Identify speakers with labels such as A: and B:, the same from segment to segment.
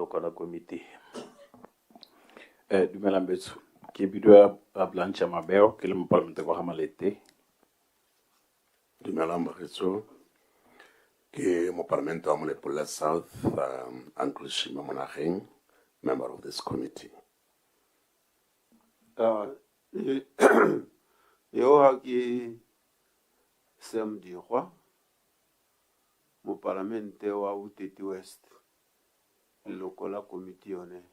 A: local committee. Dumelang betso. Ke bidwa Blanche Mabeo ke le mo Parliament kwa Gamalete.
B: Dumelang bagetso. Ke mo Parliament wa Molepola South, Uncle Shima Monageng, member of this committee.
C: Yo ha ke Sam Dikgwa mo Parliament wa Uteti West local committee yone.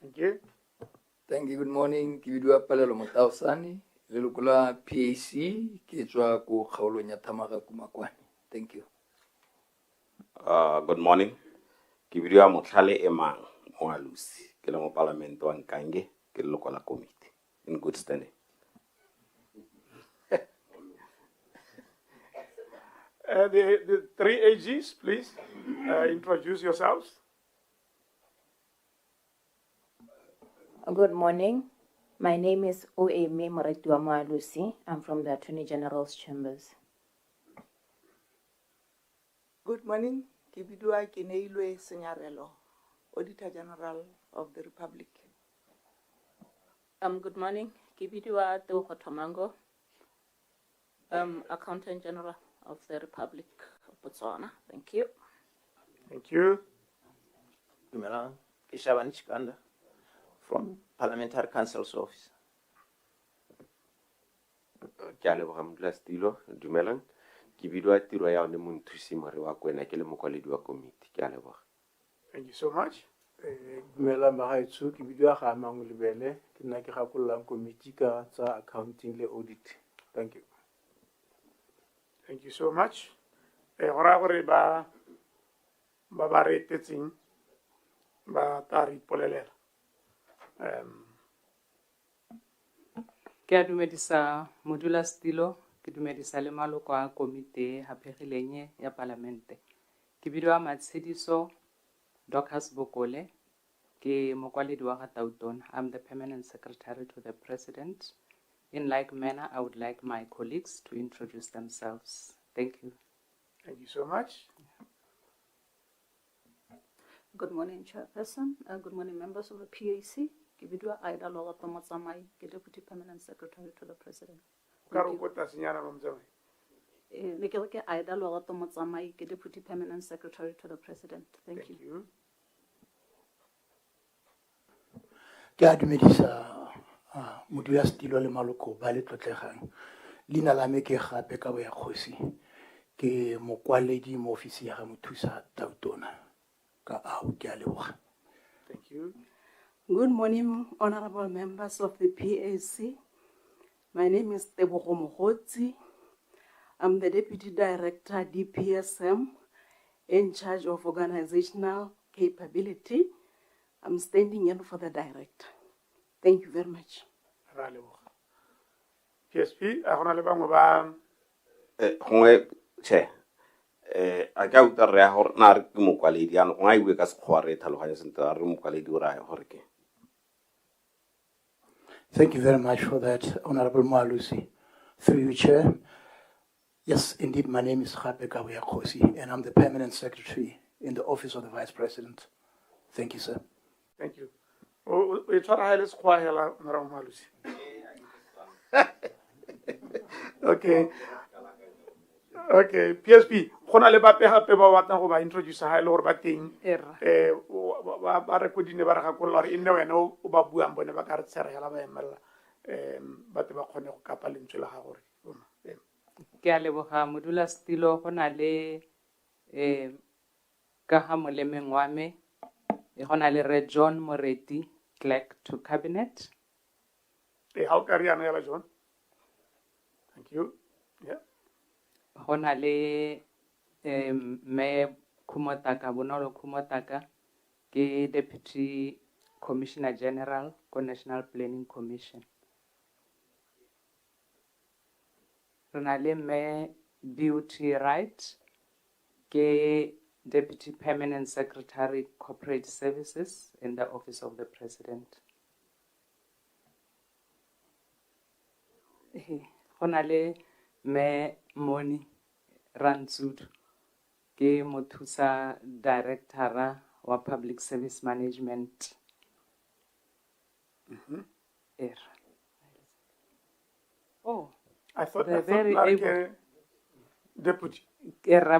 D: Thank you.
E: Thank you. Good morning. Ke bidwa Palelo Motausani, le lokola PAC, ke tswa ko kgaolong ya Thamaga Kumakwani. Thank you.
F: Good morning. Ke bidwa Motlhale Emang Moalusi, ke le mo Parliament wa Nkange, ke le lokola committee in good standing.
D: The three AGs, please introduce yourselves.
G: Good morning. My name is Oeme Moretua Moalusi. I'm from the Attorney General's Chambers.
H: Good morning. Kibidua Kineilwe Senyarelo, Auditor General of the Republic.
G: Good morning. Kibidua Teuho Tomango, Accountant General of the Republic of Botswana. Thank you.
D: Thank you.
A: Dumelang. Ke Shabani Chikanda from Parliamentary Council's office.
I: Ke a leboga Modulasetilo. Dumelang. Ke bidwa tiro ya one Monthusi More wa Kwena ke le mokwaledi wa committee. Ke a leboga.
D: Thank you so much.
J: Dumelang bagaetsho ke bidwa ga Mangolebele ke nna ke gakololang committee ka tsa accounting le audit. Thank you.
D: Thank you so much. Gora gore ba re tetseng ba tari polelela.
K: Ke a dumedisa Modulasetilo, ke dumedisa le maloko a komite hapegileng ya Parlamente. Ke bidwa Matshediso Dorcas Bokole, ke mokwaledi wa ga Tautona. I'm the permanent secretary to the president. In like manner, I would like my colleagues to introduce themselves. Thank you.
D: Thank you so much.
L: Good morning, Chairperson. Good morning, members of the PAC. Kibidwa Aida Logato Motsamai, Deputy Permanent Secretary to the President. Nikelke Aida Logato Motsamai, Deputy Permanent Secretary to the President. Thank you.
M: Ke a dumedisa Modulasetilo le maloko ba le tlotlegang. Leina la me ke gape ka boya kgosi ke mokwaledi mo ofisi ya ga Mothusa Tautona ka ao ke a leboga.
D: Thank you.
N: Good morning, honorable members of the PAC. My name is Tebogo Mogotsi. I'm the Deputy Director, DPSM, in charge of organizational capability. I'm standing in for the director. Thank you very much.
D: PSP, agona le bangwe ba
F: Gongwe che a ka uta re hore na re ke mokwaledi ano go ngaiwe ka sekgwa re tlhaloganya sentle re mokwaledi o ra hore ke.
M: Thank you very much for that, Honorable Moalusi. Through you, Chair. Yes, indeed, my name is Gape Kabuya Khosi, and I'm the Permanent Secretary in the Office of the Vice President. Thank you, sir.
D: Thank you. We try to highlight square hela Honorable Moalusi. Okay. Okay, PSP. Gona le ba pega pe ba batla go ba introduce ha ile gore ba teng. Ba re kodine ba re ga kolla re inne wena o ba buang bone ba ka re tsere hela ba emela ba te ba khone go kapa lentswe la ga gore.
K: Ke a leboga Modulasetilo go na le ka ga molemeng wa me go na le Re John Moreti, clerk to cabinet.
D: How carry ana ya John? Thank you. Yeah.
K: Go na le me Khumotaka, Bonolo Khumotaka, ke Deputy Commissioner General ko National Planning Commission. Re na le me Beauty Right, ke Deputy Permanent Secretary Corporate Services in the Office of the President. Go na le me Moni Rantsudu, ke mothusa directora wa public service management. Oh,
D: I thought
K: they're
D: I thought
K: very
D: like
K: able.
D: deputy.
K: Erra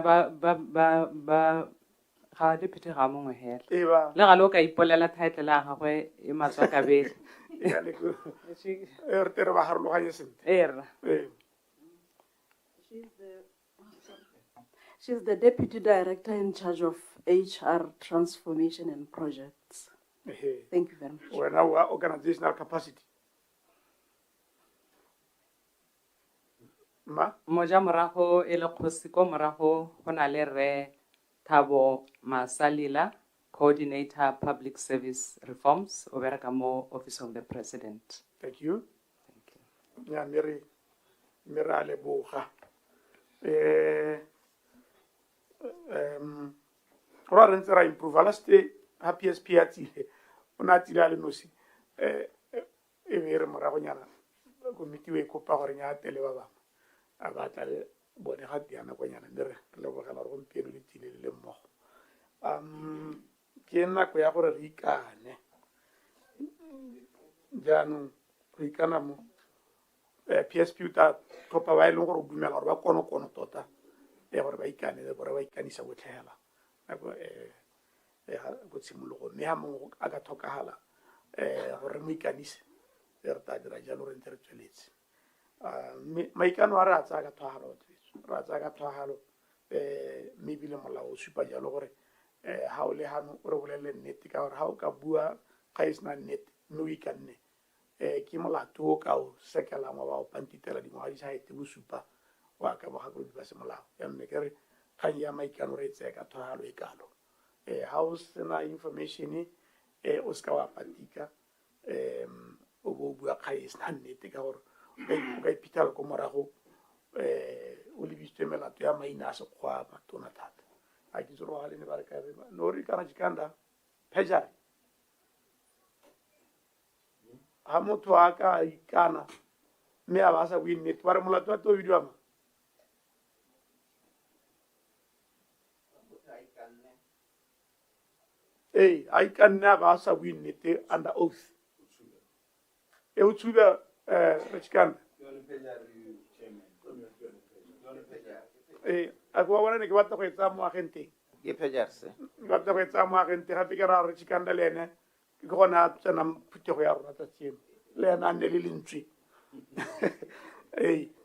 K: ga deputy ga mongwe hela.
D: Eba.
K: Le ga lo ka ipolela title ya gagwe e matswa ka bele.
D: Ya le go. Tere ba harologanye sentle.
K: Erra.
N: She's the Deputy Director in charge of HR transformation and projects. Thank you very much.
D: When our organizational capacity. Ma?
K: Moja morago e le kgosi ko morago go na le re Thabo Masalila, Coordinator Public Service Reforms, o bereka mo Office of the President.
D: Thank you. Thank you. Ya Mira leboga. Ora re ntse ra improve ala ste ha PSP a tsile ona tsile le nosi e be re morago nyana komiti we kopa gore nya tele ba bang a batla le bone ga diana go nyana le bogela re go mpieno le tsile le mmogo ke nna go ya gore re ikane jaanong go ikana mo PSP uta kopa ba ile gore o dumela gore ba kono tota gore ba ikane le gore ba ikanisa botlhela go go tshimologo mme ha mongwe a ka tlhokagala gore mo ikanise re ta dira jalo re ntse re tsweletse maikano a re a tsaya ka tlhagalo re a tsaya ka tlhagalo mme ebile molao o supa jalo gore ha o le hano o re bolelele nnete ka gore ha o ka bua ga e sena nnete mme o ikanne ke molato o ka o sekelang wa ba o pantitela dingwaga di sa ete bosupa wa ka bogakolodi ba semolao yaanne ke re kgang ya maikano re e tsaya ka tlhagalo e kalo ha o sena information o seka wa patika o bo bua kgang e sena nnete ka gore o ka iphitlhela ko morago o lebisitswe melato ya maina a sekgwa matona thata a ke tsoro ga le ne ba re ka re no re kana jikanda phejare ha motho a ka ikana mme a ba sa bue nnete ba re molato wa to bidiwa ma I can never say we need under oath. E o tsuba Richkan. A go bona ne ke batla go etsa mo agente.
C: Ke phejarse.
D: Batla go etsa mo agente ga pika ra Richkan le ene. Ke gona tsena phutego ya rona tsa tsemo. Le ena ne le lentswe.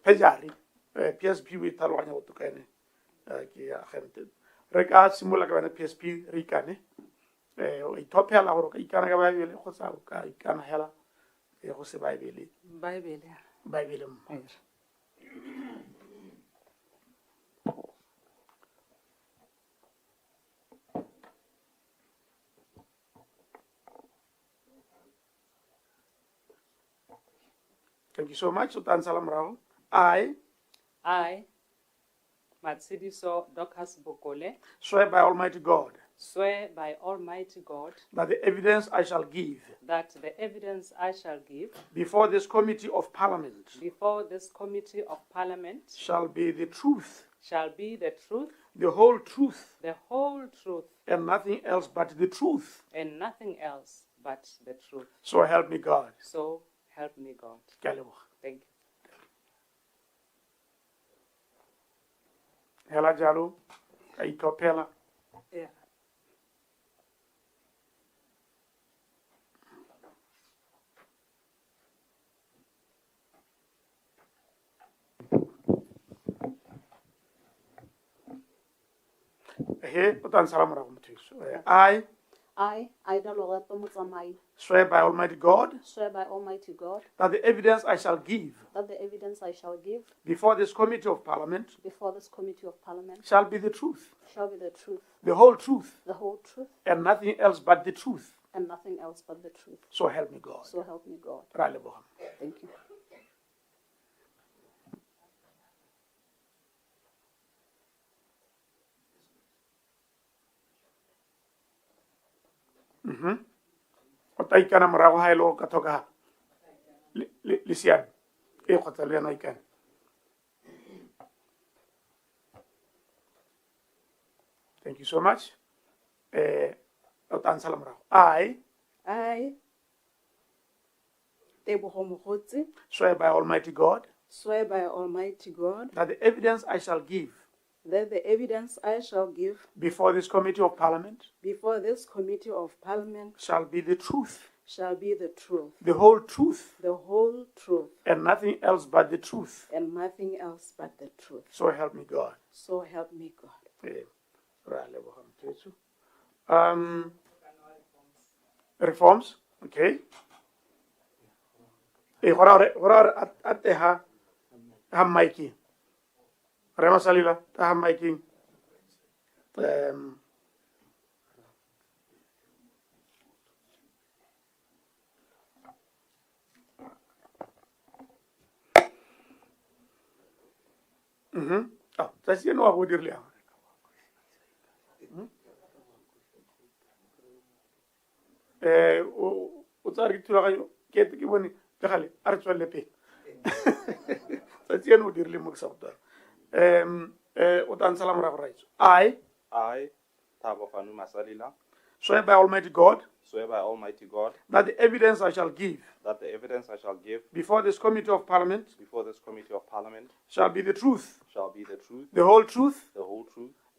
D: Phejari. PSP we taloganya go tukane. Ke agente. Re ka simola ka bana PSP re ikane. I top hela gore ka ikana ka Bible go sa ka ikana hela go se Bible Thank you so much. Sultan Salam Rao. I,
K: Matshidiso Dorcas Bokole,
D: swear by Almighty God
K: swear by Almighty God
D: that the evidence I shall give before this committee of Parliament shall be the truth, the whole truth, and nothing else but the truth. So help me God.
K: Thank you.
D: Hela jalo, ay topela.
K: Yeah.
L: I, Ida Loreto Motsamai,
D: swear by Almighty God
L: that
D: the evidence I shall give
L: before
D: this committee of Parliament
L: shall
D: be the truth,
L: the
D: whole truth,
L: and
D: nothing else but the truth.
L: nothing else but the truth.
D: So help me God.
L: Thank you.
D: O taikana morago ha e le go ka tlhoka le siame e kgotsa le yena ikane Thank you so much. O tla ntshala morago.
N: I, Tebogo Mogotsi,
D: Swear by Almighty God
N: swear by Almighty God
D: that the evidence I shall give
N: that the evidence I shall give
D: before this Committee of Parliament
N: before this Committee of Parliament
D: shall be the truth,
N: shall be the truth,
D: the whole truth,
N: the whole truth,
D: and nothing else but the truth.
N: and nothing else but the truth.
D: So help me God.
N: So help me God.
D: Reforms, okay. Hora ate ha Mikey. Rema Salila, ha Mikey. Oh, that's you know what you're o tsari thulaganyo ke bone le gale a re tswelle pele tsa tseno o dirile mo ke sa go tala o tla ntshala morago raitso. I,
O: Thabo Fanu Masalila,
D: swear by Almighty God
O: swear by Almighty God
D: that the evidence I shall give
O: before this Committee of Parliament
D: shall be the truth,
O: the whole truth,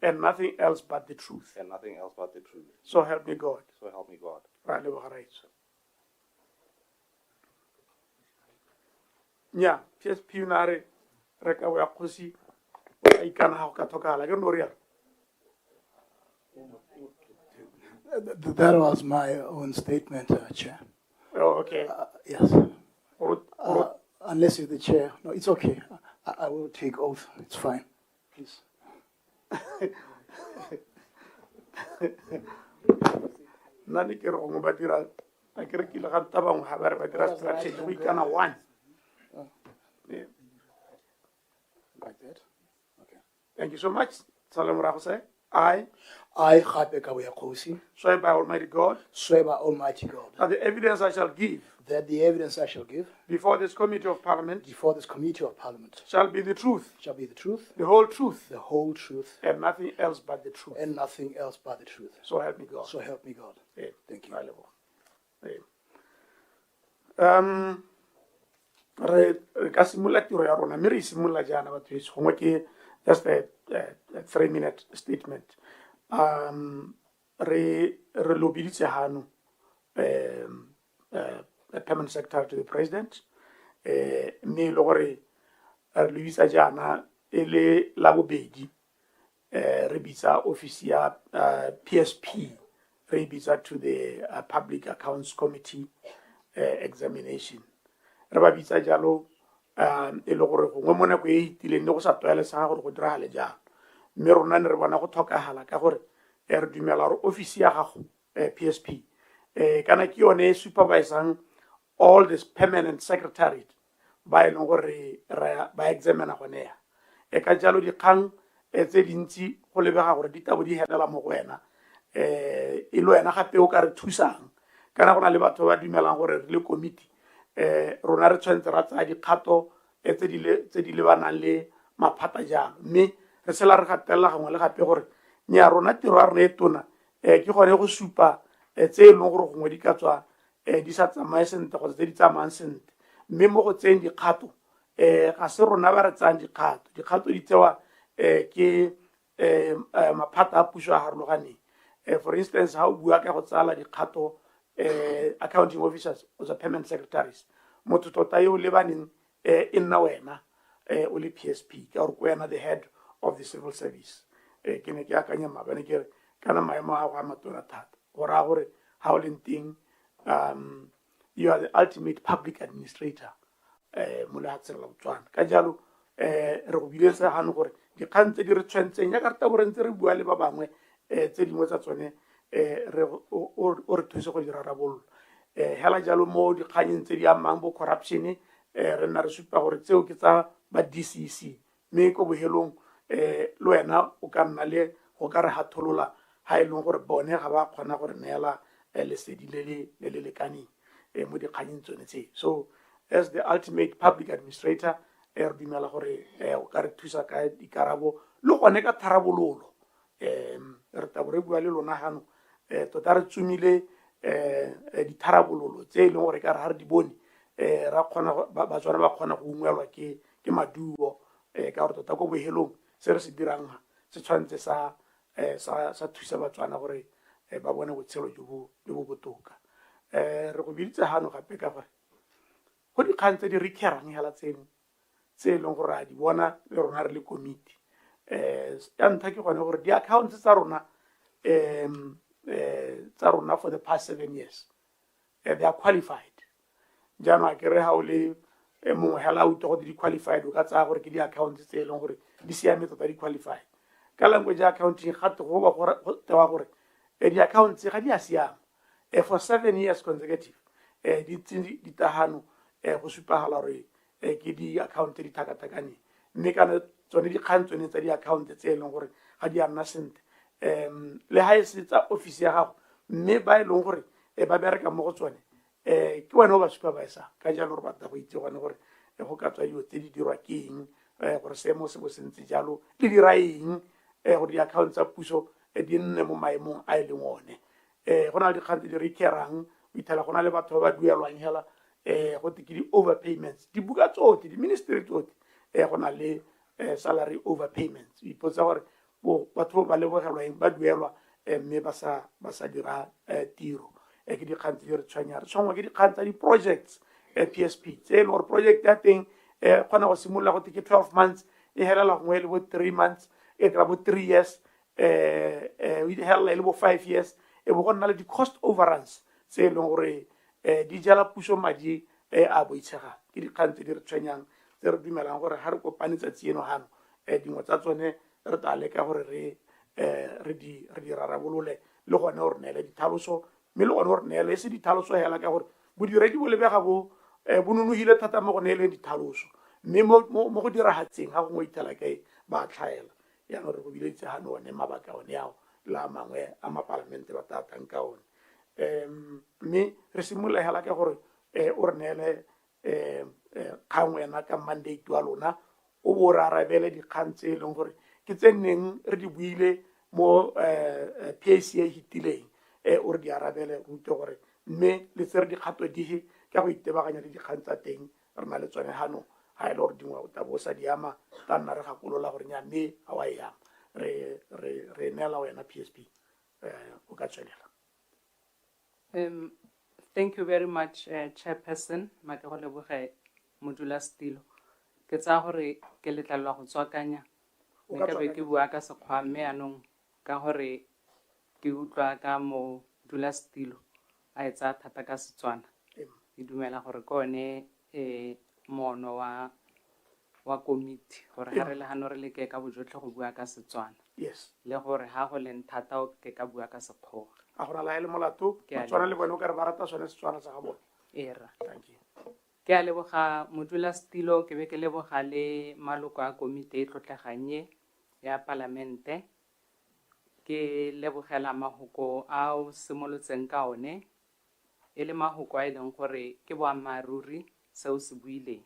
D: and nothing else but the truth.
O: and nothing else but the truth.
D: So help me God.
O: So help me God.
D: Ra leboga raitso. Nya, PSP na re ka wa kgosi o ka ikana ha o ka thokala ke no ria.
M: That was my own statement, Chair.
D: Oh, okay.
M: Yes. Unless you're the chair. No, it's okay. I will take oath. It's fine. Please.
D: Nani ke ro mo batira a ke re ke le ga tabang ha ba re batira strategy we kana one. Yeah.
M: Like that. Okay.
D: Thank you so much. Salam Rahose. I
M: gape ka boya kgosi,
D: swear by Almighty God
M: swear by Almighty God
D: that the evidence I shall give
M: before this
D: Committee of Parliament
M: shall be the truth,
D: the whole truth,
M: and
D: nothing else but the truth. So help me God. Yeah.
M: Thank you.
D: Re ka simolola tiro ya rona mme re simolola jaana batho beso gongwe ke just a 3-minute statement. Re lobiditse hano permanent secretary to the president mme le gore re lebisa jaana e le la bobedi re bitsa office ya PSP re bitsa to the Public Accounts Committee examination. Re ba bitsa jalo e le gore gongwe mo nako e itileng ne go sa tlwaelesega gore go diragale jalo mme rona ne re bona go tlhokagala ka gore re dumela gore office ya gago PSP kana ke yone supervising all this permanent secretariat ba e leng gore ba examina gone ya ka jalo dikgang tse dintsi go lebega gore di tabo di helela mo go wena e le wena gape o ka re thusang kana go na le batho ba dumelang gore re le committee rona re tshwanetse ra tsaya dikgato tse di lebanang le maphata jang mme re sela re gatelela gangwe le gape gore nya rona tiro ya rona e tona ke gone go supa tse e leng gore gongwe di ka tswa di sa tsamaye sentle kgotsa tse di tsamayang sentle mme mo go tseng dikgato ga se rona ba re tsayang dikgato di tsewa ke maphata a puso a harologaneng for instance ha o bua ka go tsala dikgato accounting officers kgotsa permanent secretaries motho tota yo lebaneng e nna wena o le PSP ka gore ko wena the head of the civil service ke ne ke akanya mabane ke kana maemo a go a matona thata go raya gore ha o leng teng you are the ultimate public administrator mo lehatsheng la Botswana ka jalo re go biletsa hano gore dikgang tse di re tshwentseng ya ka re tabo re ntse re bua le ba bangwe tse dingwe tsa tsone o re thuse go di rarabololo hela jalo mo dikganyeng tse di amang bo corruption re nna re supa gore tseo ke tsa ba DCC mme ko bohelong le wena o ka nna le go ka re hatholola ha e leng gore bone ga ba kgona gore neela lesedi le le lekaneng mo dikganyeng tsone tse. So as the ultimate public administrator re dumela gore o ka re thusa ka dikarabo le gone ka tharabololo re tabo re bua le lona gano tota re tsumile ditharabololo tse e leng gore ka re ga re di bone batswana ba kgona go ungwelwa ke maduo ka gore tota ko bohelong se re se dirang se tshwanetse sa thusa batswana gore ba bone botshelo jo bo botoka re go biditse gano gape ka gore go dikgang tse di re kgerang hela tseno tse e leng gore a di bona le rona re le committee ya ntlha ke gone gore di-accounts tsa rona for the past 7 years they are qualified jaanong a kere ga o le mongwe hela o itse go di-qualified o ka tsaya gore ke di-accounts tse e leng gore di siame tota di-qualified ka language ya accounting gate go ba tewa gore di-accounts ga di a siama for 7 years consecutive di tahano go supagala gore ke di-account di thakathakane mme kana tsone dikgang tsone tsa di-account tse e leng gore ga di a nna sentle le ga e se tsa office ya gago mme ba e leng gore ba bereka mo go tsone ke wena o ba supervisor ka jalo re batla go itse gone gore go ka tswa dilo tse di dirwa ke eng gore seemo se bo sentse jalo le dira eng gore di-account tsa puso di nne mo maemong a e leng one go na le dikgang tse di re kerang o ithela go na le batho ba ba duelwang hela go te ke di-overpayments dibuka tsotlhe di-ministry tsotlhe go na le salary overpayments o ipotsa gore batho ba lebogelwang ba duelwa mme ba sa dira tiro ke dikgang tse di re tshwanya re tshwangwa ke dikgang tsa di-projects PSP tse e leng gore project ya teng kgona go simolola go te ke 12 months e helela gongwe le bo 3 months e kry bo 3 years e helela e le bo 5 years e bo go nna le di-cost overruns tse e leng gore di jala puso madi a boitshegang ke dikgang tse di re tshwenyang tse re dumelang gore ga re kopane tsatsi eno gano dingwe tsa tsone re tla leka gore re di rarabolole le gone gore neele ditlhaloso mme le gone gore neele e se ditlhaloso hela ka gore bodiredi bo lebega bo nonogile thata mo go neeleng ditlhaloso mme mo go diragatseng ga gongwe ithela kae ba tlhaela yaanong re go bileditse gane one mabaka one ao la mangwe a mapalamente ba tatang ka one mme re simolola hela ka gore o re neele kgang wena ka mandate wa lona o bo re arabele dikgang tse e leng gore ke tse nneng re di buile mo PAC e hitileng o re di arabele re utlwe gore mme le tse re dikgato dige ka go itebaganya le dikgang tsa teng re na le tsone gano ga e le gore dingwe o tabo o sa di ama ta nna re gakolola gore nya mme ga wa e ama re neela wena PSP o ka tswelela.
K: Thank you very much, Chairperson. Makego leboge modulasetilo. Ke tsaya gore ke letlalwa go tswakanya mme ka be ke bua ka sekgwa mme anong ka gore ke utlwa ka modulasetilo a e tsaya thata ka Setswana. Ke dumela gore ke one moono wa komiti gore ga re le gano re leke ka bojotlhe go bua ka Setswana le gore ga go leng thata o ke ka bua ka Sekgowa.
D: A go na la ele molato Batswana le bone o ka re ba rata sone Setswana sa ga bone.
K: Thank you. Ke a leboga modulasetilo ke be ke leboga le maloko a komiti e tlotleganye ya palamente ke lebogela mahoko a o simolotseng ka one e le mahoko a e leng gore ke boammaaruri seo se buileng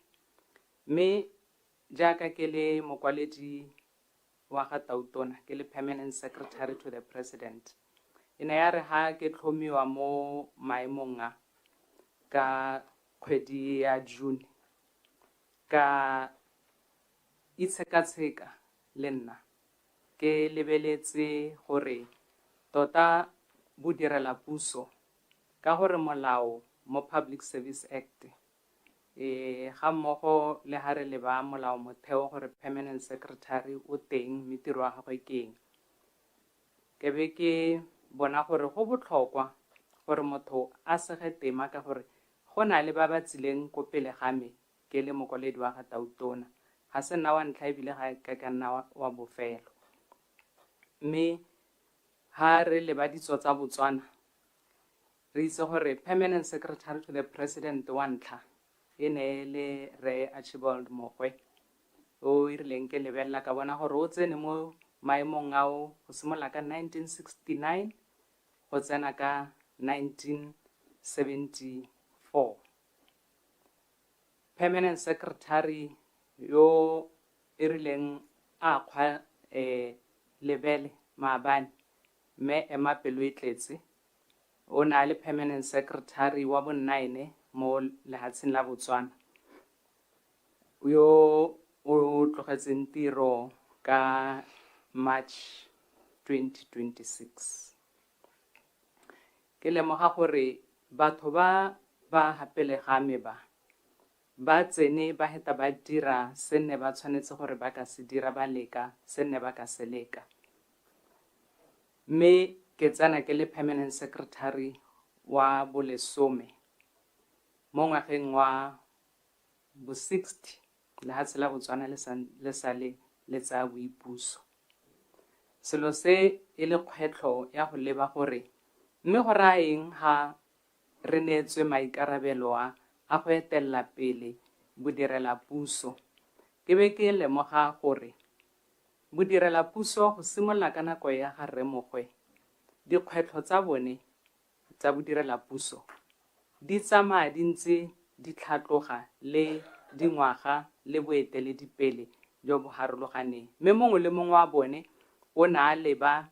K: mme jaaka ke le mokwaledi wa ga Tautona ke le permanent secretary to the president e ne ya re ha ke tlhomiwa mo maemong a ka kgwedi ya June ka itsheka-tsheka le nna ke lebeletse gore tota bodirela puso ka gore molao mo Public Service Act ga mmogo le ha re leba molao motheo gore permanent secretary o teng mme tiro wa gagwe ke eng ke be ke bona gore go botlhokwa gore motho a sege tema ka gore go na le ba ba tsileng ko pele ga me ke le mokwaledi wa ga Tautona ga se nna wa ntlha ebile ga ka nna wa bofelo mme ha re leba ditso tsa Botswana re itse gore permanent secretary to the president wa ntlha e ne le re Archibald Mogwe o irileng ke lebelela ka bona gore o tsene mo maemong ao go simolla ka 1969 go tsena ka 1974 permanent secretary yo irileng a kgwa lebele maabane mme Emma pelo e tletse o na le permanent secretary wa bo9 mo lehatsheng la Botswana yo o tlogetseng tiro ka March 2026 ke lemoga gore batho ba hapelega me ba tsene ba heta ba dira se ne ba tshwanetse gore ba ka se dira ba leka se ne ba ka se leka mme ke tsena ke le permanent secretary wa bolesome mo ngwageng wa bo 60 lehatshe la Botswana le sale le tsa boipuso selo se e le kgwetlho ya go leba gore mme go raeng ha re neetswe maikarabelo a go etella pele bodirela puso ke be ke lemoga gore bodirela puso go simolla ka nako ya ga Rremogwe dikgwetlho tsa bone tsa bodirela puso di tsamaya di ntse di tlhatloga le dingwaga le boeteledipele jo bo harologaneng mme mongwe le mongwe wa bone o na a leba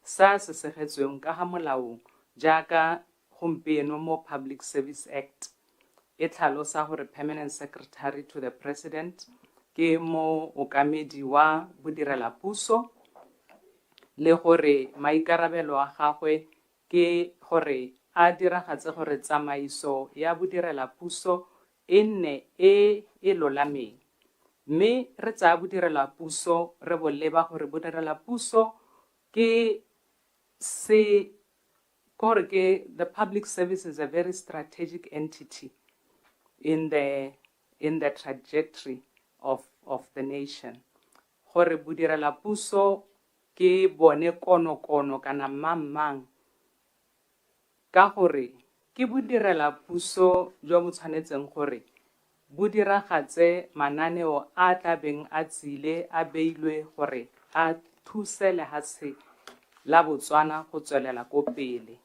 K: sa se segetsweng ka ga molaong jaaka gompieno mo Public Service Act e tlhalosa gore permanent secretary to the president ke mo okamedi wa bodirela puso le gore maikarabelo a gagwe ke gore a diragatse gore tsamaiso ya bodirela puso e nne e lolameng mme re tsaya bodirela puso re bo leba gore bodirela puso ke the public service is a very strategic entity in the trajectory of the nation gore bodirela puso ke bone kono kana mang ka gore ke bodirela puso jo bo tshwanetseng gore bo diragatse mananeo a tlabeng a tsile a beilwe gore a thuse lehatshe la Botswana go tswelela ko pele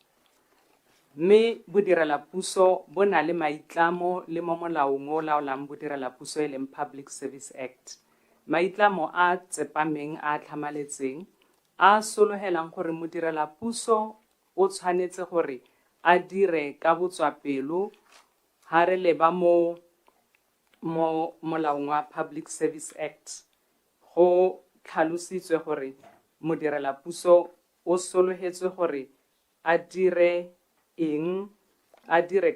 K: mme bodirela puso bo na le maitlamo le mo molaong o laolang bodirela puso e leng Public Service Act maitlamo a tsepameng a tlhamaletseng a solohelang gore modirela puso o tshwanetse gore a dire ka botswapelo ha re leba mo molaong wa Public Service Act go tlhalositswe gore modirela puso o solohetswe gore a dire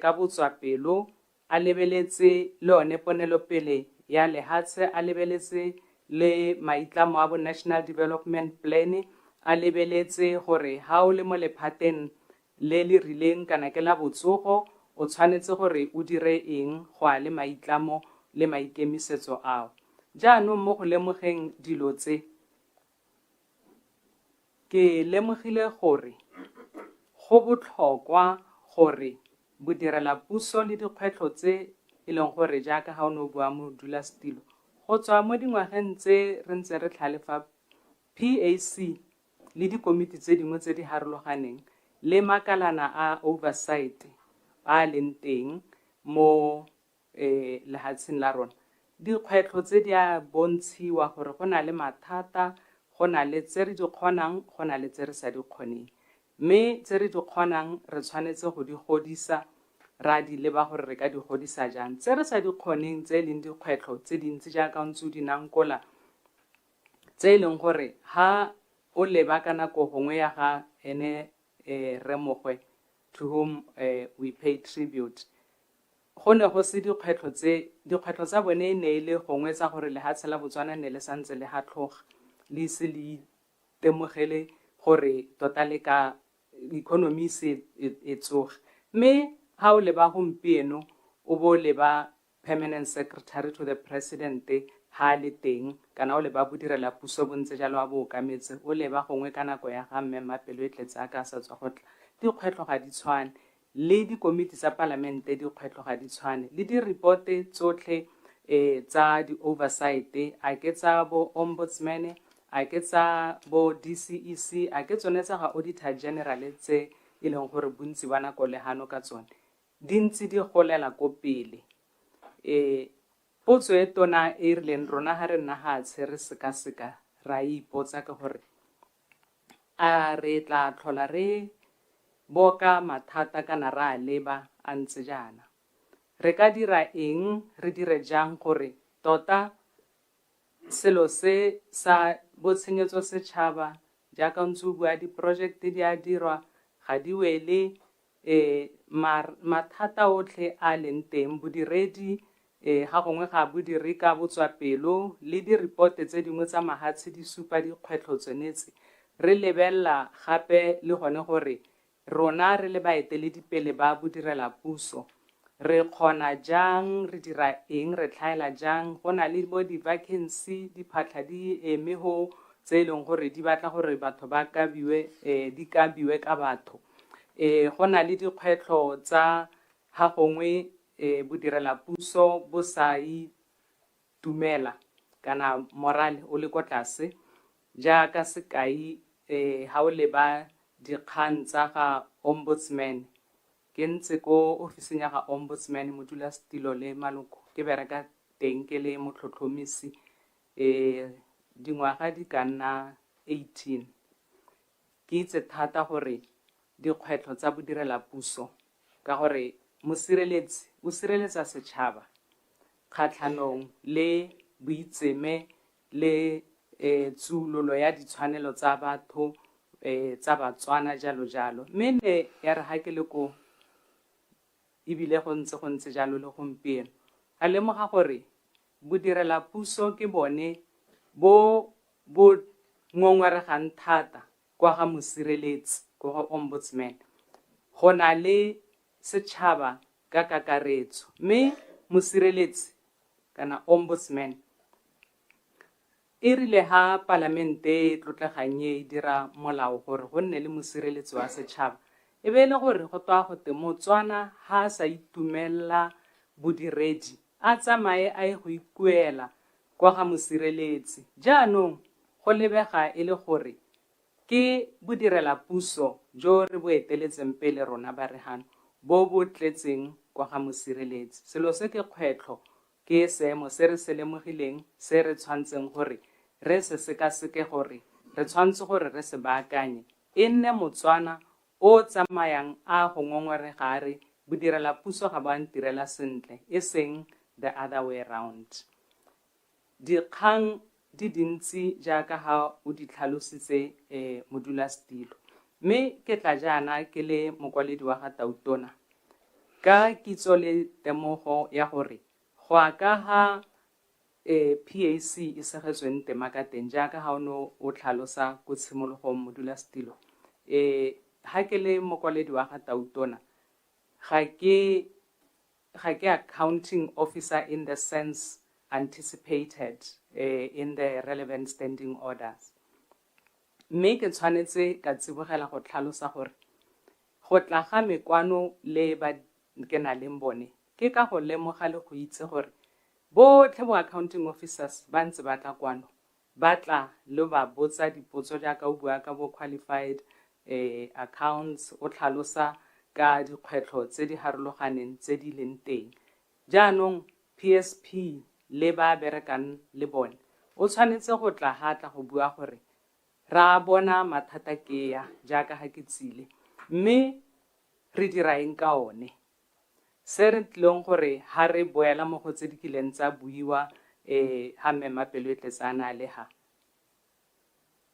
K: ka botswapelo a lebeletse le one ponelopele ya lehatshe a lebeletse le maitlamo a bo National Development Plan a lebeletse gore ha o le mo lephateng le le rileng kana ke la botsogo o tshwanetse gore o dire eng go a le maitlamo le maikemisetso ao jaanong mo go lemogeng dilo tse ke lemogile gore go botlhokwa gore bodirela puso le dikgwetlho tse e leng gore jaaka ga o ne o bua modulasetilo go tswa mo dingwageng tse re ntse re tlhalefa PAC le dikomiti tse dingwe tse di harologaneng le makalana a Oversight a leng teng mo lehatsheng la rona dikgwetlho tse di a bontshiwa gore go na le mathata go na le tse re di kgonang go na le tse re sa di kgoneng mme tse re di kgonang re tshwanetse go di godisa ra di leba gore re ka di godisa jang tse re sa di kgoneng tse leng dikgwetlho tse dintsi jaaka ntse o di nankola tse e leng gore ha o leba ka nako gongwe ya ga ene Rremogwe to whom we pay tribute go ne go se dikgwetlho tsa bone e ne e le gongwe tsa gore lehatshe la Botswana ne le santse le hatloga le ise le temogele gore tota le ka economy e tsoge mme ha o leba gompieno o bo leba permanent secretary to the president ha le teng kana o leba bodirela puso bontse jalo a bo okametse o leba gongwe ka nako ya ga mme Mapelo e tletse a ka sa tswa go tla dikgwetlho ga di tshwane le dikomiti tsa palamente dikgwetlho ga di tshwane le di-reporte tsotlhe tsa di-oversight a ke tsa bo ombudsman a ke tsa bo DCEC a ke tsone tsa ga auditor general tse e leng gore bontsi ba nako le hano ka tsone di ntse di golela ko pele potso e tona e rileng rona ha re nna ha tshe re sekaseka ra ipotsa ka gore a re tla tlhola re boka mathata kana ra leba a ntse jaana. Re ka dira eng, re dire jang gore tota selo se sa botshenyetso setšhaba jaaka ntse o bua di-project di a dirwa ga di wele mathata otlhe a leng teng bodiredi ga gongwe ga bodiri ka botswapelo le di-report tse dingwe tsa mahatshe di supa dikgwetlho tsenetse re lebelela gape le gone gore rona re le baeteledipele ba bodirela puso re kgona jang re dira eng re tlhaela jang go na le bo di-vacancy diphatlha di eme ho tse e leng gore di batla gore batho ba kabiwe di kabiwe ka batho go na le dikgwetlho tsa ga gongwe bodirela puso bo sa itumela kana morale o le ko tlase jaaka sekai ha o leba dikgang tsa ga ombudsman ke ntse ko ofising ya ga ombudsman modulasetilo le maloko ke bereka teng ke le motlhotlhomisi dingwaga di ka nna 18 ke itse thata gore dikgwetlho tsa bodirela puso ka gore mosireletsi o sireletsa setšhaba kgatlhanong le boitseme le tsulolo ya ditshwanelo tsa batho tsa Batswana jalo jalo mme ne ya re ha ke le ko ebile go ntse jalo le gompieno a lemoga gore bodirela puso ke bone bo ngongwaregang thata kwa ga mosireletsi kwa ga ombudsman go na le setšhaba ka kakaretso mme mosireletsi kana ombudsman e rile ha palamente tlotlegang e dira molao gore go nne le mosireletsi wa setšhaba e be le gore go toa gote Motswana ha sa itumella bodiredi a tsamaye a go ikuela kwa ga mosireletsi jaanong go lebega e le gore ke bodirela puso jo re bo eteletseng pele rona ba re gano bo bo tletseng kwa ga mosireletsi selo se ke kgwetlho ke seemo se re se lemogileng se re tshwantseng gore re se sekaseke gore re tshwantse gore re se baakanye e nne Motswana o tsamayang a go ngongorega a re bodirela puso ga ba ntirela sentle e seng the other way around. Dikgang di dintsi jaaka ha o di tlhalositse modulasetilo mme ke tla jaana ke le mokwaledi wa ga Tautona ka kitso le temogo ya gore go aka ha PAC e segetsweng tema ka teng jaaka ha o tlhalosa ko tshimologong modulasetilo ha ke le mokwaledi wa ga Tautona ga ke accounting officer in the sense anticipated in the relevant standing orders mme ke tshwanetse ka tsibogela go tlhalosa gore go tla ga mekwano le ba ke na leng bone ke ka go lemoga le go itse gore botlhe bo accounting officers ba ntse ba tla kwano ba tla le ba botsa dipotso jaaka o bua ka bo qualified accounts o tlhalosa ka dikgwetlho tse di harologaneng tse di leng teng jaanong PSP le ba berekang le bone o tshwanetse go tla hatla go bua gore ra bona mathata ke ya jaaka ha ke tsile mme re dira eng ka one se re tlong gore ha re boela mo go tse di kileng tsa buiwa ha mmemapelo e tletsana le ha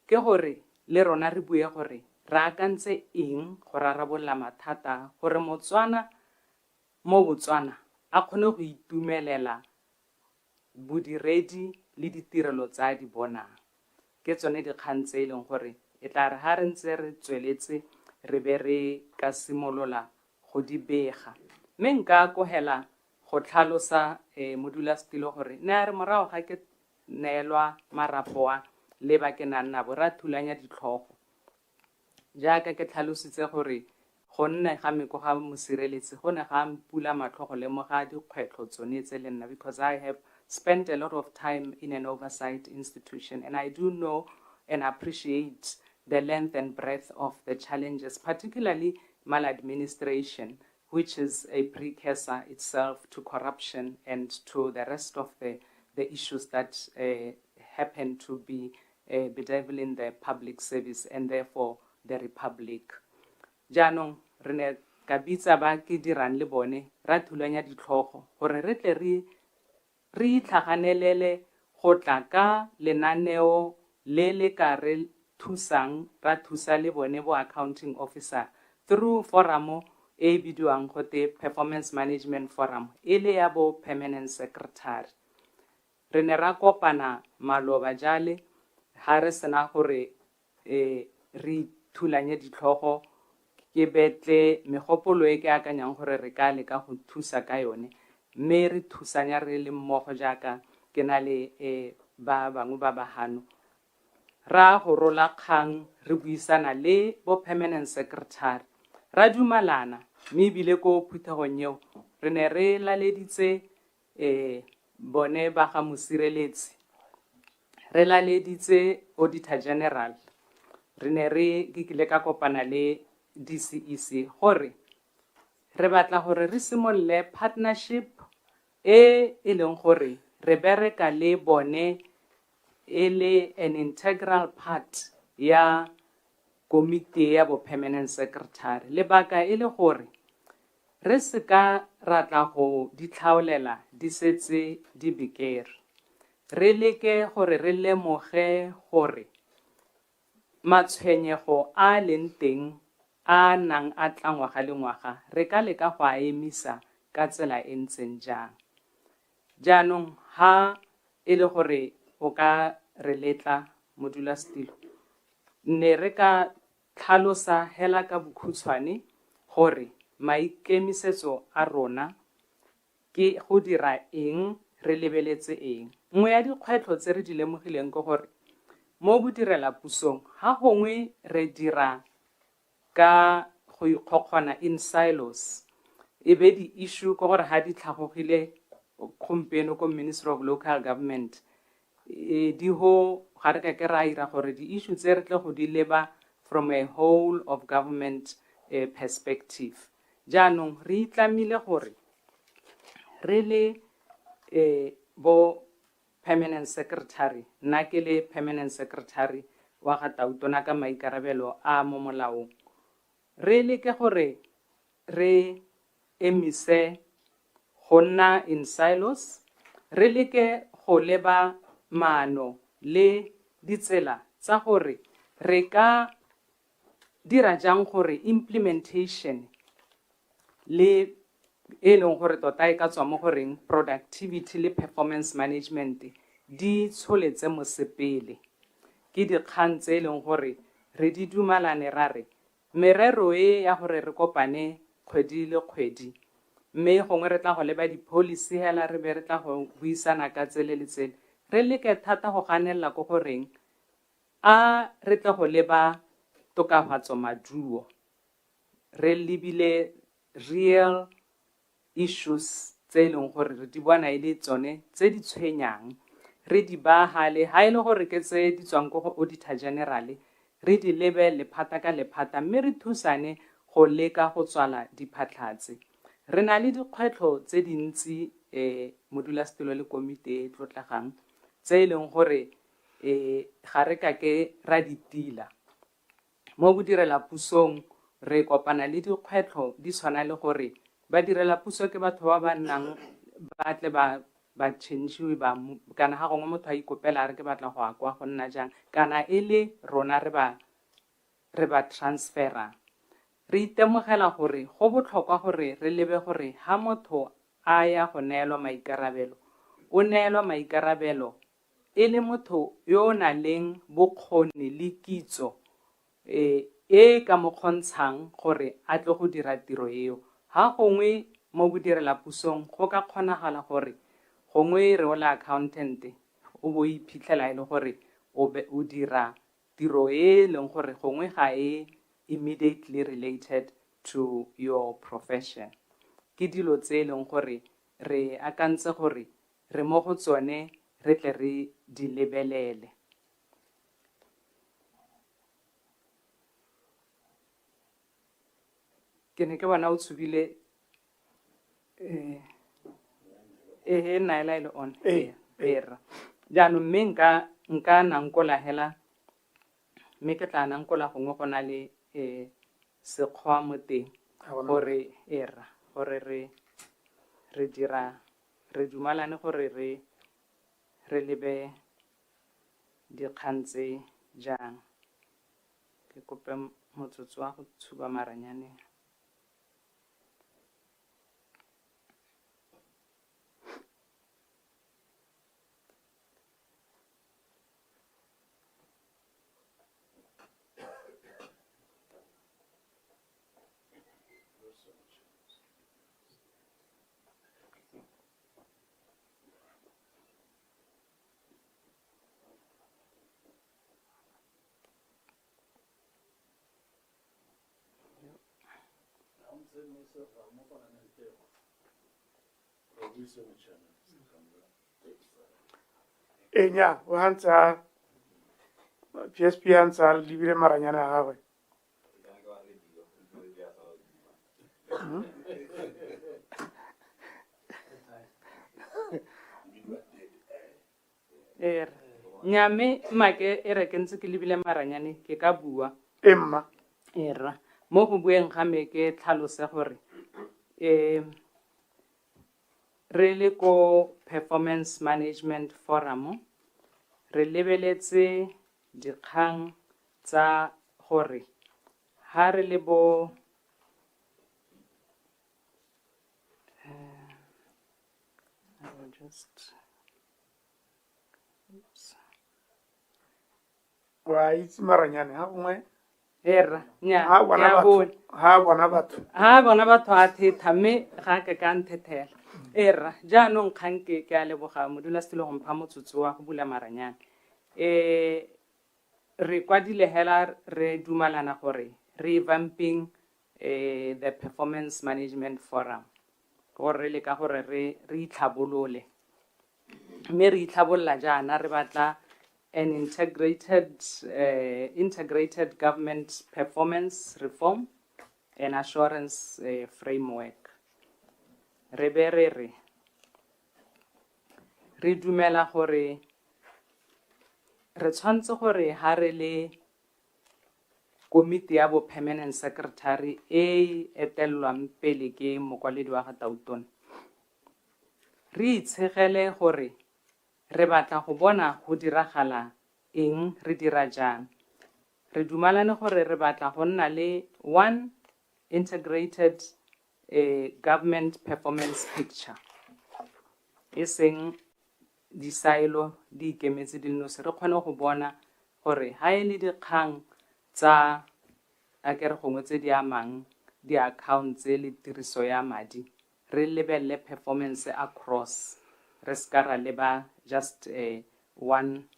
K: ke gore le rona re bue gore ra akantse eng go rarabolla mathata gore Motswana mo Botswana a kgone go itumelela bodiredi le ditirelo tsa di bonang ke tsone dikgang tse e leng gore e tla re ha re ntse re tsweletse re be re ka simolola go di bega mme nka kogela go tlhalosa modulasetilo gore ne a re morago ga ke neelwa marapo a le ba ke nang nabo ra thulanya ditlhogo jaaka ke tlhalositse gore go nne ga meko ga mosireletsi go ne ga mpula matlhogo le mo ga dikgwetlho tsone tse le nna because I have spent a lot of time in an oversight institution and I do know and appreciate the length and breadth of the challenges, particularly maladministration, which is a precursor itself to corruption and to the rest of the issues that happen to be bedeviling the public service and therefore the republic. Jaanong re ne ka bitsa ba ke dirang le bone ra thulanya ditlhogo gore re tle re itlhaganelele go tla ka lenaneo le le ka re thusang ra thusa le bone bo accounting officer through forum e bidiwang gote performance management forum e le ya bo permanent secretary. Re ne ra kopana maloba jale ha re sena gore re thulanye ditlhogo ke betle megopolo e ke akanyang gore re ka le ka go thusa ka yone mme re thusanya re le mmogo jaaka ke na le ba bangwe ba bahano ra go rola kgang re buisana le bo permanent secretary ra dumalana mme ebile ko phuthegong eo re ne re laleditse bone ba ga mosireletsi re laleditse auditor general re ne re kile ka kopana le DCEC gore re batla gore re simolle partnership e leng gore re bereka le bone e le an integral part ya committee ya bo permanent secretary lebaka e le gore re seka ratla go di tlhaolela di setse di bikere re leke gore re lemoge gore matshwenyego a leng teng a nang a tla ngwaga le ngwaga re ka leka go a emisa ka tsela e ntseng jang. Jaanong ha e le gore o ka re letla modulasetilo ne re ka tlhalosa hela ka bokhutshwane gore maikemisetso a rona ke go dira eng re lebeletse eng. Nngwe ya dikgwetlho tse re di lemogileng ke gore mo bodirela pusong ha gongwe re dira ka go ikgokgona in silos e be di-issue ke gore ha di tlhagogile gompieno ko Ministry of Local Government di ho ga re ka ke ra ira gore di-issue tse re tle go di leba from a whole of government perspective. Jaanong re itlamile gore re le bo permanent secretary nna ke le permanent secretary wa ga Tautona ka maikarabelo a mo molaong re leke gore re emise go nna in silos re leke go leba maano le ditsela tsa gore re ka dira jang gore implementation le e leng gore tota e ka tswa mo goreng productivity le performance management di tsholetse mo sepele ke dikgang tse e leng gore re di dumalane ra re merero e ya gore re kopane kgwedi le kgwedi mme gongwe re tla go leba di-policy hela re be re tla go buisana ka tsele le tsele re leke thata go ganelela ko goreng a re tle go leba tokafatso maduo re lebile real issues tse e leng gore re di bona e le tsone tse di tshwenyang re di bahale ha e le gore ke tse di tswang go auditor general re di lebe lephata ka lephata mme re thusane go leka go tswala diphatlhatse re na le dikgwetlho tse dintsi modulasetilo le komite e tlotlegang tse e leng gore ga re ka ke ra ditila mo bodirela pusong re kopana le dikgwetlho di tshwana le gore ba direla puso ke batho ba ba nnang ba tle ba change ba kana ha gongwe motho a ikopela re ke batla go akwa go nna jang kana e le rona re ba transfera re itemogela gore go botlhokwa gore re lebe gore ha motho a ya go neelwa maikarabelo o neelwa maikarabelo e le motho yo o na leng bokgoni le kitso e ka mo kgontshang gore a tle go dira tiro eo ha gongwe mo bodirela pusong go ka kgonagala gore gongwe re ola accountant o bo iphitlhela e le gore o dira tiro e leng gore gongwe ga e immediately related to your profession ke dilo tse e leng gore re akantse gore re mo go tsone re tle re di lebelele. Ke ne ke bona o tshubile naela ile on era jaanong mme nka nankola hela mme ke tla nang kola gongwe go na le sekgwa mo teng gore gore re dumalane gore re lebe dikgang tse jang. Ke kope motsotso wa go tshuba maranyaneng.
D: Enya o hantsa PSP hantsa libile maranyana a gagwe.
K: Nyame make e re ke ntse ke lebile maranyane ke ka bua
D: emma
K: era mo go bueng ga me ke tlhalose gore re le ko performance management forum re lebeletse dikgang tsa gore ha re le bo
D: wa itse maranyane ha gongwe
K: era nya
D: ha bona batho
K: a thetha mme ga ke ka nthethela era jaanong kgang ke a leboga modulasetulo go mpha motsotso wa go bula maranyane. Re kwadile hela re dumalana gore revamping the performance management forum gore le ka gore re itlhabolole mme re itlhabolola jaana re batla an integrated government performance reform and assurance framework. Re be re dumela gore re tshwantse gore ha re le komiti ya bo permanent secretary e etellwang pele ke mokwaledi wa ga Tautona re itshegele gore re batla go bona go diragala eng re dira jang. Re dumalane gore re batla go nna le one integrated government performance picture e seng disailo di ikemetse di nnosi re kgone go bona gore ha e le dikgang tsa a kere gongwe tse di amang di-accounts le tiriso ya madi re lebelele performance across re ska ra leba just one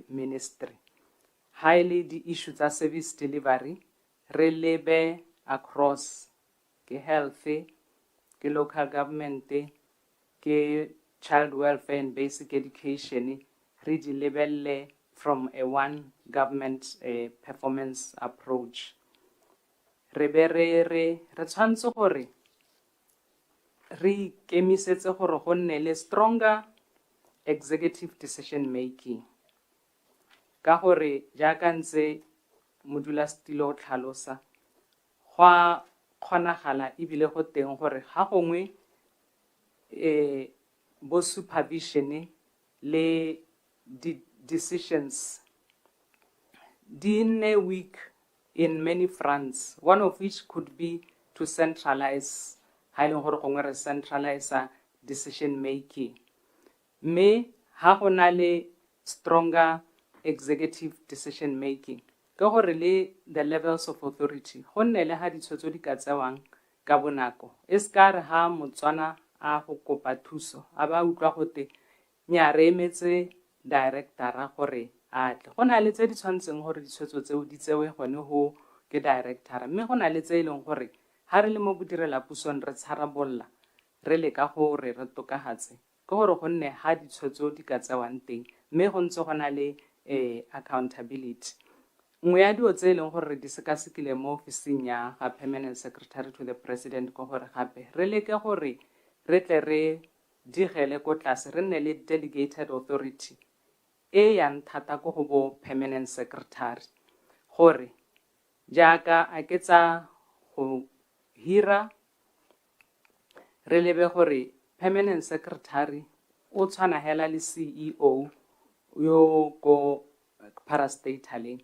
K: ministry. Ha e le di-issue tsa service delivery re lebe across ke health, ke local government, ke child welfare and basic education, re di lebelele from a one government performance approach. Re be re tshwantse gore re ikemisetse gore go nne le stronger executive decision making ka gore jaaka ntse modulasetulo o tlhalosa go kgonagala ebile go teng gore ga gongwe bo supervision le decisions di nne weak in many fronts, one of which could be to centralize centralize decision making. Me ha go na le stronger executive decision making ka gore le the levels of authority go nne le ha ditshwetso di ka tsewang ka bonako e ska re ha Motswana a go kopa thuso a ba utlwa gote nya re emetse directora gore a tle go na le tse di tshwantseng gore ditshwetso tseo di tsewe gone ho ke directora mme go na le tse ileng gore ha re le mo bodirela pusong re tsharabolla re le ka gore re tokahatse ke gore go nne ha ditshwetso di ka tsewang teng mme go ntse go na le accountability. Nngwe ya dio tse ileng gore di sekasekile mo ofising ya ga permanent secretary to the president ko gore gape re leke gore re tle re digele ko tlase re nne le delegated authority e yang thata ko go bo permanent secretary gore jaaka a ke tsa go hira re lebe gore permanent secretary o tshwana hela le CEO yo ko parastataleng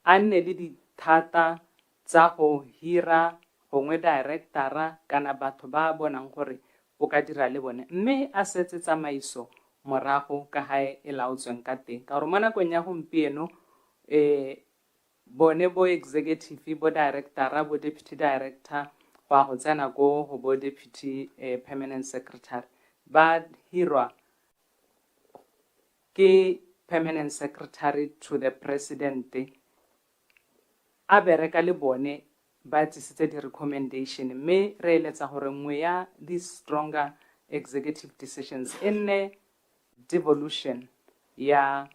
K: a nne le dithata tsa go hira gongwe directora kana batho ba bonang gore o ka dira le bone mme a setse tsamaiso morago ka gae e laotsweng ka teng ka gore mo nakong ya gompieno bone bo executive bo directora bo deputy director go a go tsena ko go bo deputy permanent secretary ba hirwa ke permanent secretary to the president a bereka le bone ba tlisitse di-recommendation mme re eletsa gore nngwe ya di-stronger executive decisions e nne devolution ya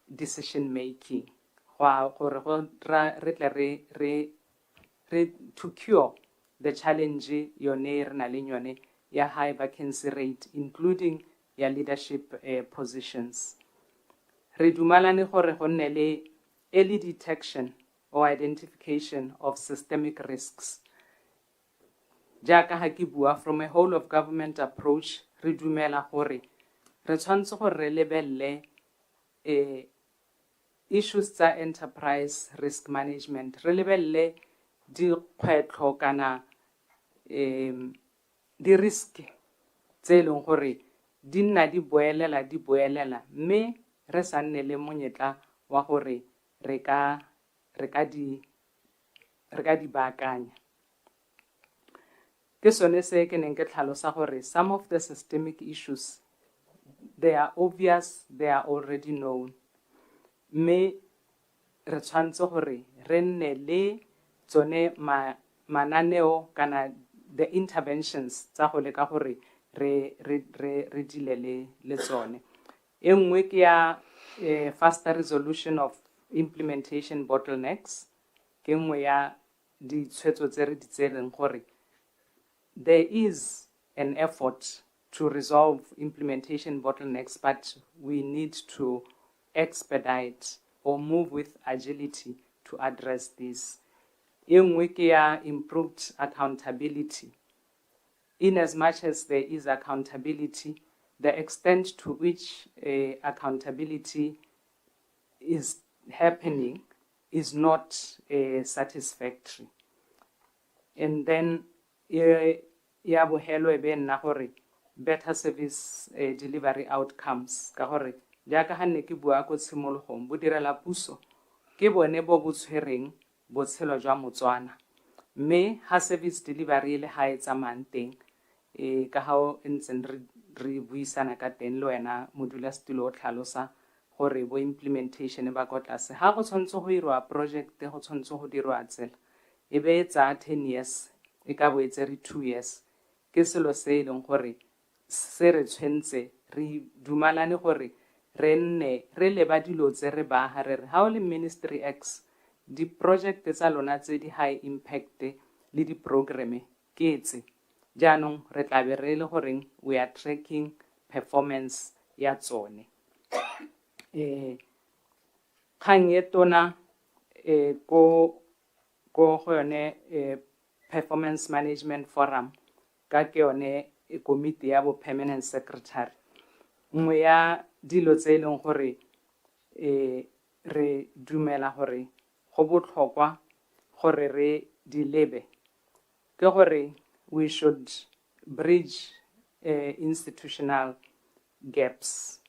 K: decision making gore re tle re to cure the challenge yone re na le yone ya high vacancy rate including ya leadership positions. Re dumalane gore go nne le early detection or identification of systemic risks. Jaaka ha ke bua from a whole of government approach, re dumela gore re tshwantse gore re lebelle issues tsa enterprise risk management, re lebelle dikgwetlho kana di risk tse e leng gore di nna di boelela mme re sa nne le monyetla wa gore re ka di baakanya. Ke sone se ke neng ke tlhalosa gore some of the systemic issues, they are obvious, they are already known. Mme re tshwantse gore re nne le tsone mananeo kana the interventions tsa go leka gore re dile le tsone. E nngwe ke ya faster resolution of implementation bottlenecks, ke nngwe ya ditshwetso tse re di tsereng gore there is an effort to resolve implementation bottlenecks, but we need to expedite or move with agility to address this. E nngwe ke ya improved accountability. In as much as there is accountability, the extent to which accountability is happening is not satisfactory. And then ya bohelo e be nna gore better service delivery outcomes ka gore jaaka ha nne ke bua ko tshimologong bo direla puso ke bone bo tshwereng botshelo jwa Motswana mme ha service delivery le ha e tsamayang teng ka ha ntseng re buisana ka teng le wena modulasetulo o tlhalosa gore bo implementation ba go tlase ha go tshwanetse go irwa project go tshwanetse go dirwa tsela e be e tsa 10 years e ka bo e tsere 2 years ke selo se e leng gore se re tshwentse re dumalane gore re nne re leba dilo tse re ba ha re ha o le Ministry X di project tsa lona tse di high impact le di programe ke tse jaanong re tla be re le gore we are tracking performance ya tsone kgang e tona go yone performance management forum ka ke yone committee ya bo permanent secretary nngwe ya dilo tse e leng gore re dumela gore go botlhokwa gore re di lebe ke gore we should bridge institutional gaps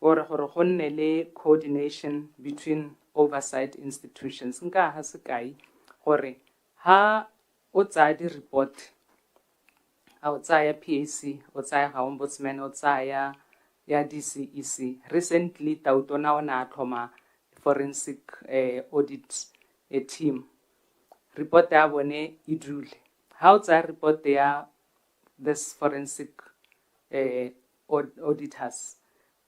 K: gore go nne le coordination between oversight institutions. Nka ha sekai gore ha o tsaya di report ha o tsaya PAC o tsaya ga ombudsman o tsaya ya DCEC recently tautona ona tlhoma forensic audit team report ya bone e dule ha o tsaya report ya this forensic auditors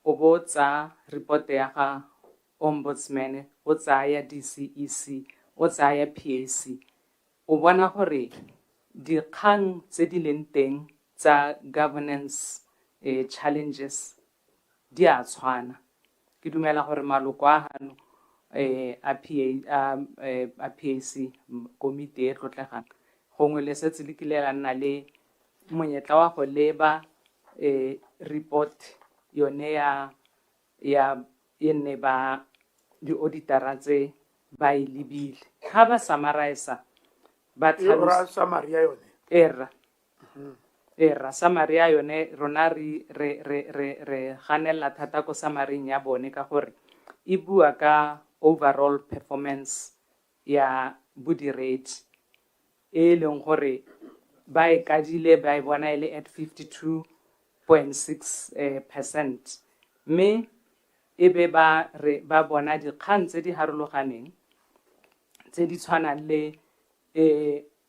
K: o bo tsa report ya ga ombudsman o tsaya DCEC o tsaya PAC o bona gore dikgang tse di leng teng tsa governance challenges di a tshwana ke dumela gore maloko a hano a PAC committee e tlotlegang gongwe le setse le kile la nna le monyetla wa go leba report yone ya nne ba di-auditara tse ba e lebile ga ba summarize ba
D: summary ya yone
K: era summary ya yone rona re ganela thata ko summary ya bone ka gore e bua ka overall performance ya bodiredi e leng gore ba e kadile ba e bona e le at 52.6%, mme e be ba bona dikgang tse di harologaneng tse di tshwanang le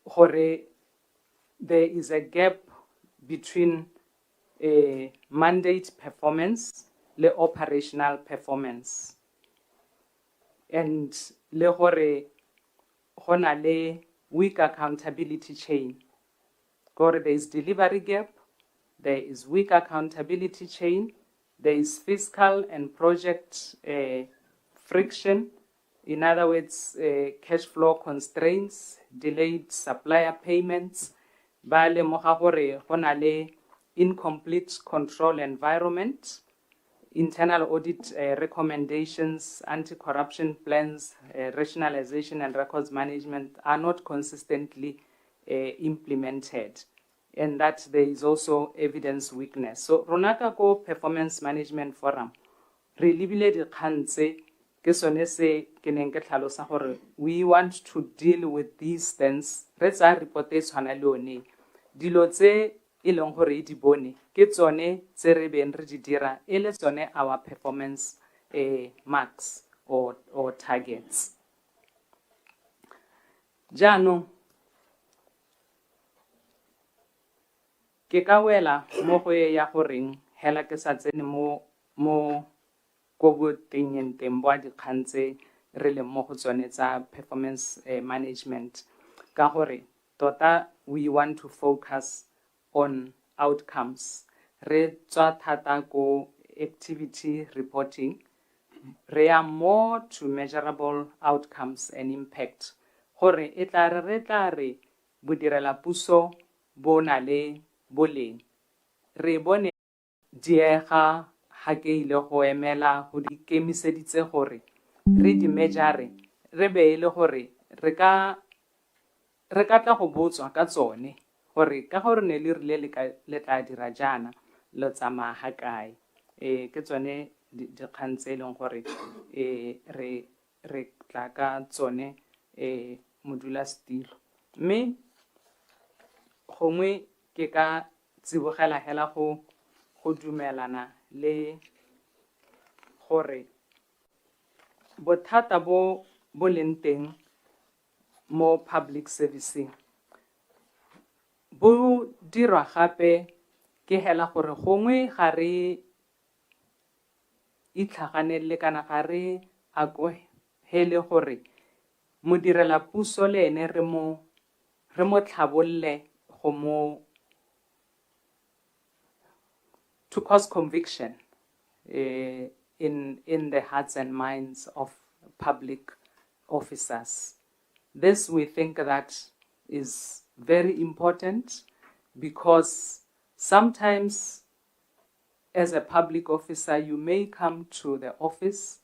K: gore there is a gap between mandate performance le operational performance, and le gore go na le weak accountability chain. Gore there is delivery gap, there is weak accountability chain, there is fiscal and project friction. In other words, cash flow constraints, delayed supplier payments, ba lemoga gore go na le incomplete control environment, internal audit recommendations, anti-corruption plans, rationalization and records management are not consistently implemented, and that there is also evidence weakness. So ronaka ko performance management forum re libile dikgang tse ke sone se ke neng ke tlhalosa gore we want to deal with these things. Re tsa report e tshwana le one dilo tse e leng gore di bone ke tsone tse re beng re di dira e le tsone our performance marks or targets. Jaanong ke ka wela mo go ya goreng hela ke sa tsene mo go boteng teng bo dikgang tse re leng mo go tsone tsa performance management ka gore tota we want to focus on outcomes. Re tswa thata ko activity reporting, re are more to measurable outcomes and impact. Gore e tla re bodirela puso bo na le boleng. Re bone diega ha ke ile go emela go di kemiseditse gore re di measure re be ile gore re ka tla go botswa ka tsone gore ka gore ne le rile le tla dira jana lo tsamaya ga kae. Ke tsone dikgang tse e leng gore re tla ka tsone modulasetilo, mme gongwe ke ka tsibogela hela go dumelana le gore bothata bo leng teng mo public servicing bo dirwa gape ke hela gore gongwe ga re itlhaganelle kana ga re akohele gore modirela puso le ene re mo tlhabolle go mo to cause conviction in the hearts and minds of public officers. This we think that is very important because sometimes as a public officer you may come to the office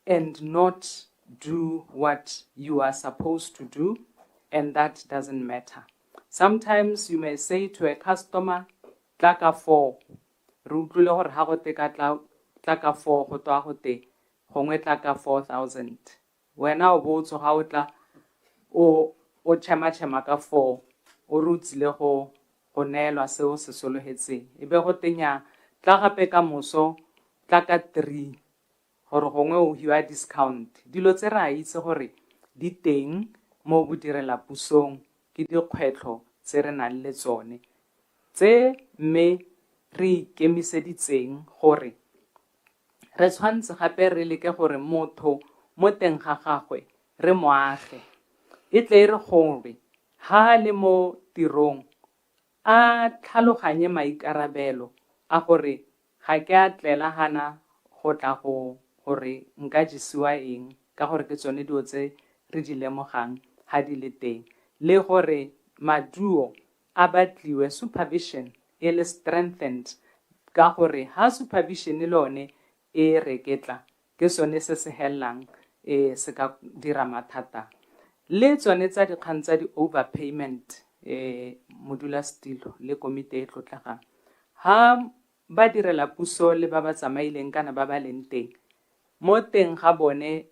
K: and not do what you are supposed to do, and that doesn't matter. Sometimes you may say to a customer, tlaka 4, re utlwile gore ha go te ka tlaka 4 go twa go te gongwe tlaka 4,000. Wena o botso ga o tla o chema ka 4 o rutsile go neelwa seo se solohetseng e be go tenya tla gape ka moso tlaka 3 gore gongwe o hiwa discount. Dilo tse ra itse gore di teng mo bodirela pusong ke dikgwetlho tse re nang le tsone tse mme re ikemiseditseng gore re tshwantse gape re leke gore motho mo teng ga gagwe re moage e tle re gore ha le mo tirong a tlhaloganye maikarabelo a gore ga ke a tlela hana go tla go gore nka jisiwa eng ka gore ke tsone dilo tse re di lemogang ha di le teng le gore maduo a batliwe supervision e le strengthened ka gore ha supervision le one e reketla ke sone se se hellang se ka dira mathata le tsone tsa dikgang tsa di-overpayment modulasetilo le komite e tlotlegang ha ba direla puso le ba ba tsamaileng kana ba ba leng teng mo teng ga bone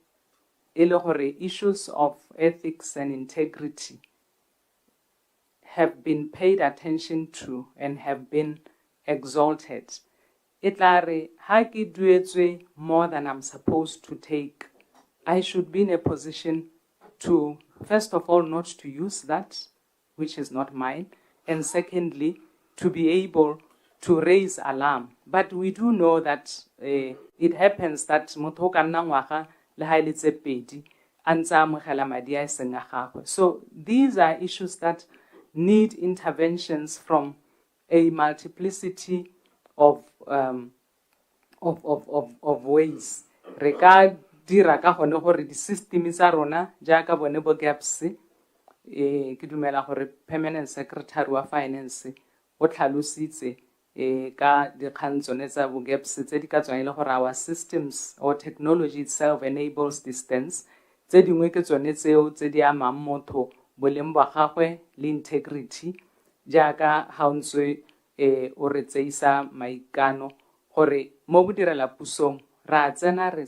K: e le gore issues of ethics and integrity have been paid attention to and have been exalted. It lare ha ke duetswe more than I'm supposed to take, I should be in a position to, first of all, not to use that, which is not mine, and secondly, to be able to raise alarm. But we do know that it happens that motho ka nna ngwaga le ha ile tse pedi a ntse a amogela madi a seng a gagwe. So these are issues that need interventions from a multiplicity of ways. Re ka dira ka gone gore di system tsa rona jaaka bone bo gaps ke dumela gore permanent secretary wa finance o tlhalositse ka dikgang tsone tsa bo gaps tse di ka tswang ile gore our systems or technology itself enables distance tse dingwe ke tsone tseo tse di amang motho boleng ba gagwe le integrity jaaka ha o ntse o re tseisa maikano gore mo bodirela pusong ra tsena re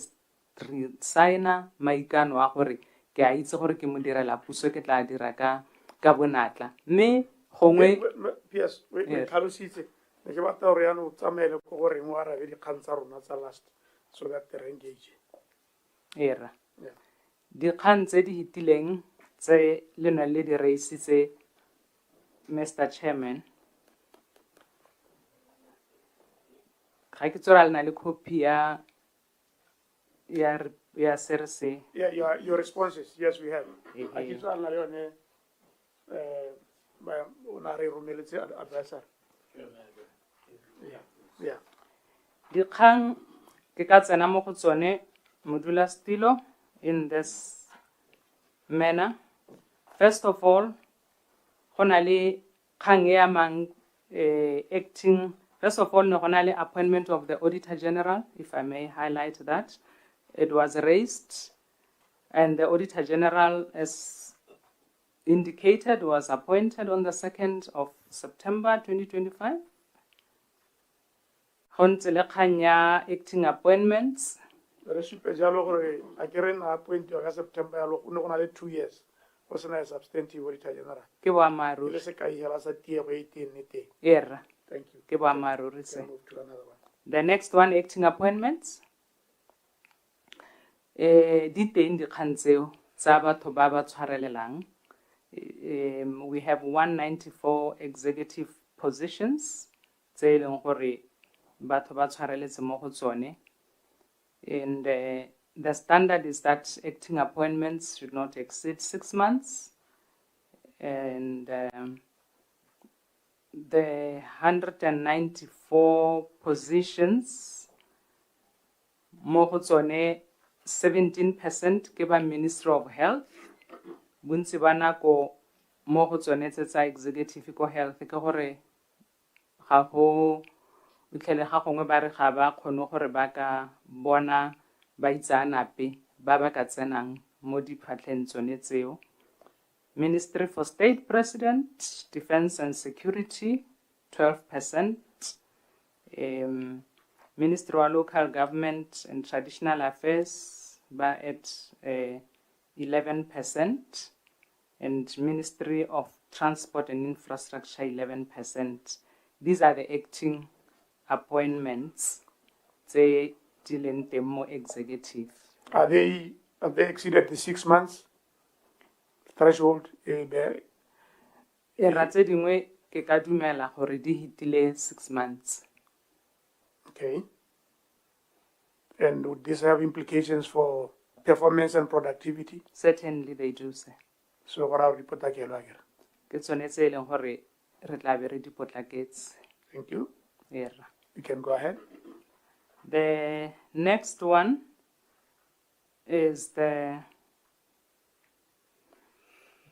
K: signa maikano a gore ke a itse gore ke mo direla puso ke tla dira ka bonatla mme gongwe
D: PS we tlhalositse ke batla gore yana o tsamaele go gore mo arabe dikgang tsa rona tsa last so that they're engaged.
K: Era dikgang tse di hitileng tse le nna le di reisitse Mr. Chairman ga ke tsora le na le copy ya serse.
D: Yeah, your responses, yes, we have. I ke tsora le na le yone ba ona re romeletse advisor. Yeah.
K: Dikgang ke ka tsena mo go tsone modulasetilo in this manner. First of all, go na le kgang e amang acting. First of all, no go na le appointment of the Auditor General, if I may highlight that. It was raised, and the Auditor General, as indicated, was appointed on the 2nd of September 2025. Go ntse le kgang ya acting appointments.
D: Re supe jalo gore a ke re na appointwa ka September ya lo go na le 2 years go sena a substantive Auditor General.
K: Ke boammaaruri.
D: Le se ka hela sa tiego e teng ne teng.
K: Era.
D: Thank you.
K: Ke boammaaruri se. The next one, acting appointments. Di teng dikgang tseo tsa batho ba ba tshwarelelang. We have 194 executive positions tse leng gore batho ba tshwareletse mo go tsone. And the standard is that acting appointments should not exceed 6 months. And the 194 positions, mo go tsone 17% ke ba Ministry of Health. Bontsi ba nako mo go tsone tsa executive ko health ke gore ga go utlhele ga gongwe ba re ga ba kgone gore ba ka bona ba itsanape ba ba ka tsenang mo diphatlheng tsone tseo. Ministry for State President, Defense and Security, 12%. Ministry of Local Government and Traditional Affairs, ba at 11%. And Ministry of Transport and Infrastructure, 11%. These are the acting appointments. They dealing more executive.
D: Have they exceeded the 6 months threshold?
K: Ratse dingwe ke ka dumela gore di hitile 6 months.
D: Okay. And would this have implications for performance and productivity?
K: Certainly they do, sir.
D: So what are report ke lo agere?
K: Ke tsone tse leng gore re tla be re di potlaketse.
D: Thank you.
K: Yeah.
D: You can go ahead.
K: The next one is the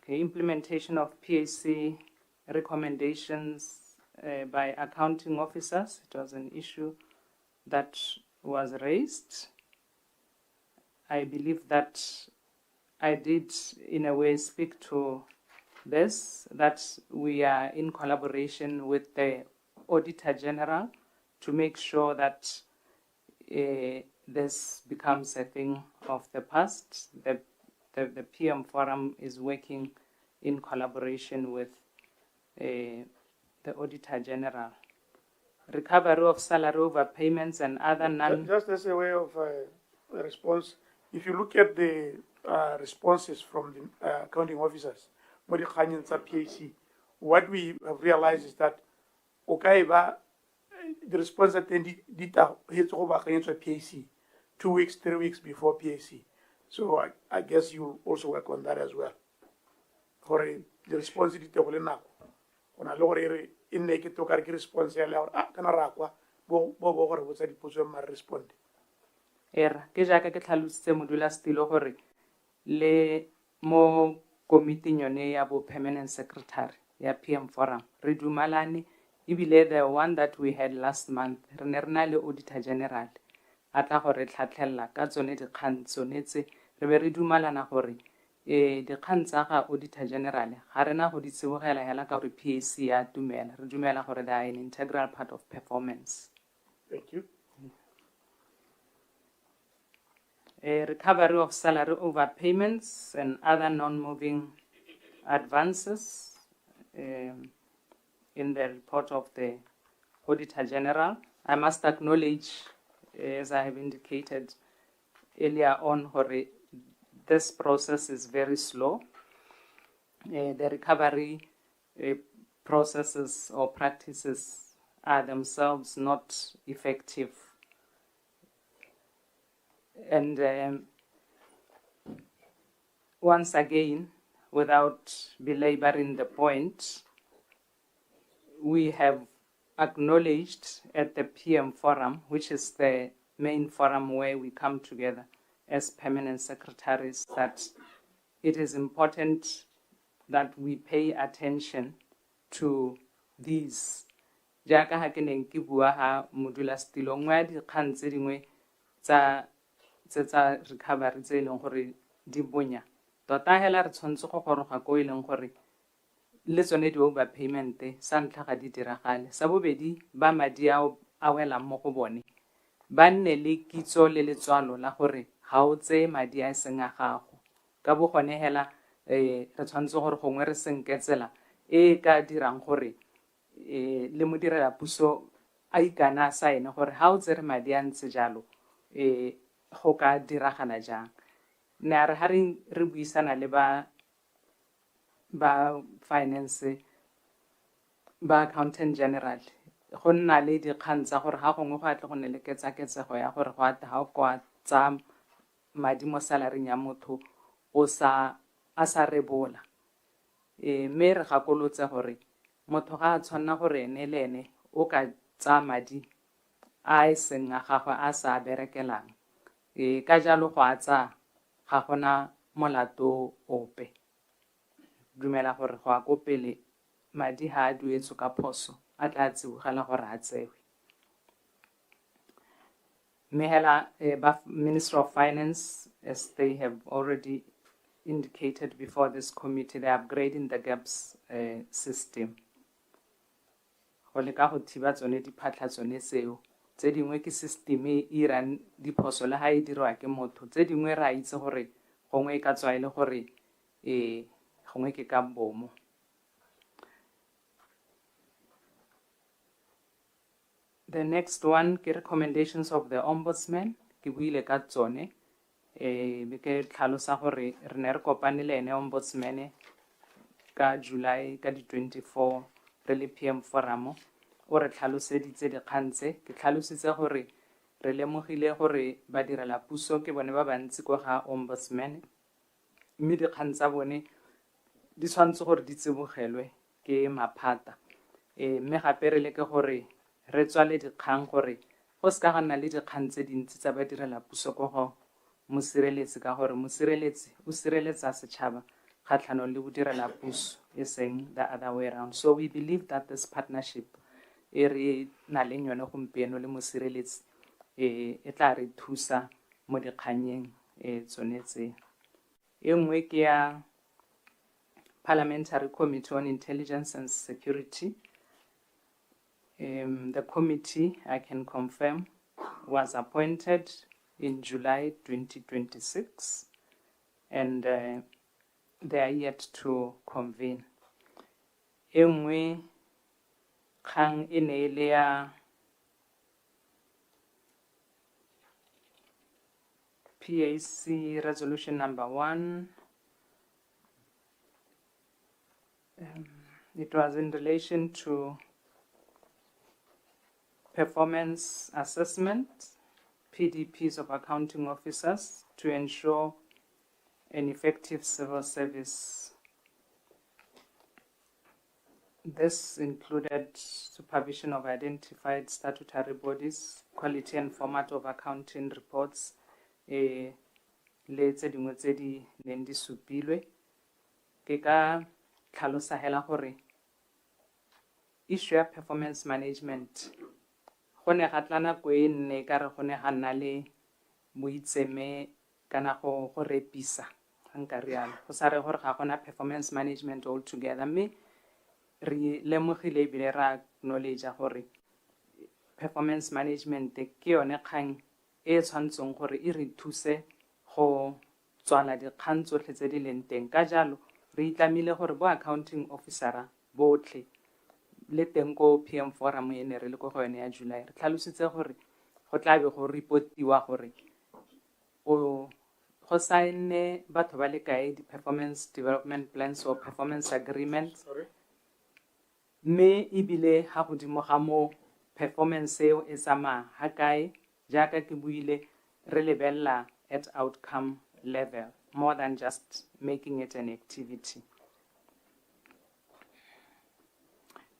K: implementation of PAC recommendations by accounting officers. It was an issue that was raised. I believe that I did, in a way, speak to this, that we are in collaboration with the Auditor General to make sure that this becomes a thing of the past. The PM Forum is working in collaboration with the Auditor General. Recovery of salary overpayments and other
D: Just as a way of response, if you look at the responses from the accounting officers, PAC, what we have realized is that the response that they did PAC 2 weeks, 3 weeks before PAC. So I guess you also work on that as well. The response did in naked to carry response respond.
K: Era ke jaaka ke tlhalositse modulasetilo gore le mo committee yone ya bo permanent secretary ya PM Forum re dumalane ebile the one that we had last month re ne re na le Auditor General a tla gore tlhatlhella ka tsone dikgang tsone tse re be re dumalana gore dikgang tsa ga Auditor General ga rena go di tsibogela hela ka gore PAC ya dumela re dumela gore they are an integral part of performance.
D: Thank you.
K: Recovery of salary overpayments and other non-moving advances in the report of the Auditor General. I must acknowledge, as I have indicated earlier on, this process is very slow. The recovery processes or practices are themselves not effective. And once again, without belaboring the point, we have acknowledged at the PM Forum, which is the main forum where we come together as permanent secretaries, that it is important that we pay attention to these. Jaaka ha ke neng ke bua ha modulasetilo nngwe ya dikgang tse dingwe tsa recovery tse leng gore di bonya tota hela re tshwanetse go goroga ko e leng gore le tsone di overpayment sa ntlha ga di diragale sa bobedi ba madi a welang mo go bone ba nne le kitso le letswalo la gore ga o tse madi a seng a gago ka bo gone hela re tshwanetse gore gongwe re senketsela e ka dirang gore le modirela puso a ikana sa ene gore ha o tsere madi a ntse jalo go ka diragala jang. Ne re ha re buisana le ba finance ba accountant general go nna le dikgang tsa gore ga gongwe go atle go ne le ketsaketsego ya gore go ate ga go tsa madi mo salaring ya motho a sa rebola mme re gakolotse gore motho ga a tshwanna gore ene le ene o ka tsa madi a seng a gagwe a sa berekelang ka jalo go a tsa ga gona molato ope. Dumela gore go a ko pele madi ha a duetswe ka phoso a tla tsibogela gore a tsewe. Mme hela ba Minister of Finance, as they have already indicated before this committee, they are upgrading the GAPS system. Go leka go thiba tsone diphatlha tsone tseo tse dingwe ke system e irang diphoso le ha e dirwa ke motho tse dingwe ra itse gore gongwe ka tswa ile gore gongwe ke ka bomo. The next one ke recommendations of the Ombudsman ke buile ka tsone be ke tlhalosa gore re ne re kopane le ene Ombudsman ka July ka di 24 re le PM Forum o re tlhaloseditse dikgang tse ke tlhalositse gore re lemogile gore ba direla puso ke bone ba bantsi kwa ga Ombudsman mme dikgang tsa bone di tshwanetse gore di tsibogelwe ke maphata mme gape re leke gore re tswale dikgang gore go se ka ga nna le dikgang tse dintsi tsa ba direla puso kwa go mosireletsi ka gore mosireletsi o sireletsa setšhaba kgatlhanong le bodirela puso e seng the other way around. So we believe that this partnership e re na leng yone gompieno le mosireletsi e tla re thusa mo dikganyeng tsone tse. E nngwe ke ya Parliamentary Committee on Intelligence and Security. The committee, I can confirm, was appointed in July 2026, and they are yet to convene. E nngwe kgang e ne le ya PAC resolution number 1. It was in relation to performance assessment, PDPs of accounting officers to ensure an effective civil service. This included supervision of identified statutory bodies, quality and format of accounting reports, le tse dingwe tse di neng di supilwe. Ke ka tlhalosa hela gore issue ya performance management go ne ga tla nako e nne ka re go ne ga nna le boitseme kana go repisa nka rialo go sa re gore ga gona performance management all together, mme re lemogile ebile ra acknowledge gore performance management ke yone kgang e tshwantseng gore e re thuse go tswala dikgang tsotlhe tse di leng teng. Ka jalo re itlamile gore bo accounting officera botlhe le teng ko PM forum e ne re le ko go yone ya July re tlhalositse gore go tla be go reportiwa gore go saene batho ba le kae di-performance development plans or performance agreements, mme ebile ga godimo ga mo performance eo e tsamaya ga kae jaaka ke buile re lebelela at outcome level more than just making it an activity.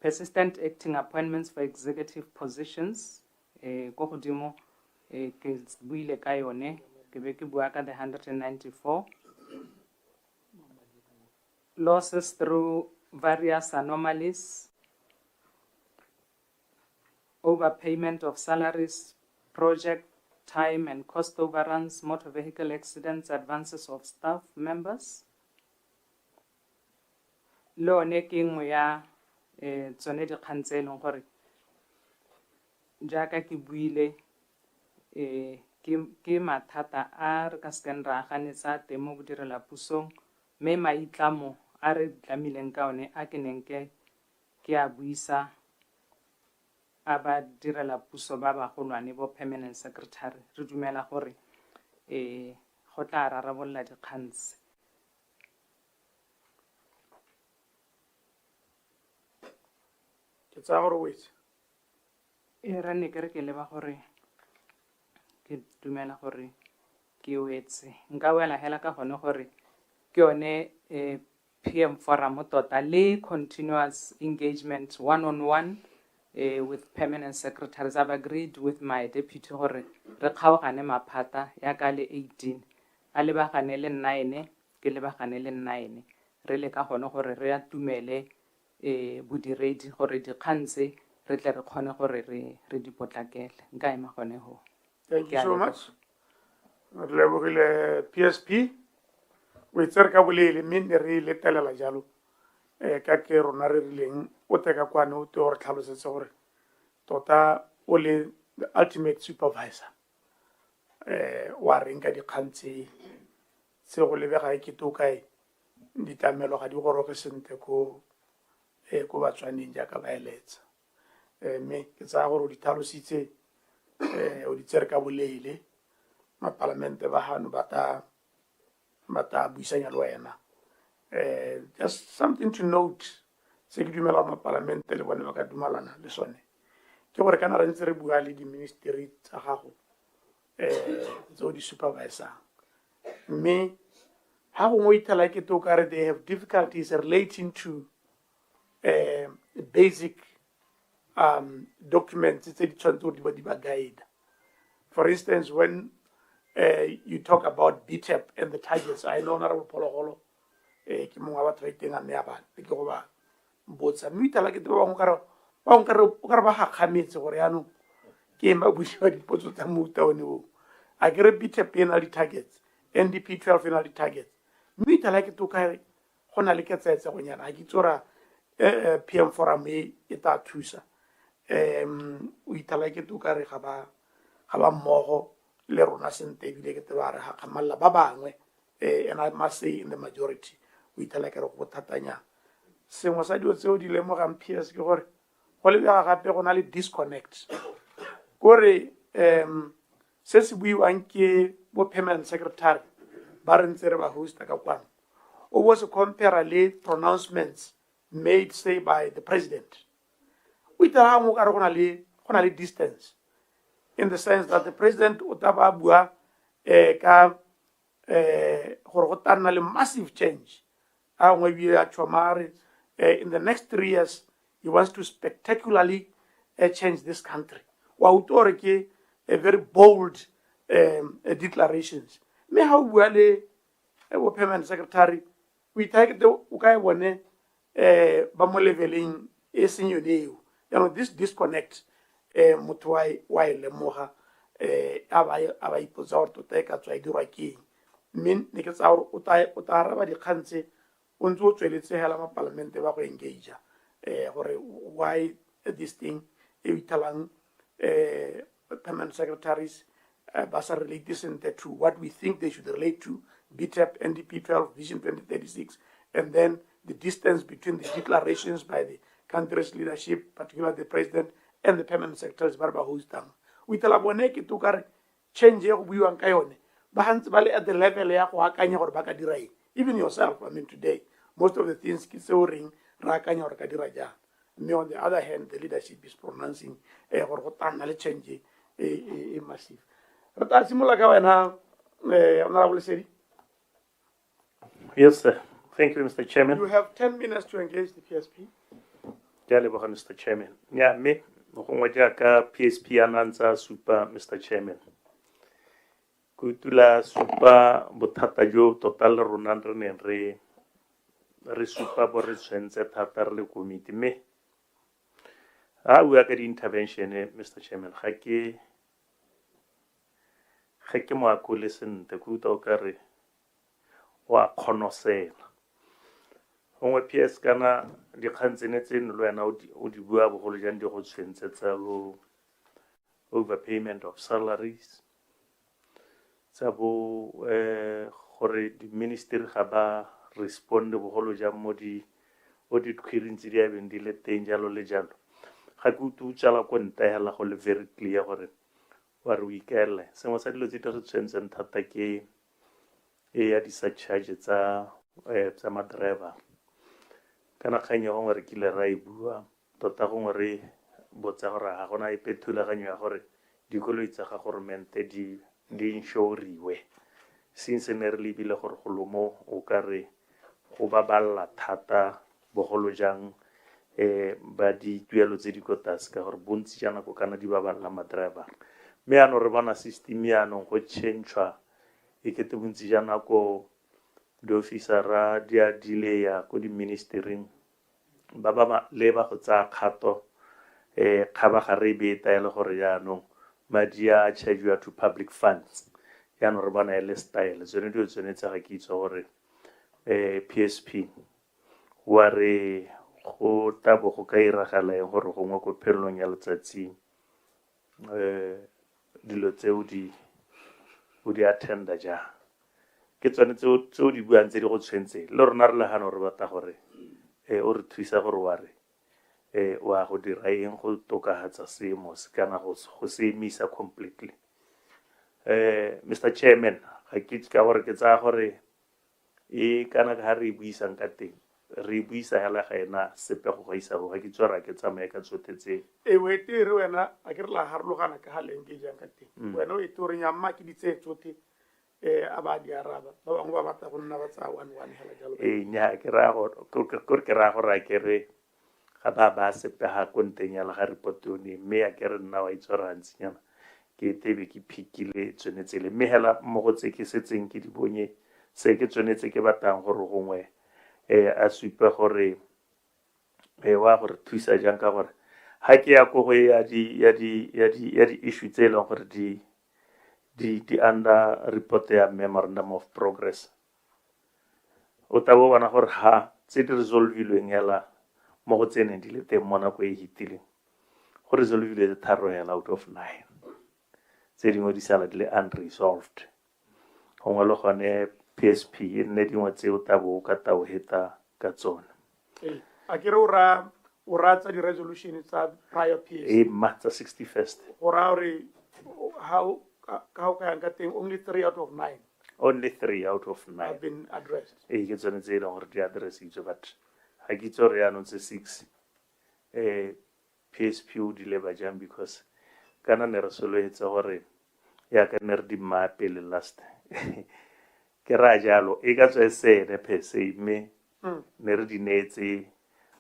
K: Persistent acting appointments for executive positions, go godimo ke buile ka yone ke be ke bua ka the 194. Losses through various anomalies, overpayment of salaries, project time and cost overruns, motor vehicle accidents, advances of staff members. Le one ke nngwe ya tsone dikgang tse e leng gore jaaka ke buile ke mathata a re ka sekeng ra ganetsa teng mo bodirela pusong, mme maitlamo a re tlamileng ka one a ke neng ke a buisa a ba direla puso ba bagolwane bo permanent secretary. Re dumela gore go tla rarabolola dikgang tse.
D: Ke tsa gore wetse
K: ra ne ke re ke leba gore ke dumela gore ke wetse nka wela hela ka gone gore ke yone PM forum tota le continuous engagement one-on-one with permanent secretaries. I've agreed with my deputy gore re kgaogane maphata ya ka le 18 a lebagane le 9 ke lebagane le 9 re le ka gone gore re atumele bodiredi gore dikgang tse re tle re kgone gore re dipotlakele nka ema gone ho.
D: Thank you so much. Re lebogile PSP we tsere ka bolele mme ne re letelela jalo ka ke rona re rileng o teka kwane o te gore tlhalosetse gore tota o le the ultimate supervisor wa reng ka dikgang tse go lebega ke to kae ditamelo ga di goroge sente ko Batswaneng jaaka ba eletsa mme ke tsaya gore o di tlhalositse o di tsere ka bolele mapalamente ba hano ba ta buisanya le wena. Just something to note se ke dumela mapalamente le bone ba ka dumalana le sone ke gore kana re ntse re bua le di-ministry tsa gago tse o di supervisor, mme ha gongwe ithala ke to kare they have difficulties relating to basic documents tse di tshwanetse gore di ba guide. For instance, when you talk about BTEP and the targets. I know Honorable Pologolo, ke mongwe wa batho ba iteng a nne ya bana ke go ba botsa mme itala ke teba o ka re ba gakgametse gore yaanong ke ema bušiwa dipotso tsa mofuta one o a ke re BTEP e na le targets NDP 12 e na le targets mme itala ke toka go na le ketsaetse go nyana ga ke itse ora PM forum e tla thusa o itala ke toka re ga ba mmogo le rona sente ebile ke teba re ga kgamalla ba bangwe and I must say in the majority o itala ke re go thatanya sengwe sa dilo tseo di lemogang PS ke gore go lebega gape go na le disconnect kore se se buiwang ke bo permanent secretary ba re ntse re ba hosta ka kwano o bo se compare le pronouncements made say by the president o itala mo ka re go na le distance in the sense that the president o ta ba bua ka gore go tana le massive change a ngwe bi a chomare in the next 3 years he wants to spectacularly change this country wa utore ke a very bold declarations me ha o bua le bo permanent secretary we take the o ka bone ba mo leveling e senyo deo this disconnect motho wa ile moga a ba ipotsa gore tota ka tswa dirwa ke mme ne ke tsa gore o ta araba dikgantse o ntse o tsweletse hela ma parliament ba go engage gore why this thing e italang permanent secretaries ba sa relate to what we think they should relate to BTEP NDP 12 Vision 2036 and then the distance between the declarations by the country's leadership particularly the president and the permanent secretaries ba ba hostang o itala bone ke tukare change go buiwang ka yone ba hantse ba le at the level ya go akanya gore ba ka dira eng even yourself I mean today most of the things ke se o reng ra akanya gore ka dira jang mme on the other hand the leadership is pronouncing gore go tana le change e massive re ta simola ka wena honorable Sedi.
P: Yes sir, thank you Mr. Chairman.
D: You have 10 minutes to engage the PSP.
P: Ke a leboga Mr. Chairman. Nya me go ngwa jaaka PSP anantsa supa Mr. Chairman kutula supa bothata jo total rona re ne re supa bo re tshwentse thata re le committee me a bua ka di intervention Mr. Chairman ga ke mo akole sente kuta o ka re wa kgonosela gongwe PS kana dikgantsene tseno le wena o di bua bogolo jang di go tshwentse tsa bo overpayment of salaries tsa bo gore di ministry ga ba respond bogolo jang mo di audit queries di a beng di le teng jalo le jalo ga ke ututsala ko ntahela go le very clear gore wa re o ikele sengwe sa dilo tse di re tshwentseng thata ke ya di-surcharge tsa ma-driver kana kganya gongwe re kile ra e bua tota gongwe re botsa gore ga gona epe thulaganyo ya gore dikoloi tsa ga goromente di inšoriwe since ne re lebile gore go lomo o ka re go baballa thata bogolo jang ba dituelo tse di ko tlase ka gore bontsi ja nako kana di baballa ma-driver mme ano re bona system yaanong go change-wa e kete bontsi ja nako di-officera di a delaya ko di-ministering ba leba go tsaya kgato kgabagare e be taele gore yaanong madi a charge to public funds yaanong re bona e le style tsone dio tshwanetse ga ke itse gore PSP wa re go tabo go ka iragala eng gore gongwe ko phelelong ya letsatsi dilo tseo o di attenda ja ke tsone tseo di buang tse di go tshwentse le rona re legana gore bata gore o re thuisa gore wa re wa go dira eng go tokahatsa seemo se kana go se emisa completely Mr. Chairman ga ke ka gore ke tsaya gore e kana ga re buisang ka teng re buisa hela ga ena sepe go isa go ga ke tswara ke tsamaye ka tsothetse
D: we te re wena a ke re la harologana ka haleng ke jang ka teng wena o e tore nya mma ke ditse tsothe aba di araba ba bangwe ba batla go nna ba tsa one hela jalo
P: nya ke ra go ke ra go ra ke re ga ba sepe ha konteng ya la ga report yone mme ya ke re nna wa itswara ntsinyana ke tebe ke phikile tsone tsele mme hela mo go tse ke setseng ke di bonye se ke tsone tse ke batang gore gongwe a supe gore wa gore thusa jang ka gore ha ke ya go ya di issue tse leng gore di under report ya memorandum of progress o ta bo bona gore ha tse di resolvilweng hela mo go tseneng di le teng mo nako e hitileng go resolvile tharo hela out of 9 tse dingwe di sala di le unresolved gongwe le gone PSP e nne dingwe tse o tabo ka tao heta ka tsone
D: a kere o ratsa di-resolution tsa prior PSP
P: matsa 61st
D: o ra gore how ka yang ka teng only 3 out of 9
P: only 3 out of 9
D: have been addressed
P: ke tsone tse leng gore di addressitswe but ha ke itse gore yaanong tse 6 PSP o di leba jang because kana ne re soloetse gore ya ka ne re di mape le last ke ra jalo e ka tswe sene pese mme ne re di netse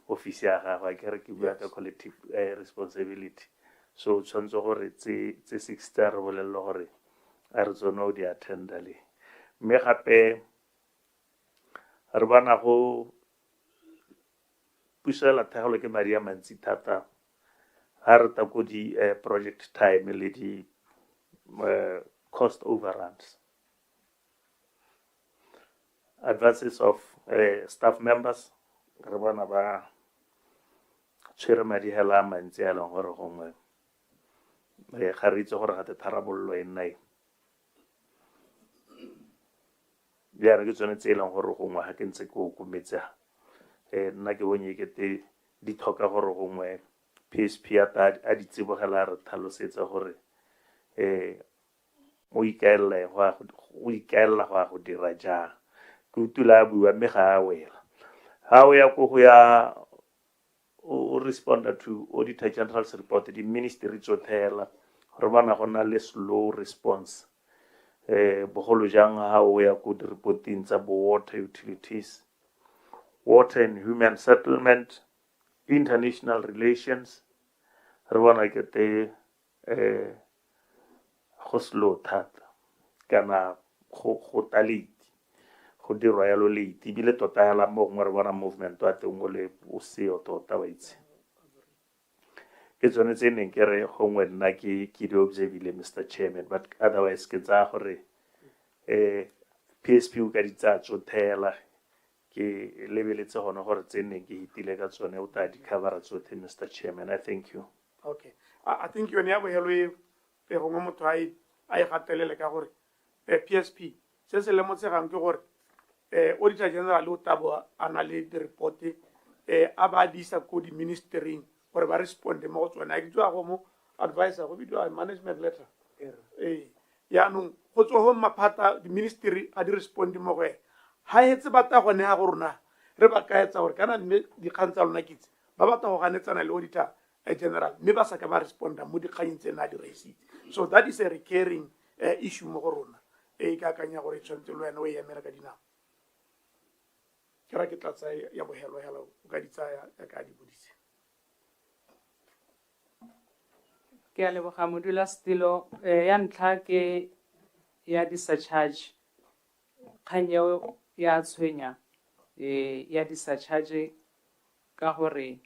P: office ya gagwe ke re ke bua ka collective responsibility so tshwanetse gore tse 6 tsa re bolelele gore a re tsone o di attenda le mme gape re bana go pusela thagelo ke madi a mantsi thata ha re ta go di project time le di cost overruns advances of staff members re bana ba tshwere madi hela a mantsi a leng gore gongwe ga re itse gore ga te tharabollo e nna bjana ke tsone tse e leng gore gongwe ga ke ntse ke okometsega nna ke bonye ke te di tlhoka gore gongwe PSP a di tsibogela re tlhalosetsa gore o ikaelela go a go dira jang ke utula a bua mme ga a wela ha o ya go ya o responda to Auditor General's report di ministry tsothela re bana go na le slow response bogolo jang ha o ya go di reporting tsa bo water utilities water and human settlement international relations re bona ke te go slow thata kana go taledi go dirwa yalo late ebile tota yala mo gongwe re bona movement wa teng o le o seo tota wa itse ke tsone tse neng ke re gongwe nna ke di observile Mr. Chairman but otherwise ke tsa gore PSP o ka di tsa tsothela ke lebeletse gone gore tse neng ke hitile ka tsone o ta di cover tsothe Mr. Chairman. I thank you.
D: Okay, I think yone ya bohelo e gongwe motho a e gatelele ka gore PSP se se le motsegang ke gore Auditor General o tabo a na le di-report a ba di isa ko di-ministering gore ba responde mo go tsone a ke tswa go mo advisor go bidiwa management letter yaanong go tswa go maphata di-ministry a di responde mo go ena ha etse bata gone ya go rona re ba ka etsa gore kana mme dikgang tsa lona kitse ba bata go ganetsana le Auditor General mme ba sa ka ba responda mo dikgang tse na di raisitse so that is a recurring issue mo go rona ka akanya gore tshwanetse le wena o emela ka dinao ke ra ke tlatsa ya bohelo hela o ka di tsaya ka di bodise
K: ke a leboga modulasetilo ya ntlha ke ya di-surcharge kgang eo ya tshwenya ya di-surcharge ka gore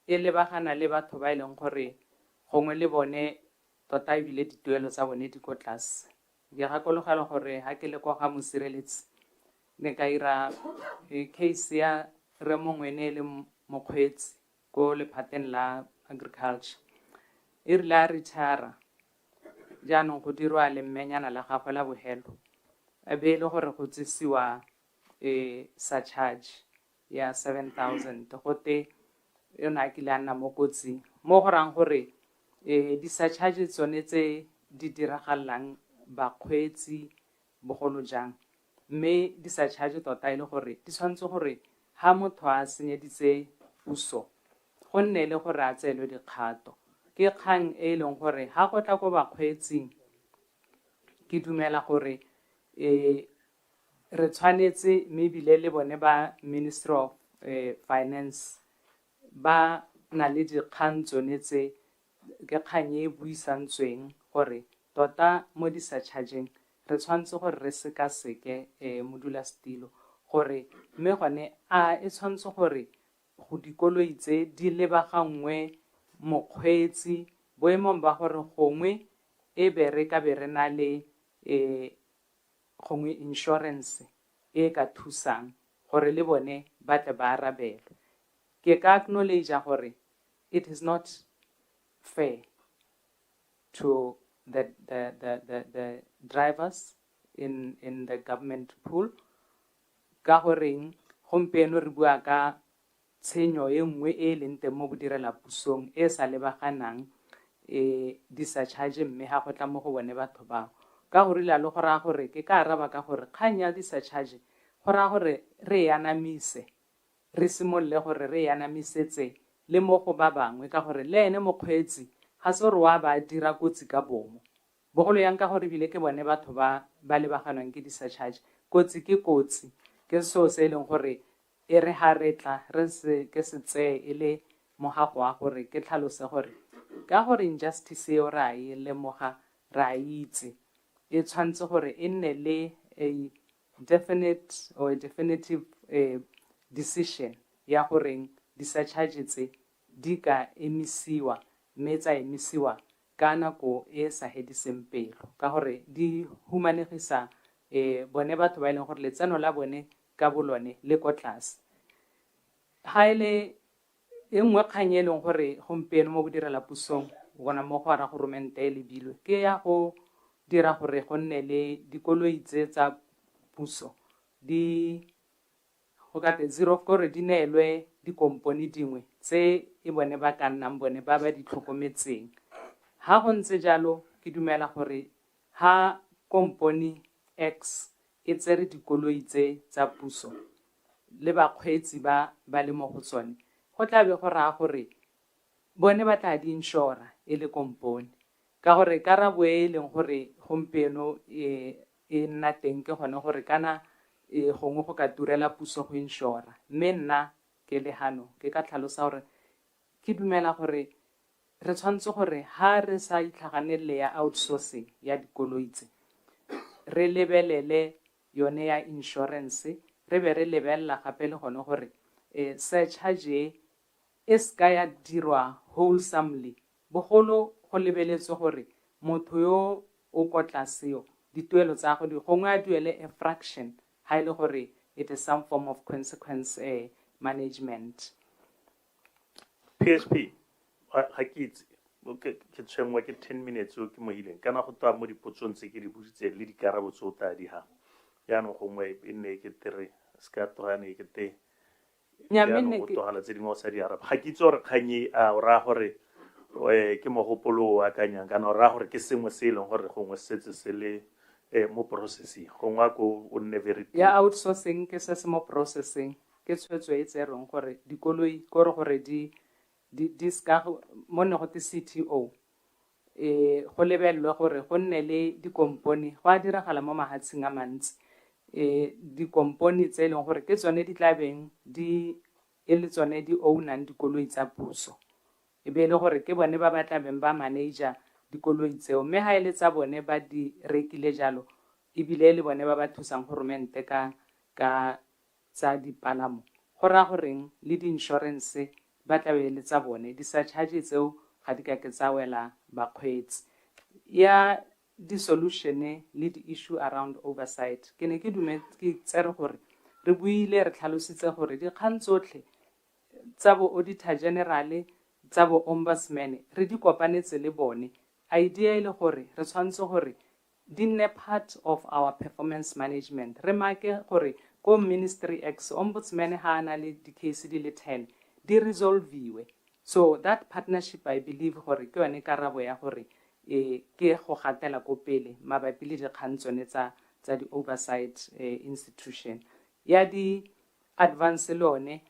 K: e lebagana le batho ba e leng gore gongwe le bone tota ebile dituelo tsa bone di ko tlase ke gakologela gore ha ke le kwa ga mosireletsi ne ka ira case ya re mongwe ne le mokgweetsi ko lephateng la agriculture e rile a retara jaanong go dirwa le mmenyana la gagwe la bohelo a be e le gore go tsesiwa surcharge ya 7,000 gote yona a kile a nna mo kotsing mo go rang gore di-surcharge tsone tse di diragalang bakgweetsi bogolo jang mme di-surcharge tota e le gore di tshwanetse gore ha motho a senyeditse puso go nne le gore a tseelwe dikgato ke kgang e leng gore ha go tla ko bakgweetsing ke dumela gore re tshwanetse mme ebile le bone ba Ministry of Finance ba na le dikgang tsone tse ke kgang e buisantsweng gore tota mo di-surcharging re tshwanetse gore re sekaseke modulasetilo gore mme gone a e tshwanetse gore go dikoloi tse di lebaganngwe mokgweetsi boemong ba gore gongwe e be re ka be re na le gongwe insurance e ka thusang gore le bone ba tle ba arabelwe. Ke ka acknowledge gore it is not fair to the drivers in the government pool ka goreng gompieno re bua ka tshenyo e nngwe e leng teng mo bodirelapusong e sa lebaganang di-surcharge mme ga go tla mo go bone batho bao ka go rilalo go raya gore ke ka araba ka gore kgang ya di-surcharge go raya gore re e anamise re simolole gore re e anamisetse le mo go ba bangwe ka gore le ene mokgweetsi ga se gore wa ba dira kotsi ka bomo bogolo yang ka gore bile ke bone batho ba lebaganwang ke di-surcharge. Kotsi ke kotsi ke seo se e leng gore e re ha re tla re se ke se tseye e le mogago wa gore ke tlhalose gore ka gore injustice eo ra e lemoga ra itse e tshwanetse gore e nne le a definite or a definitive decision ya gore di-surcharge tse di ka emisiwa mme tsa emisiwa ka nako e sa hediseng pelo ka gore di humanegisa bone batho ba e leng gore letseno la bone ka bolone le ko tlase. Ga e le e nngwe kgang e leng gore gompieno mo bodirelapusong bona mo go ara goromente e lebilwe ke ya go dira gore go nne le dikoloi tse tsa puso di go ka zero gore di neelwe dikompone dingwe tse e bone ba ka nnang bone ba ba di tlhokometseng. Ha go ntse jalo ke dumela gore ha kompone X e tsere dikoloi tse tsa puso le bakgweetsi ba le mo go tsone go tla be go raya gore bone ba tla di inšora e le kompone ka gore karabo e leng gore gompieno e nna teng ke gone gore kana gongwe go ka turela puso go inšora mme nna ke le hano ke ka tlhalosa gore ke dumela gore re tshwanetse gore ha re sa itlhaganelele ya outsourcing ya dikoloi tse re lebelele yone ya insurance re be re lebelela gape le gone gore surcharge e ska ya dirwa wholesomely bogolo go lebeletswe gore motho yo o ko tlaseo dituelo tsa go di gongwe a duele a fraction ha ile gore it is some form of consequence management.
P: PSP ga ke itse ke tshwenngwa ke 10 minutes o ke mo hileng kana go twa mo dipotsong tse ke di butsitseng le dikarabo tse o tla di ha yaanong gongwe e nne ke tere ska togane ke te
K: nyamene
P: ke togala tse dingwe o sa di araba ga ke itse gore kganyi a o raya gore ke mogopolo o akanyang kana o raya gore ke sengwe se e leng gore gongwe setse se le mo processing gongwe a ko o nne very
K: ya outsourcing ke se se mo processing ke tshwetso e tsereng gore dikoloi kore gore di ska mo ne go te CTO go lebelelwe gore go nne le dikompone go a diragala mo mahatsheng a mantsi dikompone tse e leng gore ke tsone di tla beng e le tsone di ownang dikoloi tsa puso e be e le gore ke bone ba ba tla beng ba manager dikoloi tseo mme ha e le tsa bone ba di rekile jalo ebile le bone ba ba thusang goromente ka tsa dipalamo go raya goreng le di-insurance ba tla be le tsa bone di-surcharge tseo ga di ka ke tsa wela bakgweetsi ya di-solution le di-issue around oversight ke ne ke tsere gore re buile re tlhalositse gore dikgang tsotlhe tsa bo auditor general tsa bo ombudsman re di kopanetse le bone idea e le gore re tshwanetse gore di nne part of our performance management re make gore ko ministry x ombudsman ha ana le di-case di le 10 di resolviwe so that partnership I believe gore ke yone karabo ya gore ke go gatela ko pele mabapi le dikgang tsone tsa di-oversight institution ya di-advance lone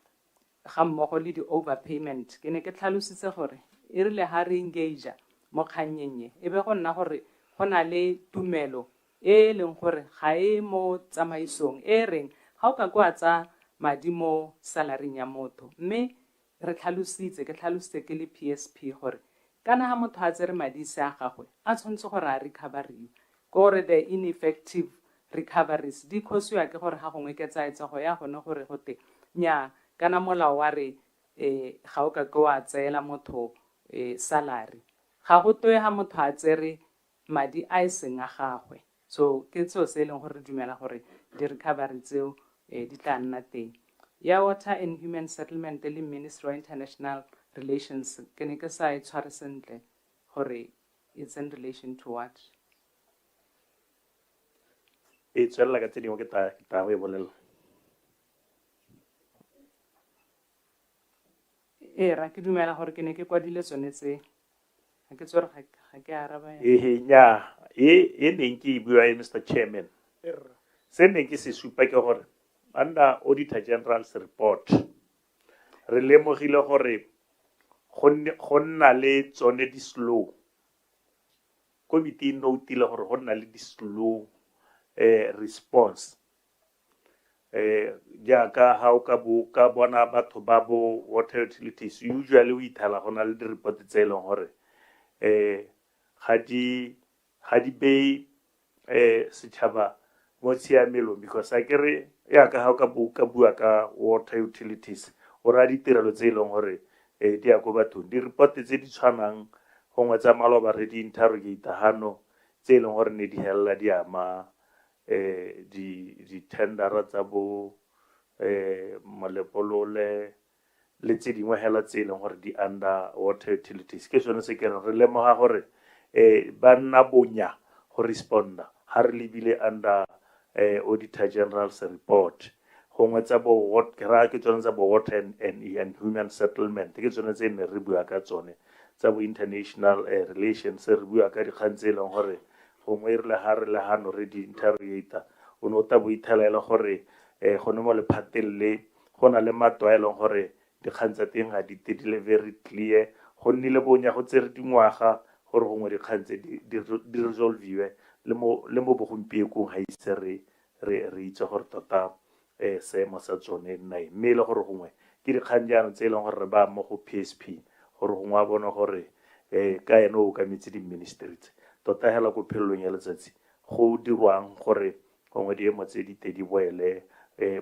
K: ga mmogo le di-overpayment ke ne ke tlhalositse gore e rile ha re engage mo kgannyenye e be go nna gore go na le tumelo e leng gore ga e mo tsamaisong e reng ga o ka kwa tsa madi mo salaring ya motho mme re tlhalositse ke tlhalositse ke le PSP gore kana ha motho a tsere madi se a gagwe a tshwanetse gore a recoveriwe gore the ineffective recoveries di khosiwa ke gore ga gongwe ke tsaetsa go ya gone gore gote nya kana molao wa re ga o ka ke wa tseela motho salary ga go toye ha motho a tsere madi a e seng a gagwe so ke tseo se e leng gore dumela gore di-recovery tseo di tla nna teng ya water and human settlement le ministry of international relations ke ne ke sa e tshware sentle gore it's in relation to what
P: e tswelela ka tse dingwe ke ta o e bolela
K: ra ke dumela gore ke ne ke kwadile tsone tse ga ke tswere ga ke araba
P: nya e neng ke e bua Mr. Chairman se neng ke se supa ke gore under Auditor General's report re lemogile gore go nna le tsone di-slow committee notile gore go nna le di-slow response jaaka ha o ka bona batho ba bo water utilities usually o ithala go na le di-report tse e leng gore ga di bei setšhaba mo tshiamelong because a kere yaka ha o ka bua ka water utilities o ra ditirelo tse e leng gore di ya ko bathong di-report tse di tshwanang gongwe tsa maloba re di-interrogate hano tse e leng gore ne di helela di ama di-tendera tsa bo molepolole le tse dingwe hela tse e leng gore di under water utilities ke sone se ke re lemoga gore ba nna bonya go responda ha re lebile under Auditor General's report gongwe tsa bo ke tsone tsa bo water and human settlement ke tsone tse ne re bua ka tsone tsa bo international relations re bua ka dikgang tse e leng gore gongwe re le hano re di-interrogator o ne o ta bo ithelela gore go ne mo lephateng le go na le matwa e leng gore dikgang tsa teng ga di le very clear go nnile bonya go tsere dingwaga gore gongwe dikgang tse di resolviwe le mo bogompiekong ga ise re itse gore tota seemo sa tsone nnae mme e le gore gongwe ke dikgang jaanong tse e leng gore re ba mo go PSP gore gongwe a bone gore ka ene o kametse di-ministry tse tota hela ko phelelong ya letsatsi go dirwang gore gongwe diemo tse di boele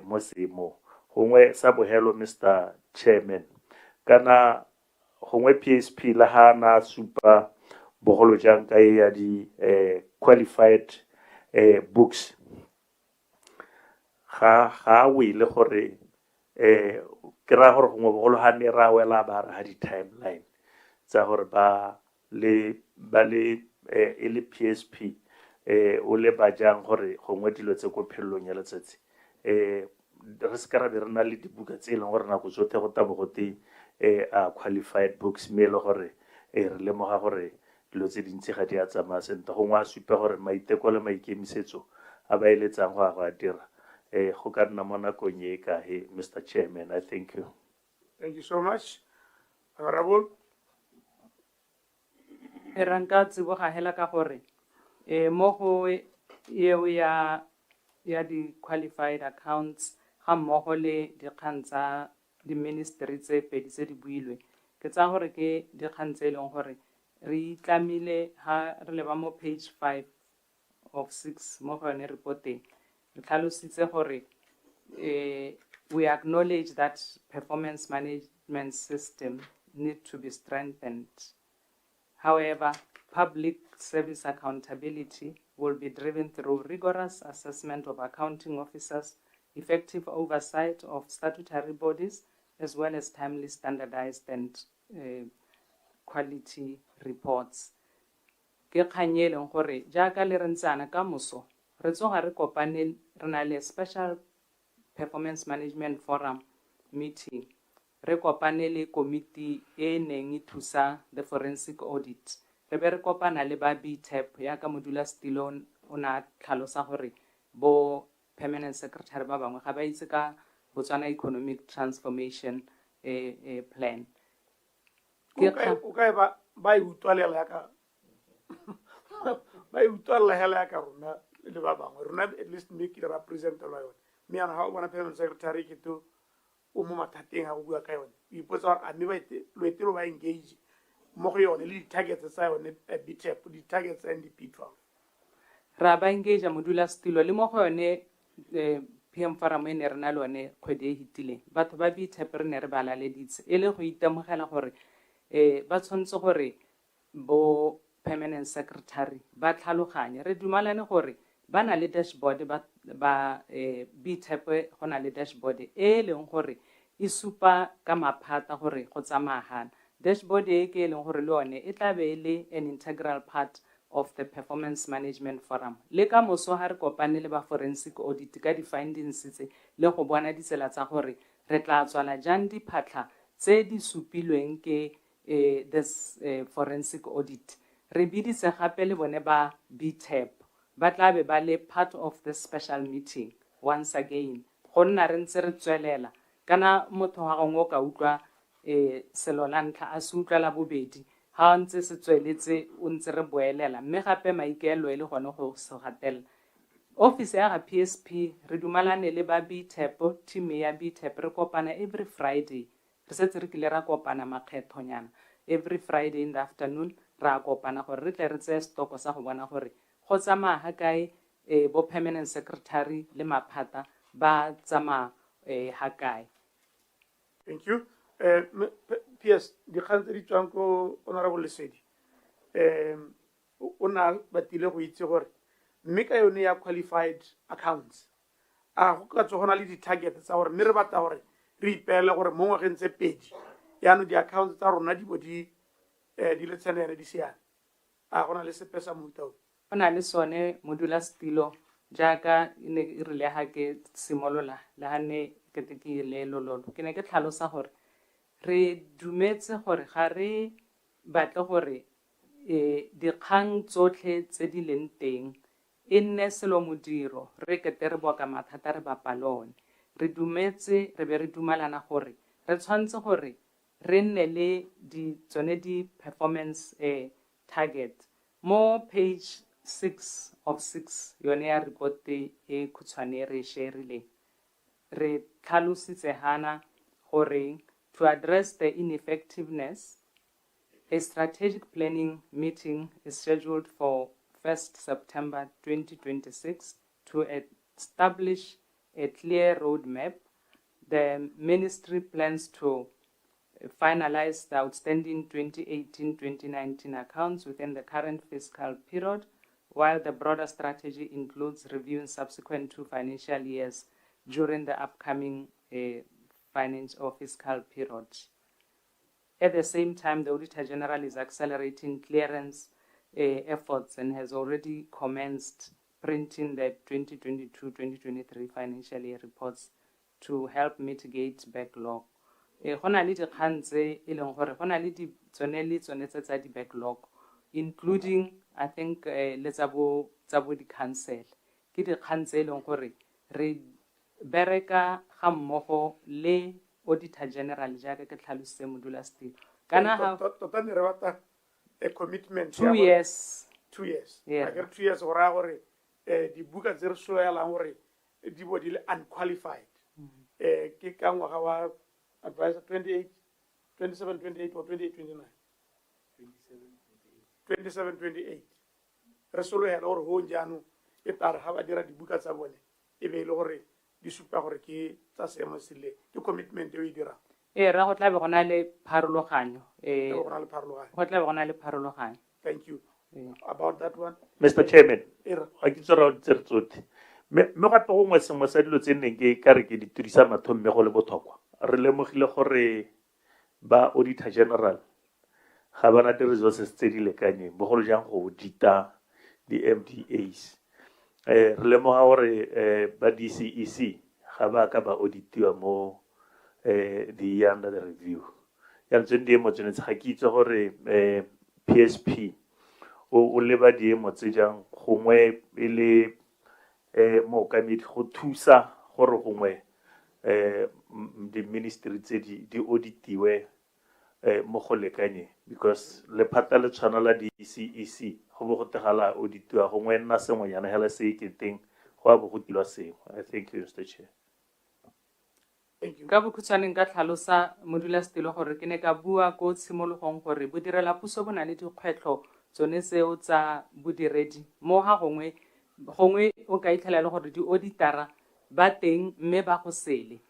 P: mo seemong gongwe sa bogelo Mr. Chairman kana gongwe PSP la ha na supa bogolo jang ka ya di qualified books ga o ile gore ke ra gore gongwe bogolo ha ne ra wela ba re ha di-timeline tsa gore ba le e le PSP o le ba jang gore gongwe dilo tse ko phelelong ya letsatsi re se ka ra be re na le dibuka tse e leng gore nako tsotlhe go tabo gote qualified books mme e le gore re lemoga gore dilo tse dintsi ga di a tsamaya sentle gongwe a supe gore maiteko le maikemisetso a ba eletsang go a dira go ka nna mo nakong e ka he Mr. Chairman. I thank you.
D: Thank you so much. Honorable.
K: Ranka tsiboga hela ka gore mo go eo ya di-qualified accounts ga mmogo le dikgang tsa di-ministry tse pedi tse di builwe ke tsa gore ke dikgang tse e leng gore re itlamile ha re leba mo page 5 of 6 mo go yone reporteng re tlhalositse gore we acknowledge that performance management system need to be strengthened. However, public service accountability will be driven through rigorous assessment of accounting officers, effective oversight of statutory bodies, as well as timely standardized and quality reports. Ke kgang e leng gore jaaka le re ntsana ka moso re tsoga re kopane re na le special performance management forum meeting re kopane le committee e neng e thusa the forensic audit re be re kopana le ba BTEP ya ka modula Stilon o na tlhalosa gore bo permanent secretary ba bangwe ga ba itse ka Botswana economic transformation plan
D: o ka ba utwalela ka ba utwalela hela ka rona le ba bangwe rona at least make it represent la yone me ana ha o bona permanent secretary ke to o mo mathateng a go bua ka yone o ipotsa gore a mme ba loetelo ba engage mo go yone le di-targets tsa yone BTEP, di-targets and di-P12.
K: Ra ba engage modulasetulo le mo go yone PM Forum e ne re na le one kgwedi e hitileng batho ba BTEP re ne re ba laleditse e le go itemogela gore ba tshwanetse gore bo permanent secretary ba tlhaloganye re dumalane gore ba na le dashboard ba BTEP go na le dashboard e leng gore e supa ka maphata gore go tsamagana dashboard e ke leng gore le yone e tla be le an integral part of the performance management forum le ka moso ha re kopane le ba forensic audit ka di-findings tse le go bona ditsela tsa gore re tla tswala jang diphatlha tse di supilweng ke this forensic audit re biditse gape le bone ba BTEP ba tla be ba le part of the special meeting once again go nna re ntse re tswelela kana motho wa gongwe o ka utlwa selo la ntlha a se utlwela bobedi ha ntse se tsweletse o ntse re boelela mme gape maikaelo e le gone go se gatela office ya ga PSP re dumalane le ba BTEP team ya BTEP re kopana every Friday re setse re kile ra kopana makgethonyana every Friday in the afternoon ra kopana gore re tle re tseye stoko sa go bona gore go tsamaya ga kae bo permanent secretary le maphata ba tsamaya ga kae.
D: Thank you. PS dikgang tse di tswang ko honorable Lesedi o na batile go itse gore mme ka yone ya qualified accounts a go ka tsogona le di-target tsa gore mme re batla gore re ipeele gore mo ngwageng tse pedi yaanong di-accounts tsa rona di bo di le tsenene di siane a gona le sepe sa mofuta o
K: go na le sone modulasetilo jaaka e ne e rile ga ke simolola le ga ne kete ke le lololo ke ne ke tlhalosa gore re dumetse gore ga re batle gore dikgang tsotlhe tse di leng teng e nne selo modiro re kete re boa ka mathata re bapalone re dumetse re be re dumalana gore re tshwanetse gore re nne le tsone di-performance target mo page 6 of 6 yone ya report e khutshwane re shareileng re tlhalositse hana gore to address the ineffectiveness, a strategic planning meeting is scheduled for 1st September 2026 to establish a clear roadmap. The ministry plans to finalize the outstanding 2018-2019 accounts within the current fiscal period, while the broader strategy includes reviewing subsequent 2 financial years during the upcoming financial or fiscal period. At the same time, the Auditor General is accelerating clearance efforts and has already commenced printing the 2022-2023 financial year reports to help mitigate backlog. Go na le dikgang tse e leng gore go na le tsone tsa di backlog, including I think le tsa bo di-council ke dikgang tse e leng gore re bereka ga mmogo le Auditor General jaaka ke tlhalositse modulasetilo kana ha
D: tota ne re batla a commitment
K: 2 years
D: 2 years
K: yeah.
D: Like 2 years gore gore dibuka tse re soelang gore di bo di le unqualified ke ka ngwaga wa advisor 27 28 or 28 29 27 28 re solohela gore ho njano e tare ga ba dira dibuka tsa bone e be ile gore di supa gore ke tsa seemo sele ke commitment e o e dirang
K: ra go tla be gona le pharologanyo
D: go tla be
K: gona le pharologanyo.
D: Thank you. About that one,
P: Mr. Chairman, ga ke tsora o tsere tsotlhe me gape go ngwe sengwe sa dilo tse neng ke ka re ke di tudisa matho mme go le botlhokwa re lemogile gore ba Auditor General ga bana di-resources tse di lekanyeng bogolo jang go audita di-MDAs re lemoga gore ba DCEC ga ba ka ba auditiwa mo the under the review ya ntse di mo tsenetse ga ke itse gore PSP o leba diemo tse jang gongwe e le mookamedi go thusa gore gongwe di-ministry tse di auditiwe mo go lekanye because lephata le tshwana la DCEC go bo go tegala auditiwa gongwe nna sengwenyana hela se iketeng go a bo go tilwa sengwe. I thank you, Mr. Chair.
K: ka bokhutshwaneng ka tlhalosa modulasetilo gore ke ne ka bua ko tshimologong gore bodirela puso bo na le dikgwetlho tsone tseo tsa bodiredi mo ga gongwe o ka itlhela le gore di-auditara ba teng mme ba go sele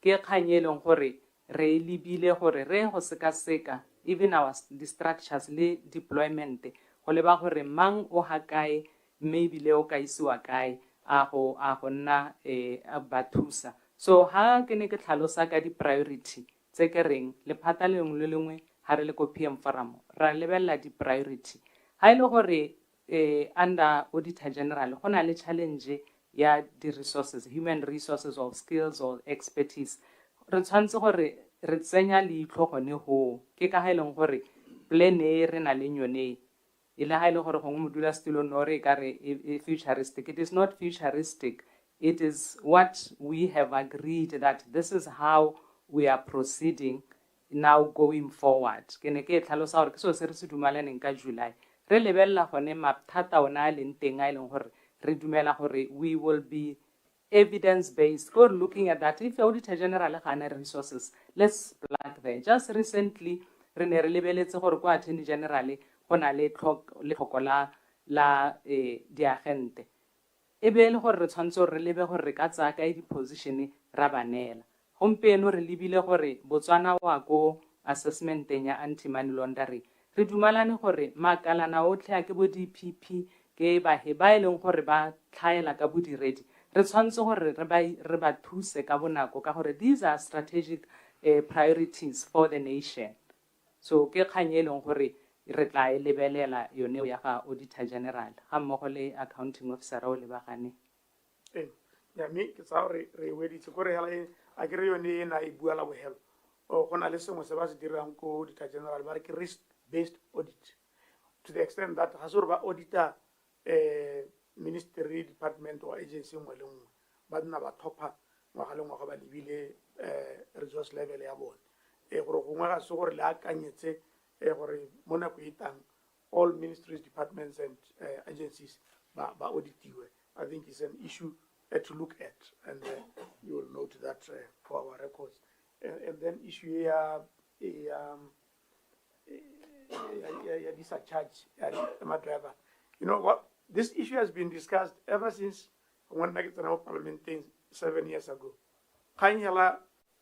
K: ke kgang e leng gore re lebile gore re go sekaseka even our di-structures le deployment go leba gore mang o ga kae mme ebile o ka isiwa kae a go nna ba thusa. So ha ke ne ke tlhalosa ka di-priority tse ke reng lephata le lengwe le lengwe ha re le ko PM Forum ra lebelela di-priority ha ile gore under Auditor General go na le challenge ya di-resources, human resources or skills or expertise. Re tshwanetse gore re tsenya leitlho gone go ke ka ga e leng gore plan e re na le yone e le ha ile gore gongwe modulasetilo no re ka re futuristic. It is not futuristic. It is what we have agreed that this is how we are proceeding now going forward. Ke ne ke tlhalosa gore ke so se re se dumalaneng ka July. Re lebella gone mathata ona a leng teng a ileng gore re dumela gore we will be evidence based. Go looking at that. If Auditor General ga resources, let's plug there. Just recently re ne re lebeletse gore ko Attorney General go na le tlhoko la diagente. E be le gore re tshwantse gore re lebe gore re ka tsaya ka di-position ra banela gompieno re lebile gore Botswana wa ko assessmenteng ya anti-money laundering re dumalane gore makalana otlhe a ke bo DPP ke ba e leng gore ba tlhaela ka bodiredi re tshwantse gore re ba thuse ka bonako ka gore these are strategic priorities for the nation. So ke kgang e leng gore re tla e lebelela yone ya ga Auditor General ga mmogo le accounting officer o le bagane
D: ya me ke tsa re weditse gore hela a ke re yone e na e bua la bohelo o gona le sengwe se ba se dirang ko Auditor General ba re ke risk based audit to the extent that ga se gore ba audita ministry department or agency nngwe le nngwe ba nna ba thopa ngwaga le ngwaga ba lebile resource level ya bone gore gongwe ga se gore le akanyetse gore mo nako e tang all ministries, departments and agencies ba auditiwe. I think it's an issue to look at and you will note that for our records. And then issue discharge my driver. You know what? This issue has been discussed ever since when I get to Parliament 7 years ago. Kan yala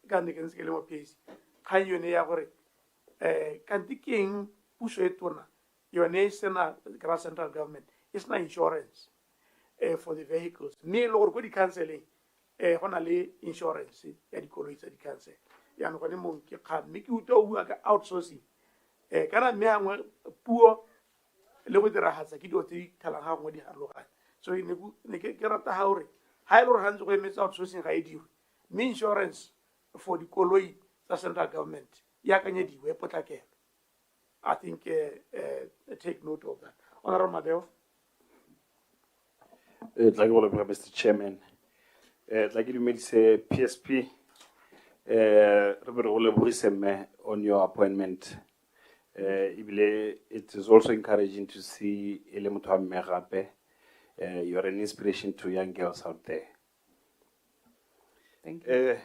D: kan de kenske le mo PAC. Kan yone ya gore kantiking puso etona yone sena grass central government is na insurance for the vehicles ni lo go di canceling gona le insurance ya dikoloi tsa di cancel ya no gone mo ke kga mme ke uto bua ka outsourcing kana me angwe puo le go diragatsa ke dio tse thalang ga ngwe di harlogane so ne ke rata ha hore ha ile re hantse go emetsa outsourcing ga e diwe me insurance for dikoloi tsa central government ya kanyediwe potlakelo. I think take note of that. Honorable Madeo.
A: Mr. Chairman, like you say, PSP, on your appointment. It is also encouraging to see you're an inspiration to young girls out there.
K: Thank you.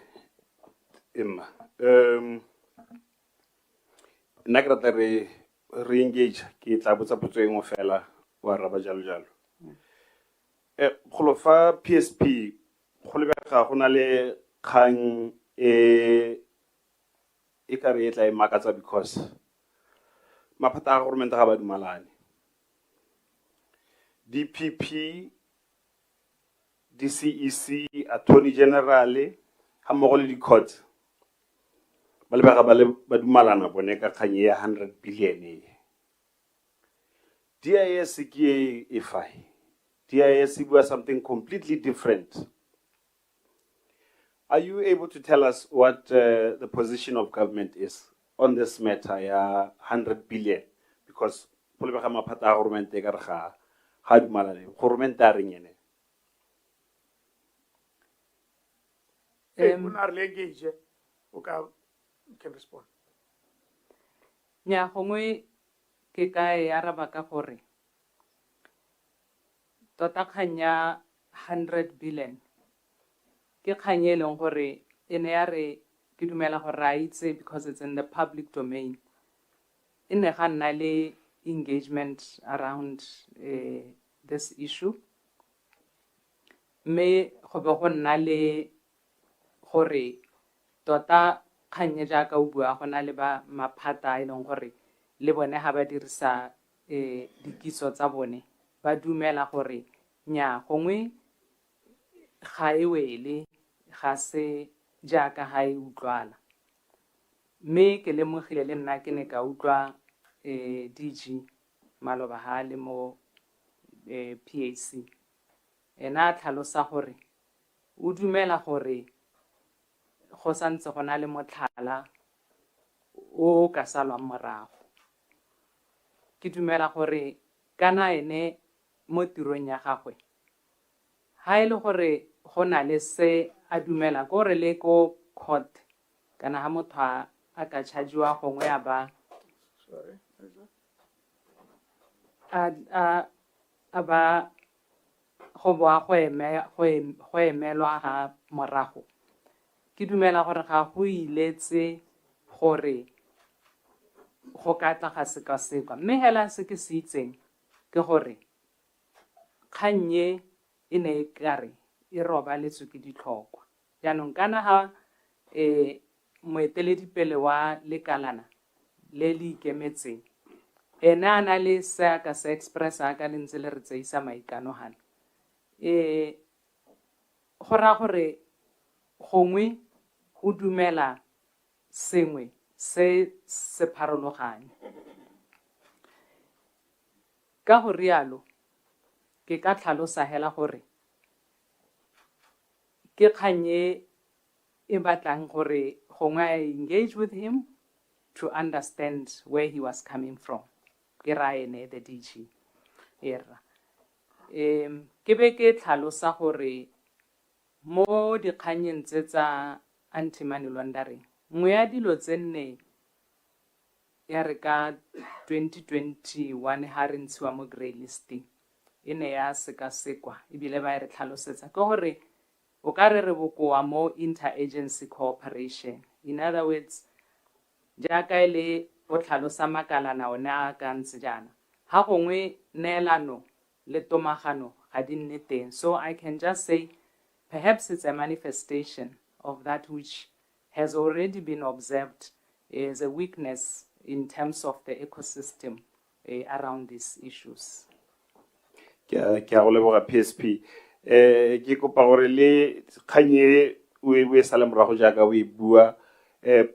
A: Nna ke rata re engage ke tla botsa potso engwe fela wa raba jalo jalo go fa PSP go lebega go na le kgang e ka re e tla e makatsa because maphata a government ga ba dumalane DPP DCEC Attorney General ha mmogo le di-court ba dumalana bone ka kgang ya 100 billion DIS ke e fai DIS bua something completely different. Are you able to tell us what the position of government is on this matter ya 100 billion because go lebega maphata a government e ka re ga dumalane government a reng ene
D: can respond.
K: Nya gongwe ke ka e araba ka gore tota kganya 100 billion ke kganye leng gore e ne ya re ke dumela gore a itse because it's in the public domain. E ne ga nna le engagement around this issue. Me go be go nna le gore tota kgannye jaaka o bua go na le ba maphata e leng gore le bone ha ba dirisa dikiso tsa bone ba dumela gore nya gongwe ga e wele ga se jaaka ha e utlwala. Me ke lemogile le nna ke ne ka utlwa DG maloba ha le mo PAC ena tlhalosa gore o dumela gore go santse go na le motlhala o ka salwang morago. Ke dumela gore kana ene mo tirong ya gagwe ha ile gore go na le se a dumela gore le ko court kana ha motho a ka chargewa gongwe ya ba a ba go boa go emelwa ga morago. Ke dumela gore ga go iletse gore go ka tla ga sekasekwa. Mme hela se ke se itseng ke gore kgannye e ne e kare e robaletswe ke ditlhokwa. Jaanong kana ha moeteledipele wa lekalana le le ikemetseng ene a na le se a ka se expressa ka le ntse le re tseisa maikano gana go raya gore gongwe o dumela sengwe se pharologane. Ka go rialo ke ka tlhalosa hela gore ke kganye e batlang gore gongwe I engage with him to understand where he was coming from. Ke ra ene the DG era ke be ke tlhalosa gore mo dikganyeng tse tsa anti-money laundering nngwe ya dilo tse nne ya re ka 2021 ha re ntshiwa mo grey listing e ne ya sekasekwa ebile ba re tlhalosetsa ke gore o ka re bokoa mo interagency cooperation. In other words, jaaka ele o tlhalosa makalana one a ka ntse jana ha gongwe neelano le tomagano ga di nne teng. So I can just say perhaps it's a manifestation of that which has already been observed as a weakness in terms of the ecosystem around these issues.
A: Ke a go leboga PSP. Ke kopa gore le kganye we sala morago jaaka we bua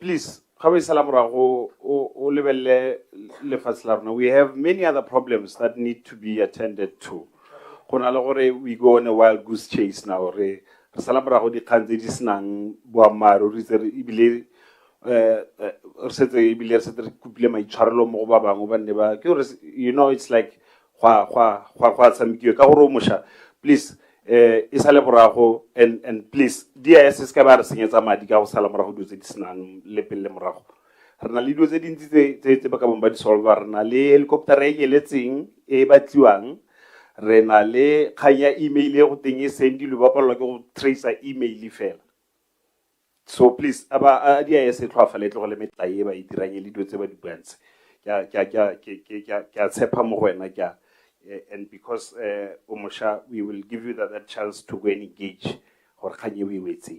A: please ga we sala morago o lebelle le fatsla. We have many other problems that need to be attended to. Gona le gore we go on a wild goose chase now re sala morago di kgang tse di senang boamaro re tse ibile re setse ibile re setse re kupile maitshwarelo mo go ba bangwe ba nne ba ke gore you know it's like gwa tsamikiwe ka gore o mosha please isale morago and please DIS se ka ba re senyetsa madi ka go sala morago dio tse di senang le pele morago re na le dio tse dintsi tse ba ka bomba di solve re na le helicopter e yeletseng e batliwang re na le kganya email e go teng e sendilwe ba palelwa ke go tracer email fela. So please aba DIS e tlhoafale tle go le metla e ba e dirang le dio tse ba di buantse ke tshepa mo go wena ke and because Omosha, we will give you that chance to go and engage or kanye we wetse.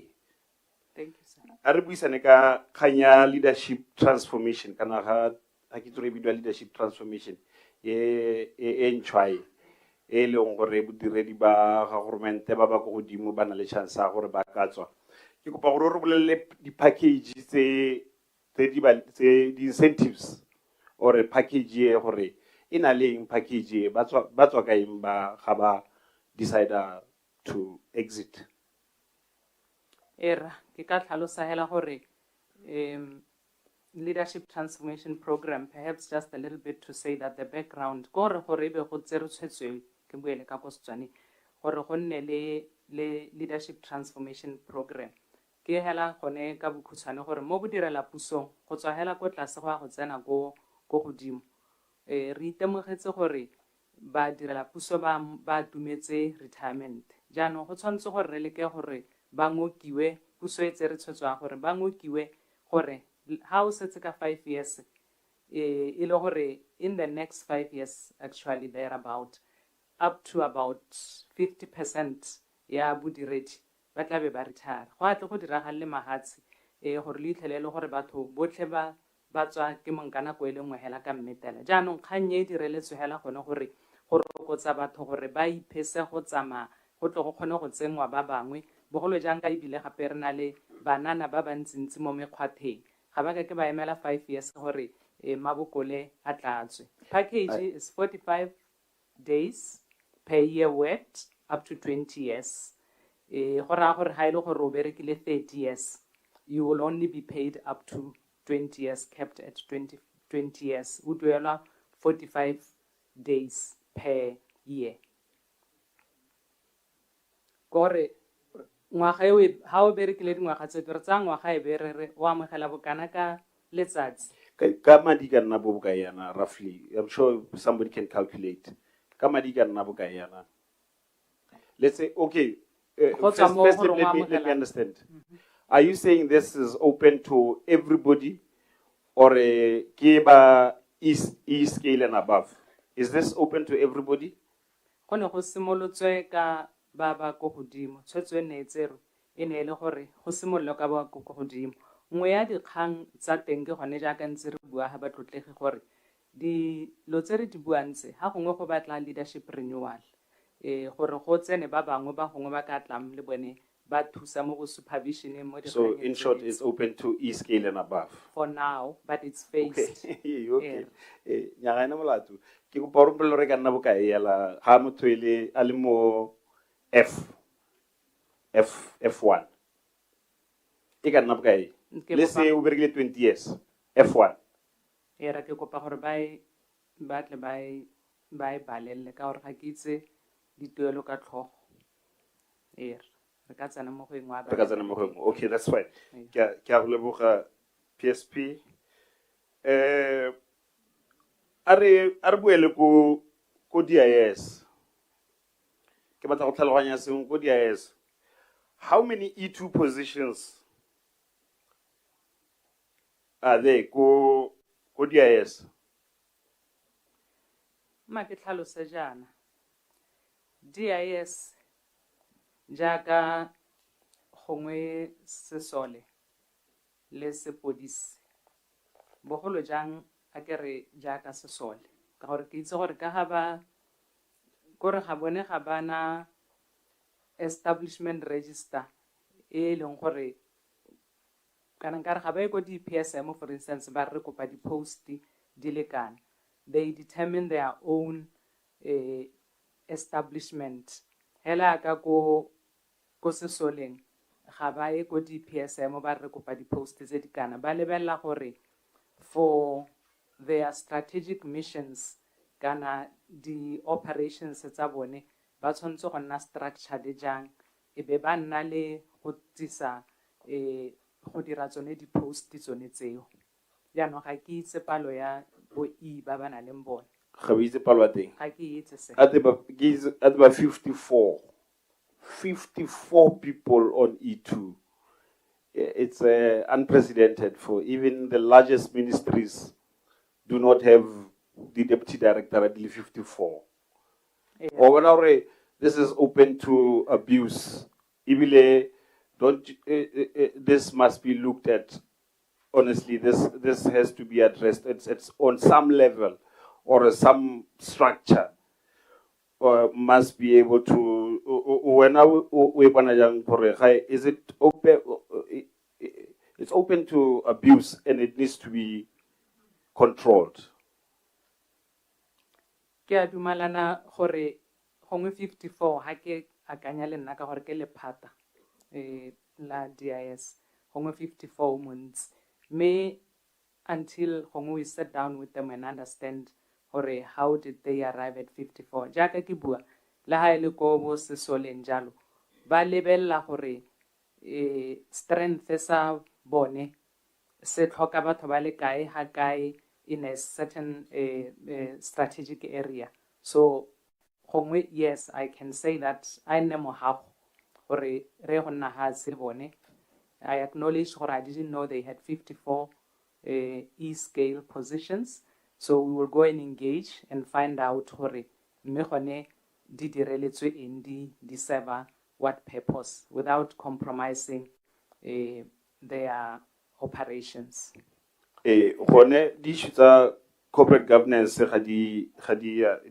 K: Thank you, sir.
A: A re buisane ka kanya leadership transformation kana ga ke tsore bidwa leadership transformation e ntshwae e leng gore bodiredi ba ga government ba ba go godimo ba na le chance ya gore ba ka tswa. Ke kopa gore re bolelle di package tse di incentives or a package e gore in a laying package, but ba decide to exit.
K: Era ke ka tlhalosa hela gore leadership transformation program, perhaps just a little bit to say that the background gore be go tsere tshwetswe ke boele ka Botswana gore go nne le leadership transformation program ke hela gone ka bokhutsane gore mo bodirela pusong go tswa hela go tlase go go tsena go godimo re itemogetse gore ba direla puso ba dumetse retirement jaanong go tshwanetse gore re leke gore ba ngokiwe puso e tse re tshwetswa gore ba ngokiwe gore ha o setse ka 5 years e le gore in the next 5 years actually they're about up to about 50% ya bodiredi ba tla be ba retire go a tle go diragale mahatsi gore le itlhelele gore batho botlhe ba tswa ke monkana ko e lengwe hela ka mmetela jaanong kgannye e direletswe hela gone gore rokotsa batho gore ba iphese go tsamaya go tle go kgone go tsengwa ba bangwe bogolo jang ka ebile gape re na le banana ba bantsintsi mo mekgwatheng ga ba ka ke ba emela 5 years gore mabokole a tlatswe. Package is 45 days per year worked up to 20 years. Go raya gore ha ile gore o berekile 30 years, you will only be paid up to 20 years, kept at 20 years. O duelwa 45 days per year. Gore ngwaga e ha o berekile dingwaga tse re tsa ngwaga e berere o amogela bokana ka letsatsi.
A: Ka madi ka nna bo bokae yana roughly? I'm sure somebody can calculate. Ka madi ka nna bokae yana? Let's say, okay, first let me understand. Are you saying this is open to everybody or ke ba E-scale and above? Is this open to everybody?
K: Go ne go simolotswe ka ba ba go godimo tshwetso ne etsero e ne le gore go simollo ka ba go godimo ngwe ya dikgang tsa teng ke gone ja ka ntse re bua ha ba tlotlege gore di lo tsere di buantse ha gongwe go batla leadership renewal gore go tsene ba bangwe ba gongwe ba ka tlam le bone ba thusa mo go supervision mo di.
A: So in short it's open to E-scale and above
K: for now, but it's phased.
A: Okay. Nya ga ena molato ke go porompo re ka nna bokae yala ha motho ile a le mo F1 e ka nna bokae? Let's say o berekile 20 years F1
K: era ke kopa gore ba tle ba e balelle ka gore ga ke itse dituelo ka tlhogo re ka tsena mo go engwa
A: re ka tsena mo go engwa. Okay, that's fine. Ke a go leboga PSP. Are buele ko DIS ke batla go tlhaloganya sengwe ko DIS. How many E2 positions are there ko DIS?
K: Ma ke tlhalose jana DIS jaaka gongwe sesole le sepodisi bogolo jang a ke re jaaka sesole ka gore ke itse gore ka ga ba gore ga bone ga bana establishment register e leng gore kana nkare ga ba go di PSM for instance ba re kopa di post di lekana. They determine their own establishment hela ka ko sesoleng ga ba e go di PSM ba re kopa di post tse di kana ba lebella gore for their strategic missions kana di operations tsa bone ba tshwanetse go nna structured jang e be ba nna le go tsisa go dira tsone di post tsone tseo jaanong ga ke itse palo ya bo ba ba na leng bone
A: ga itse palo ya teng
K: ga ke itse se
A: at ba 54 people on E2. It's unprecedented for even the largest ministries do not have the deputy director at 54. Or whenever this is open to abuse, this must be looked at. Honestly, this has to be addressed. It's on some level or some structure. Must be able to is it open? It's open to abuse and it needs to be controlled.
K: Ke a dumalana gore gongwe 54 ha ke akanya le nna ka gore ke lephata la DIS gongwe 54 months me until gongwe we sit down with them and understand gore how did they arrive at 54 jaaka ke bua la ha ile ko bo sesoleng jalo ba lebella gore strength sa bone se tlhoka batho ba le kae ha kae in a certain strategic area. So yes, I can say that I nne mohago gore re go nna ha se bone I acknowledge I didn't know they had 54 E-scale positions. So we will go and engage and find out hore mme gone di direletswe eng, di serve what purpose without compromising their operations.
A: Gone di issue tsa corporate governance ga di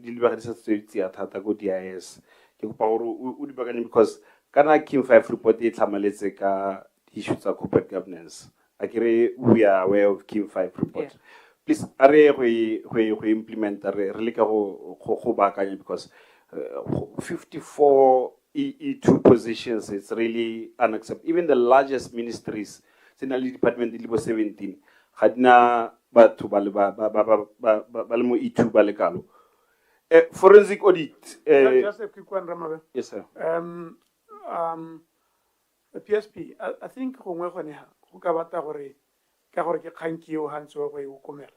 A: lebagadi sa tsia thata go DIS. Ke kopa gore o di bakanye because kana Kim 5 report e tlhamaletse ka issue tsa corporate governance. Akere we are aware of Kim 5 report.
K: Yeah.
A: Please, are we implement are really go bakanye because 54 E2 positions, it's really unacceptable. Even the largest ministries, Senali Department Libo 17, hadna batu balemo E2 balekalo. Forensic audit.
D: Just a quick one, Ramabe.
A: Yes, sir.
D: The PSP, I think gongwe gone ha go ka bata gore ka gore ke kganki o hantso go e ukomela.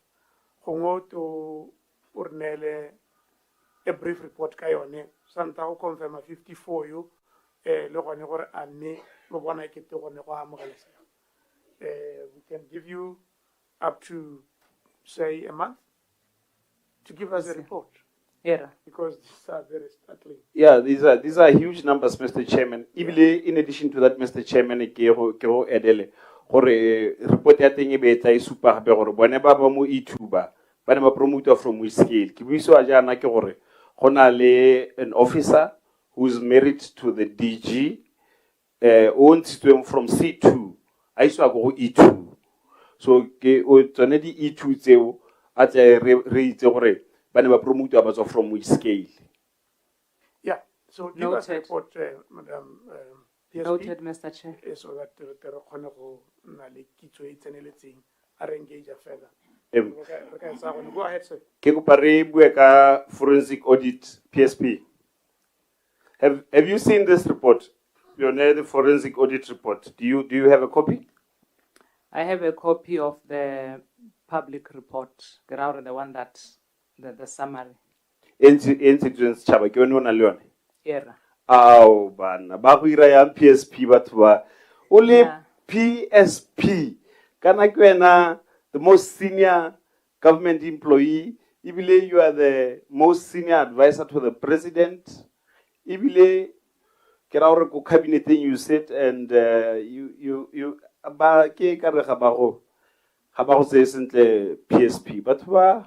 D: Gongwe to ornele a brief report ka yone santa go confirm 54 yo le gone gore a mme lo bona ke te gone go amogelesega. We can give you up to say a month to give us a report.
K: Yeah.
D: Because these are very startling.
A: Yeah, these are huge numbers, Mr. Chairman. Even in addition to that, Mr. Chairman, kero edele gore report ya teng e be tla isupa gape gore bone ba mo E2 ba ne ba promoter from which scale. Ke buiso a jana ke gore gona le an officer who's married to the DG o ntshitsweng from C2 a iswa go E2. So ke o tsone di E2 tseo a tla re itse gore bane ba promoter ba tswa from which scale.
D: Yeah, so give us a report, Madam PSP.
K: Noted, Mr. Chair.
D: So that re kgone go nna le kitso e tseneletseng a re engage further. Go ahead, sir.
A: Ke kopa re bue ka forensic audit PSP. Have you seen this report? The forensic audit report. Do you have a copy?
K: I have a copy of the public report, the one that the summary.
A: Incidents chaba ke wena o na le yone.
K: Yeah.
A: Ao bana ba go ira ya PSP batho ba o le PSP kana ke wena the most senior government employee, ibile you are the most senior advisor to the president, ibile ke ra gore ko cabinet you sit and you ba ke ka re ga ba go se sentle PSP batho ba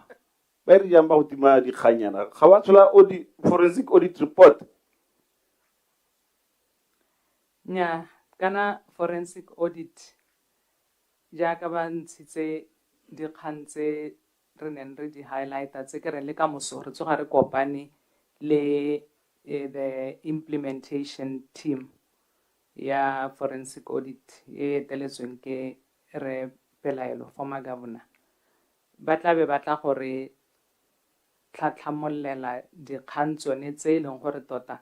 A: re jang ba go tima dikganyana ga ba tshola forensic audit report.
K: Nya kana forensic audit jaaka ba ntshitse dikgang tse re neng re di highlighta tse ke re le ka moso re tsoga re kopane le the implementation team ya forensic audit e teletsweng ke re pelaelo former governor ba tla be ba tla gore tlhatlhamollela dikgang tsone tse e leng gore tota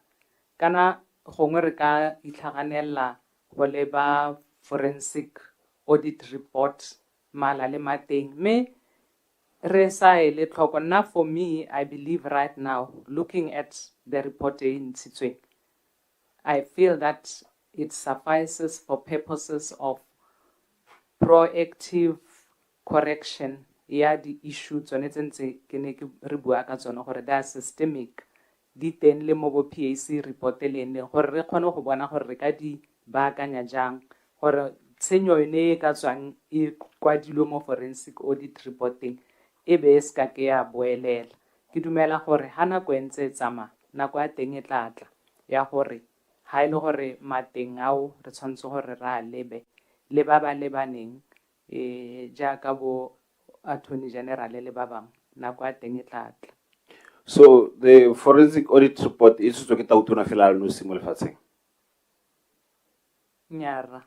K: kana gongwe re ka itlhaganela go leba forensic audit report mala le mateng me re sa ele tlhoko nna. For me, I believe right now looking at the report in ntshitsweng, I feel that it suffices for purposes of proactive correction ya di issue tsone tsentse ke ne ke re bua ka tsone gore they are systemic di teng le mo bo PAC report le ene gore re kgone go bona gore re ka di baakanya jang gore tshenyo ene ka tswang e kwadilwe mo forensic audit reporting e be ska ke ya boelela. Ke dumela gore ha nako entse tsama nako ya teng e tlatla ya gore ha ile gore mateng ao re tshwantse gore ra lebe le ba ba lebaneng jaaka bo attorney general le ba bang nako ya teng e tlatla.
A: So the forensic audit report is to get out na fela no simo lefatsheng.
K: Nyara.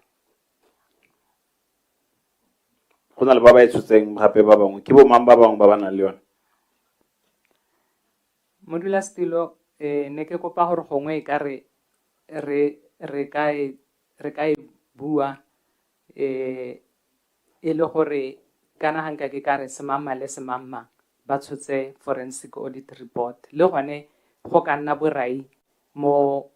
A: Gona le ba ba etsetseng gape ba bangwe ke bo mang ba bangwe ba bana le yone.
K: Modula stilo ne ke kopa gore gongwe e ka re ka bua e le gore kana hanka ke ka re semama le semama ba tshotse forensic audit report le gone go ka nna borai mo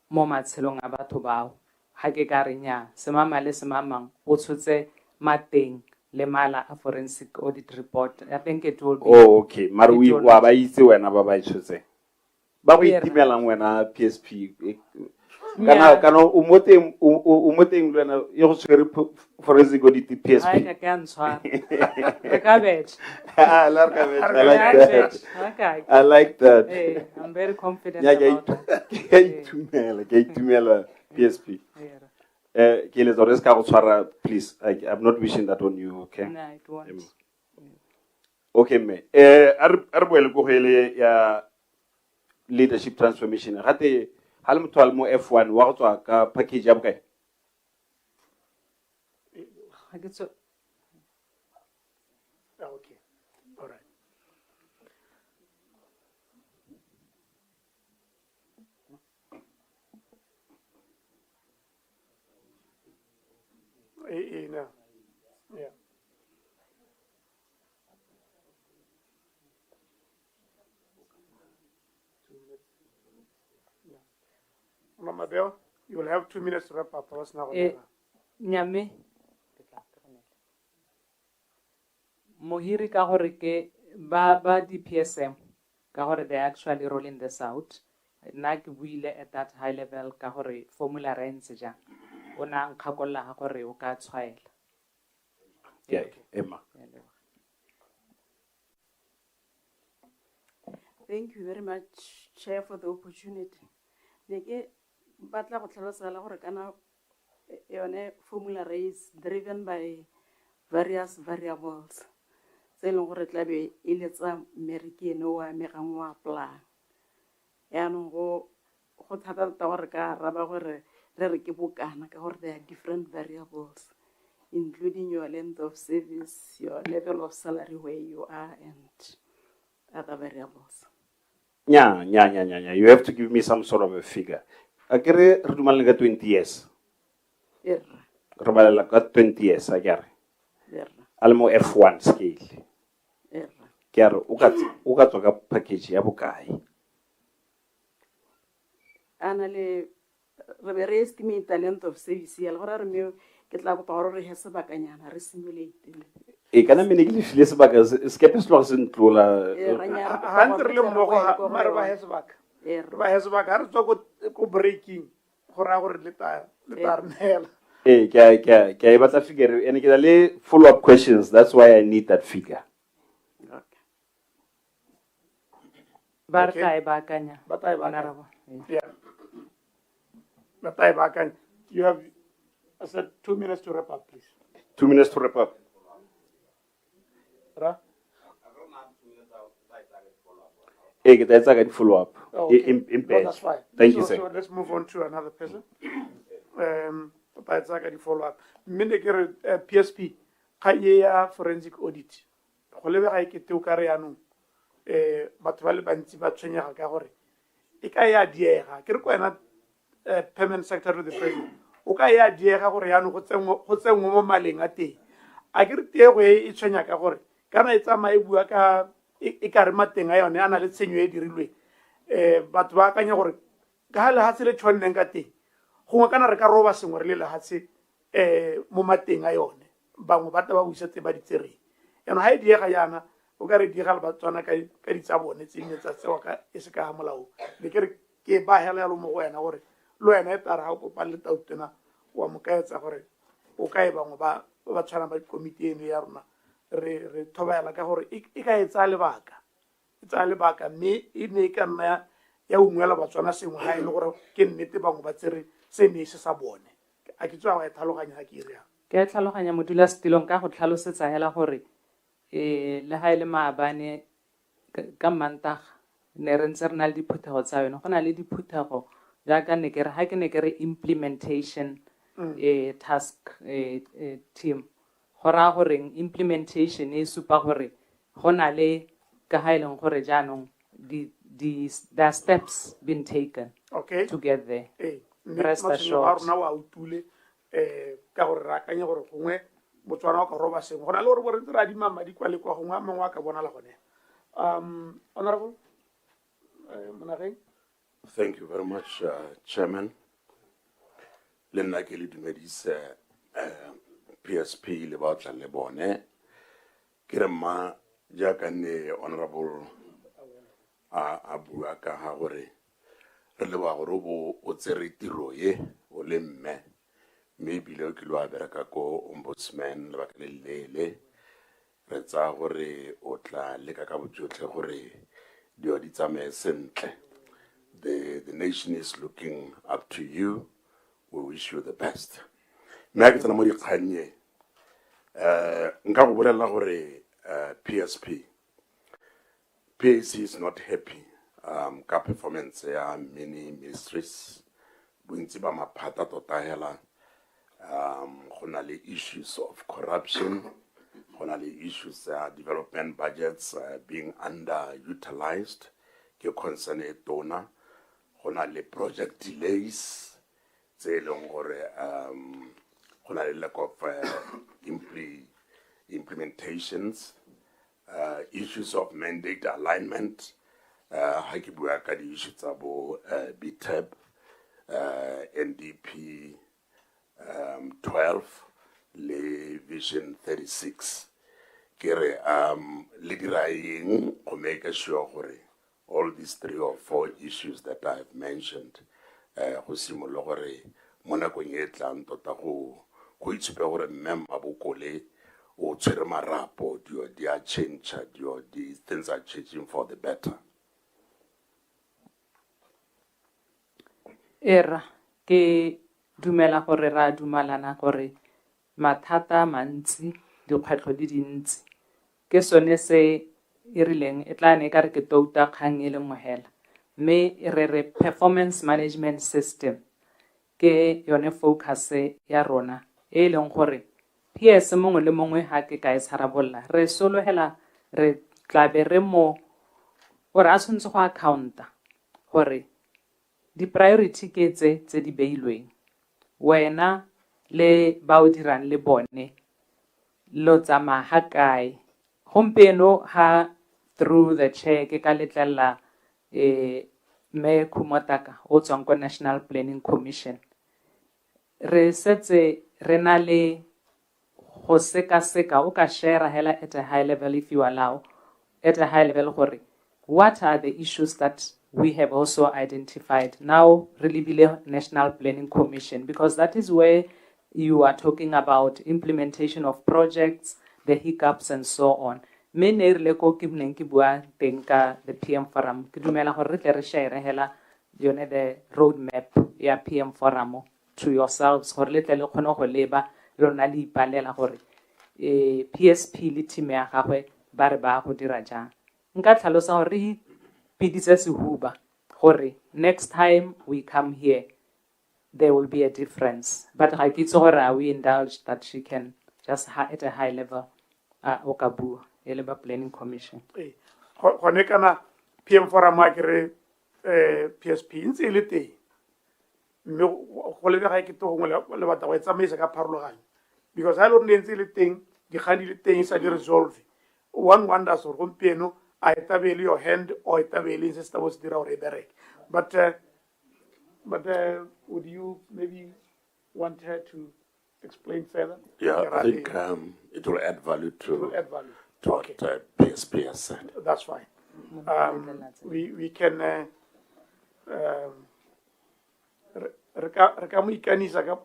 K: matshelong a batho bao ha ke ka re nya semama le semamang o tshotse mateng le mala a forensic audit report. I think it will be.
A: Oh, okay. Marui wa ba itse wena ba ba itshotse. Ba go itimelang wena PSP. Kana o moteng lwana e go tshwere forensic audit PSP.
K: Ai ka ka ntshwa. Re ka bet.
A: I like that.
K: Okay.
A: I like that.
K: Hey, I'm very confident about that.
A: Ke itumela PSP. Ke le zore ska go tshwara, please. I'm not wishing that on you, okay?
K: No, it won't.
A: Okay, me. Ar boele go hele ya leadership transformation. Gate ha le motho a le mo F1 wa go tswa ka package ya bokae?
D: Okay. All right. No. Yeah. Mama Bell, you will have 2 minutes to wrap up.
K: Nyame. Mohiri ka gore ke ba di PSM ka gore they actually rolling this out. Nna ke buile at that high level ka gore formula re ntse jang. Ona nkgakolla ha gore o ka tshwaela.
A: Yeah, Emma.
N: Thank you very much, Chair, for the opportunity. Neke batla go tlhalosa la gore kana yone formula is driven by various variables. Se leng gore tla be e letsa mmereki ene wa megang wa plan. Yaanong go thata gore ka raba gore re re ke bokana ka gore there are different variables, including your length of service, your level of salary where you are, and other variables.
A: Yeah. You have to give me some sort of a figure. Akere re dumaleng ka 20 years.
N: Yeah.
A: Re balela ka 20 years akere.
N: Yeah.
A: Almo F1 scale.
N: Yeah.
A: Kere o ka tswa ka package ya bokae?
N: Ana le re re estimate the length of service ya gore re me ke tla go pa gore re he sebakanyana re simulate.
A: E kana mene ke le file sebaka skepe se lo se ntlola.
D: Ha ntse re le mmogo mara ba he sebaka. Ba he sebaka re tswa go breaking gore gore le ta nela.
A: Ke e batla figure ene ke le follow up questions, that's why I need that figure.
K: Barka e bakanya.
D: Batai bakanya. Yeah. Batai bakanya. You have, I said, 2 minutes to wrap up, please.
A: 2 minutes to wrap up.
D: Ra?
A: Get that follow up.
D: That's fine.
A: Thank you, sir.
D: So let's move on to another person. Follow up. Mine PSP, kaya forensic audit. Go lebe ga ke te o ka re yanong batho ba le bantsi ba tshwenyega ka gore e ka ya diega ke re ko ena permanent secretary of the president o ka ya diega gore yanong go tsengwe mo maleng a teng a ke re tiego e tshwenya ka gore kana e tsamaye bua ka e ka re mateng a yone a na le tshenyo e dirilweng batho ba akanya gore ka le hatse le tshwanneng ka teng gongwe kana re ka roba sengwe re le hatse mo mateng a yone bangwe ba tla ba busetse ba ditsereng eno ha e diega yana o ka re diega le Batswana ka ditsa bone tsene tsa tsewa ka e se ka molao le ke ba hela lo mo go wena gore lo wena e tara ha o kopa le tautena wa mo kaetsa gore o ka e bangwe ba tshwana ba komiti eno ya rona re thobaela ka gore e ka etsa lebaka mme e ne ka nna ya ungwela Batswana sengwe ha e le gore ke nnete bangwe ba tsere se ne se sa bone a ke tswa ga e tlhaloganya ha ke ire
K: ke tlhaloganya modula setilong ka go tlhalosetsa hela gore le ha ile maabane ka Mantaga ne re ntse re na le diphuthego tsa yone go na le diphuthego jaaka ne ke re ha ke ne ke re implementation task team go raya gore implementation e supa gore go na le ka ha ileng gore jaanong the steps been taken to get there. Rest assured.
D: Ka gore ra kanya gore gongwe Botswana o ka roba sengwe go na le gore bo re ntse ra di mama di kwa le kwa gongwe a mangwe a ka bona la gone honorable Monageng.
B: Thank you very much, Chairman. le nna ke le dumedise PSP le ba tla le bone ke re mma jaaka ne honorable a bua ka ha gore re le ba gore o tsere tiro ye o le mme mme ebile o ke lo a bereka ko ombudsman lebaka le lele re tsa gore o tla leka ka bojotlhe gore dio di tsamaye sentle. The nation is looking up to you. We wish you the best. Mme a ke tsena mo dikgannye nka go bolelela gore PSP PAC is not happy ka performance ya many ministries bontsi ba maphata tota hela go na le issues of corruption go na le issues development budgets being underutilized ke concern e tona go na le project delays tse leng gore go na le lack of implementations issues of mandate alignment ha ke bua ka di issues tsa bo BTEB NDP 12 le vision 36 ke re le dira eng go make sure gore all these 3 or 4 issues that I have mentioned go simolola gore mo nakong e tlang tota go itshupe gore mmemma bokole o tshwere marapo di a change things are changing for the better.
K: Era ke dumela gore ra dumalana gore mathata mantsi dikgwetlho di dintsi ke sone se e rileng e tla ne ka re ke touta kgang e le nngwe hela mme re performance management system ke yone focus ya rona e leng gore PS mongwe le mongwe ha ke ka e tsharabolla re solohela re tlabe re mo gore a tshwantse go accounta gore di priority ke tse di beilweng wena le ba o dirang le bone lo tsama ha kae gompieno ha through the chair ke ka letlela me Kumotaka o tswang ko National Planning Commission re setse re na le go seka o ka share hela at a high level if you allow at a high level gore what are the issues that we have also identified now really bile National Planning Commission because that is where you are talking about implementation of projects the hiccups and so on me ne rile ko ke bneng ke bua teng ka the PM forum ke dumela gore re tle re share hela yone the roadmap ya PM forum to yourselves gore le tle le kgone go leba lona le ipalela gore PSP le team ya gagwe ba re ba go dira jang nka tlhalosa gore re piditse sehuba gore next time we come here there will be a difference but ga ke itse gore we indulge that she can just at a high level o ka bua e le ba planning commission
D: gone kana PM forum a kere PSP ntse le teng mme go le ga ke to gongwe le batla go tsamaisa ka pharologanyo because ha lo ntse le teng di gadi le teng sa di resolve one wonders or gompieno a etabele your hand or etabele se sta bo se dira gore bereke but would you maybe want her to explain further?
B: Yeah, I think it will add value to what PSP has said.
D: That's fine. We can re ka mo ikanisa ka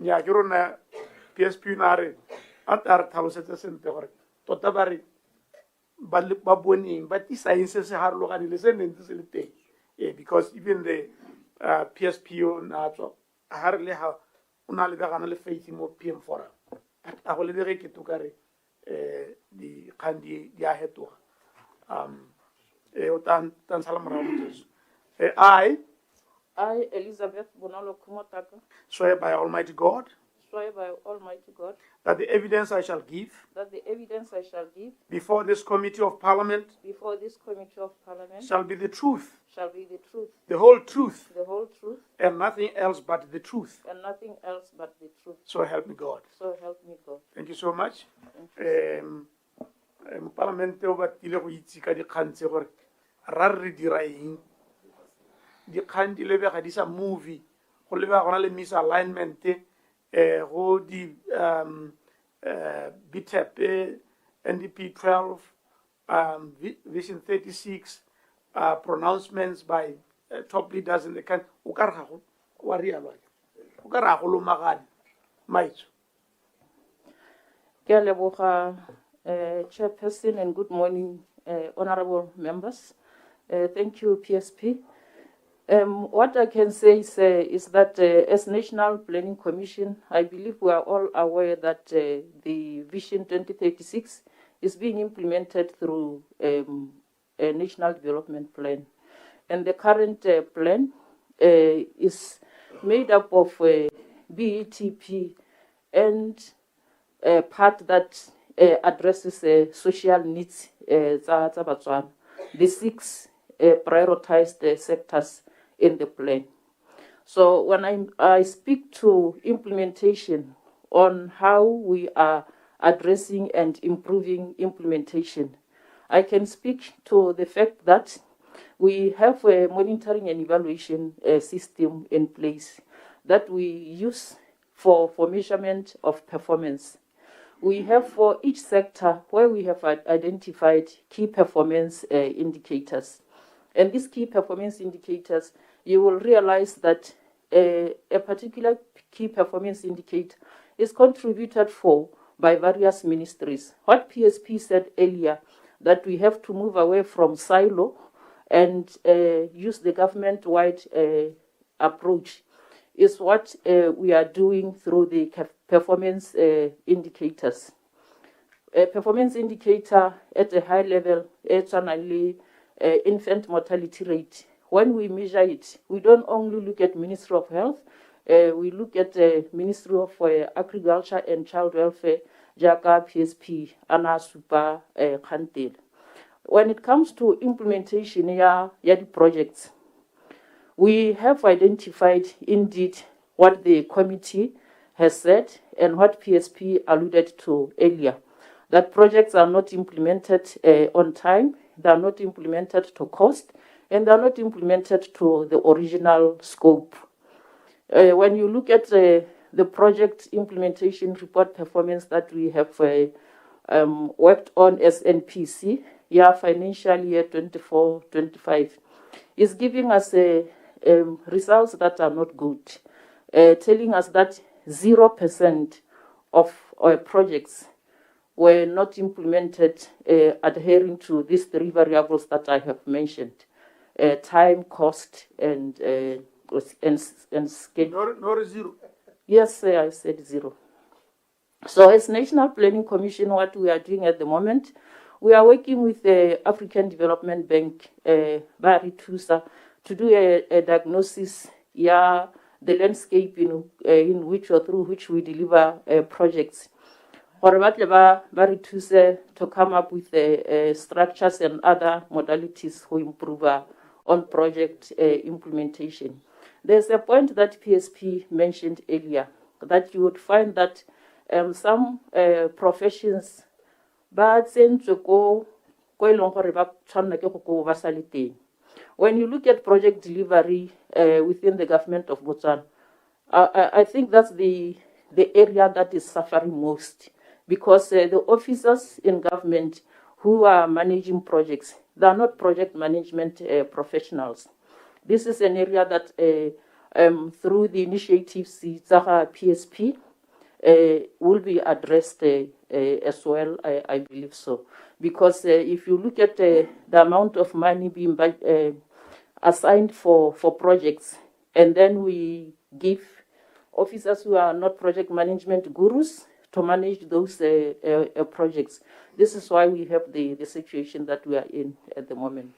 D: ya ke rona PSP na re a ta re tlhalosetse sentle gore tota ba re ba boneng ba ti science se harologane le se ntse se le teng because even the PSP na tso ha re le ha una le gana le faith mo PM forum a go le dire ke to kare di khandi di a hetoga o tan sala mara
Q: I, Elizabeth Bonolo Kumotaka,
D: swear by Almighty God
Q: swear by Almighty God
D: that the evidence I shall give
Q: before this
D: Committee of Parliament
Q: before this Committee of Parliament
D: shall be the truth
Q: shall be the truth,
D: the whole truth,
Q: the whole truth,
D: and nothing else but the truth.
Q: and nothing else but the truth.
D: So help me God.
Q: So help me God.
D: Thank you so much. Parliament o batile go itse ka dikgang tse gore ra re dira eng. Dikgang di lebega di sa movie, go lebega gona le misalignment go di BTEP, NDP 12, Vision 36, pronouncements by top leaders in the country. O ka re ga go wa rialo o ka re ga go lomagane maitso.
Q: Ke a leboga, Chairperson, and good morning, honorable members. Thank you, PSP. What I can say is that as National Planning Commission, I believe we are all aware that the Vision 2036 is being implemented through a National Development Plan. And the current plan is made up of BETP and a part that addresses social needs, the 6 prioritized sectors in the plan. So when I speak to implementation on how we are addressing and improving implementation, I can speak to the fact that we have a monitoring and evaluation system in place that we use for measurement of performance. We have for each sector where we have identified key performance indicators. And these key performance indicators, you will realize that a particular key performance indicator is contributed for by various ministries. What PSP said earlier, that we have to move away from silo and use the government-wide approach, is what we are doing through the performance indicators. A performance indicator at a high level, it's only infant mortality rate. When we measure it, we don't only look at Ministry of Health, we look at the Ministry of Agriculture and Child Welfare, Jaka PSP, Ana Super Khantel. When it comes to implementation ya the projects, we have identified indeed what the committee has said and what PSP alluded to earlier, that projects are not implemented on time, they are not implemented to cost, and they are not implemented to the original scope. When you look at the project implementation report performance that we have worked on as NPC, financial year 24-25, is giving us results that are not good, telling us that 0% of our projects were not implemented adhering to these 3 variables that I have mentioned: time, cost, and schedule.
D: No 0.
Q: Yes, I said 0. So as National Planning Commission, what we are doing at the moment, we are working with the African Development Bank, Baritusa, to do a diagnosis, the landscape in which or through which we deliver projects. To come up with structures and other modalities to improve on project implementation. There's a point that PSP mentioned earlier, that you would find that some professions when you look at project delivery within the government of Botswana, I think that's the area that is suffering most, because the officers in government who are managing projects, they are not project management professionals. This is an area that through the initiatives PSP will be addressed as well, I believe so. Because if you look at the amount of money being assigned for projects, and then we give officers who are not project management gurus to manage those projects, this is why we have the situation that we are in at the moment.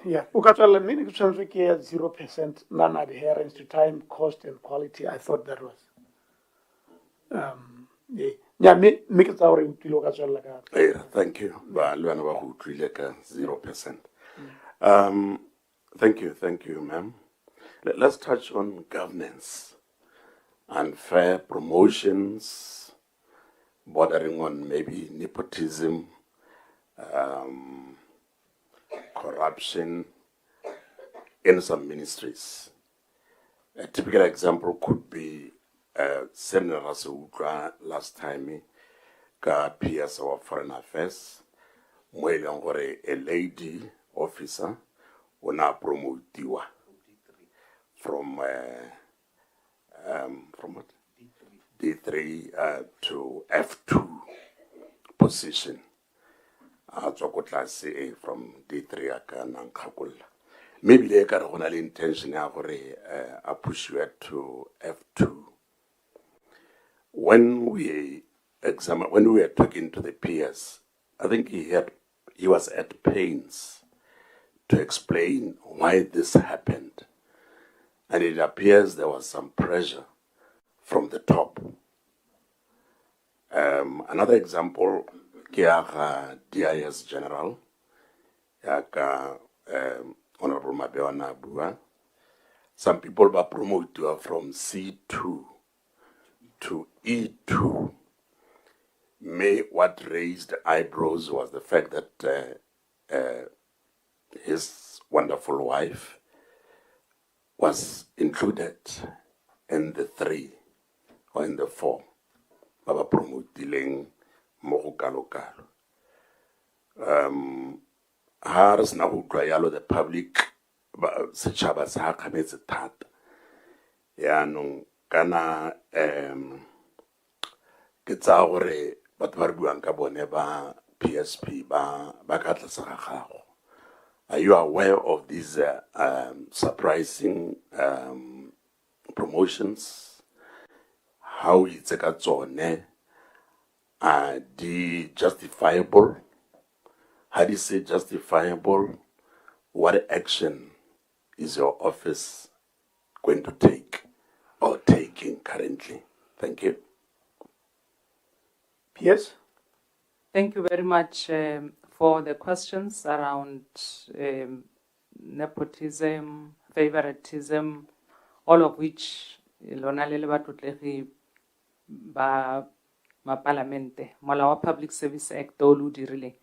D: Yeah, ukatswala nini ke tshwanetse ke 0% non-adherence to time, cost, and quality. I thought that was.
B: Thank you. Ba lwana ba go utlwile ka 0%. Thank you, ma'am. Let's touch on governance. Unfair promotions, bordering on maybe nepotism, corruption in some ministries. A typical example could be Senator Rasudra last time, ka PS of Foreign Affairs, where a lady officer ona promotiwa from what? D3 to F2 position. From D3 maybe they got an intention I push you to F2. When we were talking to the PS, I think he was at pains to explain why this happened. And it appears there was some pressure from the top. Another example, DIS General, Honorable Mabewana Abua, some people were promoted from C2 to E2. What raised eyebrows was the fact that his wonderful wife was included in the 3 or in the 4. Baba promoting Mohukalokalo. Haras na utlwa the public setšhaba sa kgametse thata. Yaanong kana ke tsaya gore batho ba re buang ka bone ba PSP ba ka tlase ga gago. Are you aware of these surprising promotions? How it's ka tsone? Are they justifiable? How do you say justifiable? What action is your office going to take or taking currently? Thank you.
D: Yes.
K: Thank you very much for the questions around nepotism, favoritism, all of which lona le batlotlegi ba Parliamente. Molao wa Public Service Act o lo dirile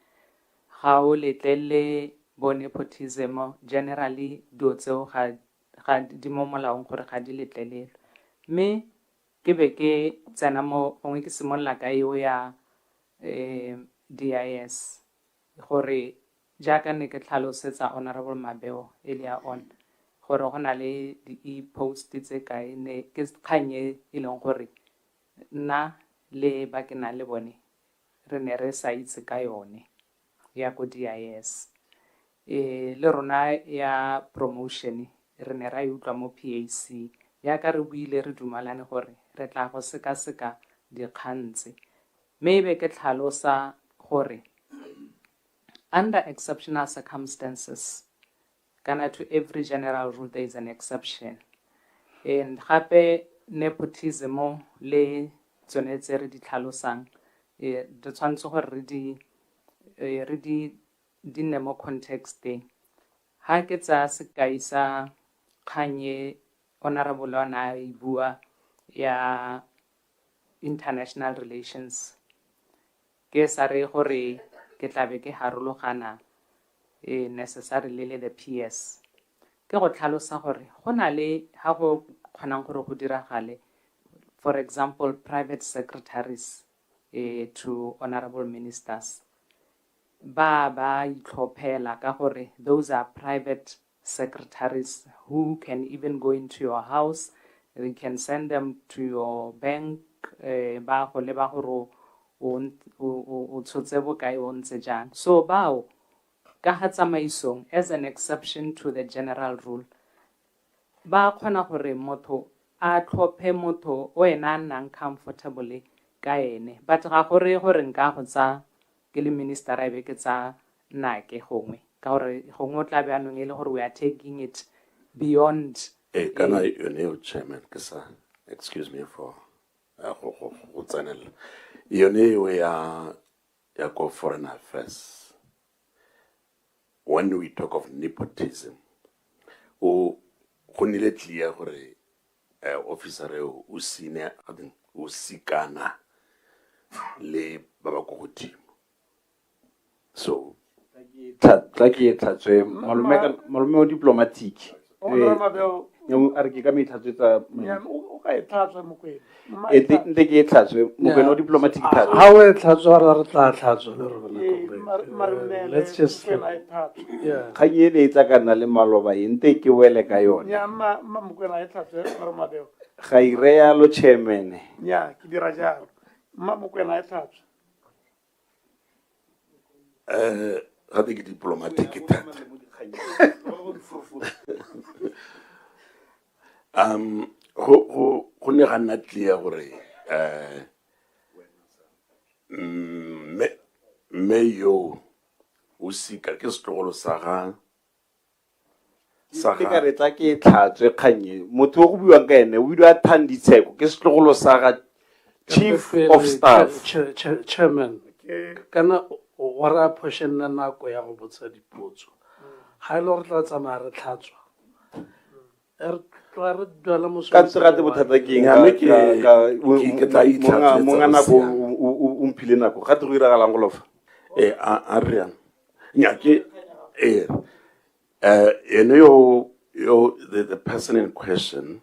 K: ga o letlele bo nepotism generally dio tseo ga di mo molaong gore ga di letlelelwe. Mme ke be ke tsena mo gongwe ke simolola ka eo ya DIS gore jaaka ne ke tlhalosetsa Honorable Mabeo earlier on gore go na le di-e-post tse kae ne ke kgang e leng gore nna le ba ke na le bone re ne re sa itse ka yone ya ko DIS. Le rona ya promotion re ne ra e utlwa mo PAC yaaka re buile re dumalane gore re tla go sekaseka dikgang tse. Maybe ke tlhalosa gore under exceptional circumstances, kana to every general rule there is an exception. And gape nepotism le tsone tse re di tlhalosang re tshwanetse gore re di nne mo contexteng. Ha ke tsa sekai sa kganye Honorable ona e bua ya international relations, ke sa re gore ke tlabe ke harologana necessarily le the PS. Ke go tlhalosa gore go na le ha go kgonang gore go diragale, for example private secretaries to honorable ministers ba itlhophela ka gore those are private secretaries who can even go into your house. We can send them to your bank ba go leba gore o tshotse bokae o ntse jang. So bao ka ga tsamaisong as an exception to the general rule ba kgona gore motho a tlhophe motho o ena nnang comfortably ka ene, but ga gore nka go tsa ke le minister a be ke tsa nake gongwe ka gore gongwe o tla be anong e le gore we are taking it beyond.
B: Can I, your chairman, excuse me for we are foreign affairs. When we talk of nepotism, o go nile clear gore officer o sine o sikana le ba ba go godimo. So
A: tla ke tlhatswe malome o diplomatic a re ke ka metlhatswetsa
D: o ka e tlhatswa Mokwena.
A: nte ke e tlhatswe Mokwena o diplomatic tlhatswe
R: how e tlhatswa re tla tlhatswa le rona. Let's just
A: kgang e le e tsa ka nna le maloba e nte ke wele ka yone
D: Mokwena e tlhatswe Mabeo.
A: ga ire yalo chairman
D: Nya ke dira jalo Mokwena e tlhatswe.
B: Gate ke diplomatic thata. Go ne ga nna clear gore me yo o sika ke setlogolo sa ga
A: ke ka re tla ke tlhatswe kganye motho o go buang ka ene o bua Thanditsheko ke setlogolo sa ga chief of staff
R: chairman kana wa ra phošenna nako ya go botsa dipotso ga ile gore tla tsamaya re tlhatswa re dwala
A: ka tsegate bothata ke eng monga nako o mphile nako gate go iragalang go lofa
B: a riana nyake ene yo the person in question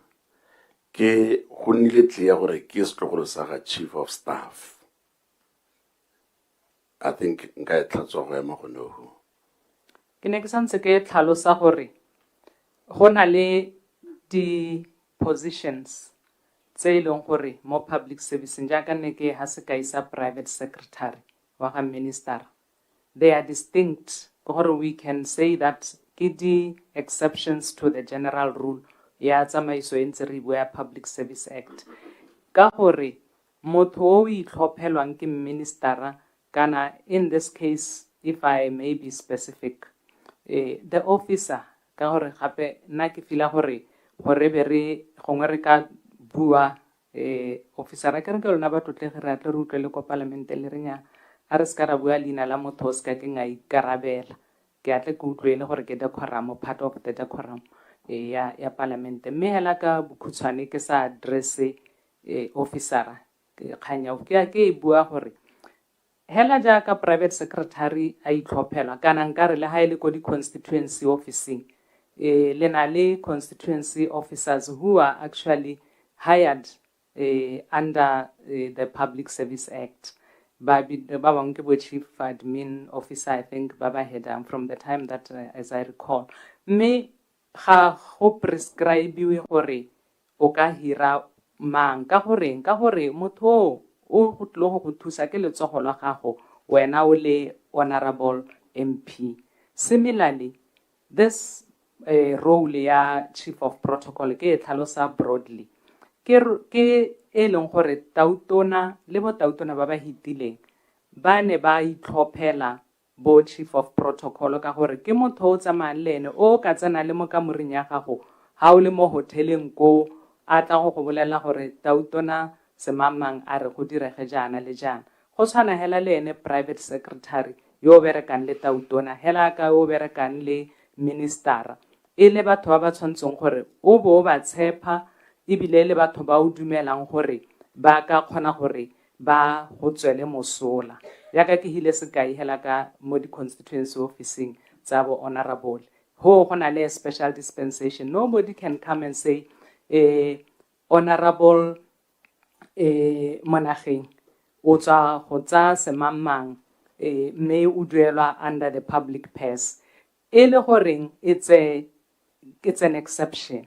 B: ke go nnile clear gore ke setlogolo sa ga chief of staff. I think nka e tlhatswa go ema gone go.
K: Ke ne ke santse ke tlhalosa gore go na le di positions tse e leng gore mo public service jaaka ne ke ha se ka isa private secretary wa ga minister. They are distinct gore we can say that ke di exceptions to the general rule ya tsamaiso e ntse re bua Public Service Act ka gore motho o itlhophelwang ke minister kana in this case if I may be specific the officer ka gore gape nna ke fila gore be re gongwe re ka bua officer a ke re ke lona ba tlotlege re atle re utlwele ko parlamente le renya a re ska ra bua leina la motho o ska ke nga ikarabela ke atle ke utlwele gore ke decorum part of the decorum ya parlamente mme hela ka bokhutshwane ke sa address officer ke khanya ke bua gore hela jaaka private secretary a itlhophelwa kana nkare le ha ile ko di constituency officing le na le constituency officers who are actually hired under the Public Service Act ba bang ke bo chief admin officer I think baba head from the time that as I recall me ga go prescribe gore o ka hira mang ka gore motho o go tlo go thusa ke letsogo la gago wena o le honorable MP. Similarly, this role ya chief of protocol ke tlhalosa broadly ke e leng gore tautona le bo tautona ba ba hitileng ba ne ba itlhophela bo chief of protocol ka gore ke motho o tsamayang le ene o ka tsena le mo kamoring ya gago ha o le mo hoteleng ko a tla go bolela gore tautona semamang a re go direge jana le jana go tshwana hela le ene private secretary yo berekang le tautona hela ka o berekang le minister e le batho ba tshwantseng gore o bo ba tshepa ebile le batho ba o dumelang gore ba ka kgona gore ba go tswele mosola yaka ke hile sekai hela ka mo di constituency officing tsa bo honorable ho gona le special dispensation. Nobody can come and say honorable monageng o tsa go tsa semamang me o duelwa under the public purse e le goreng it's an exception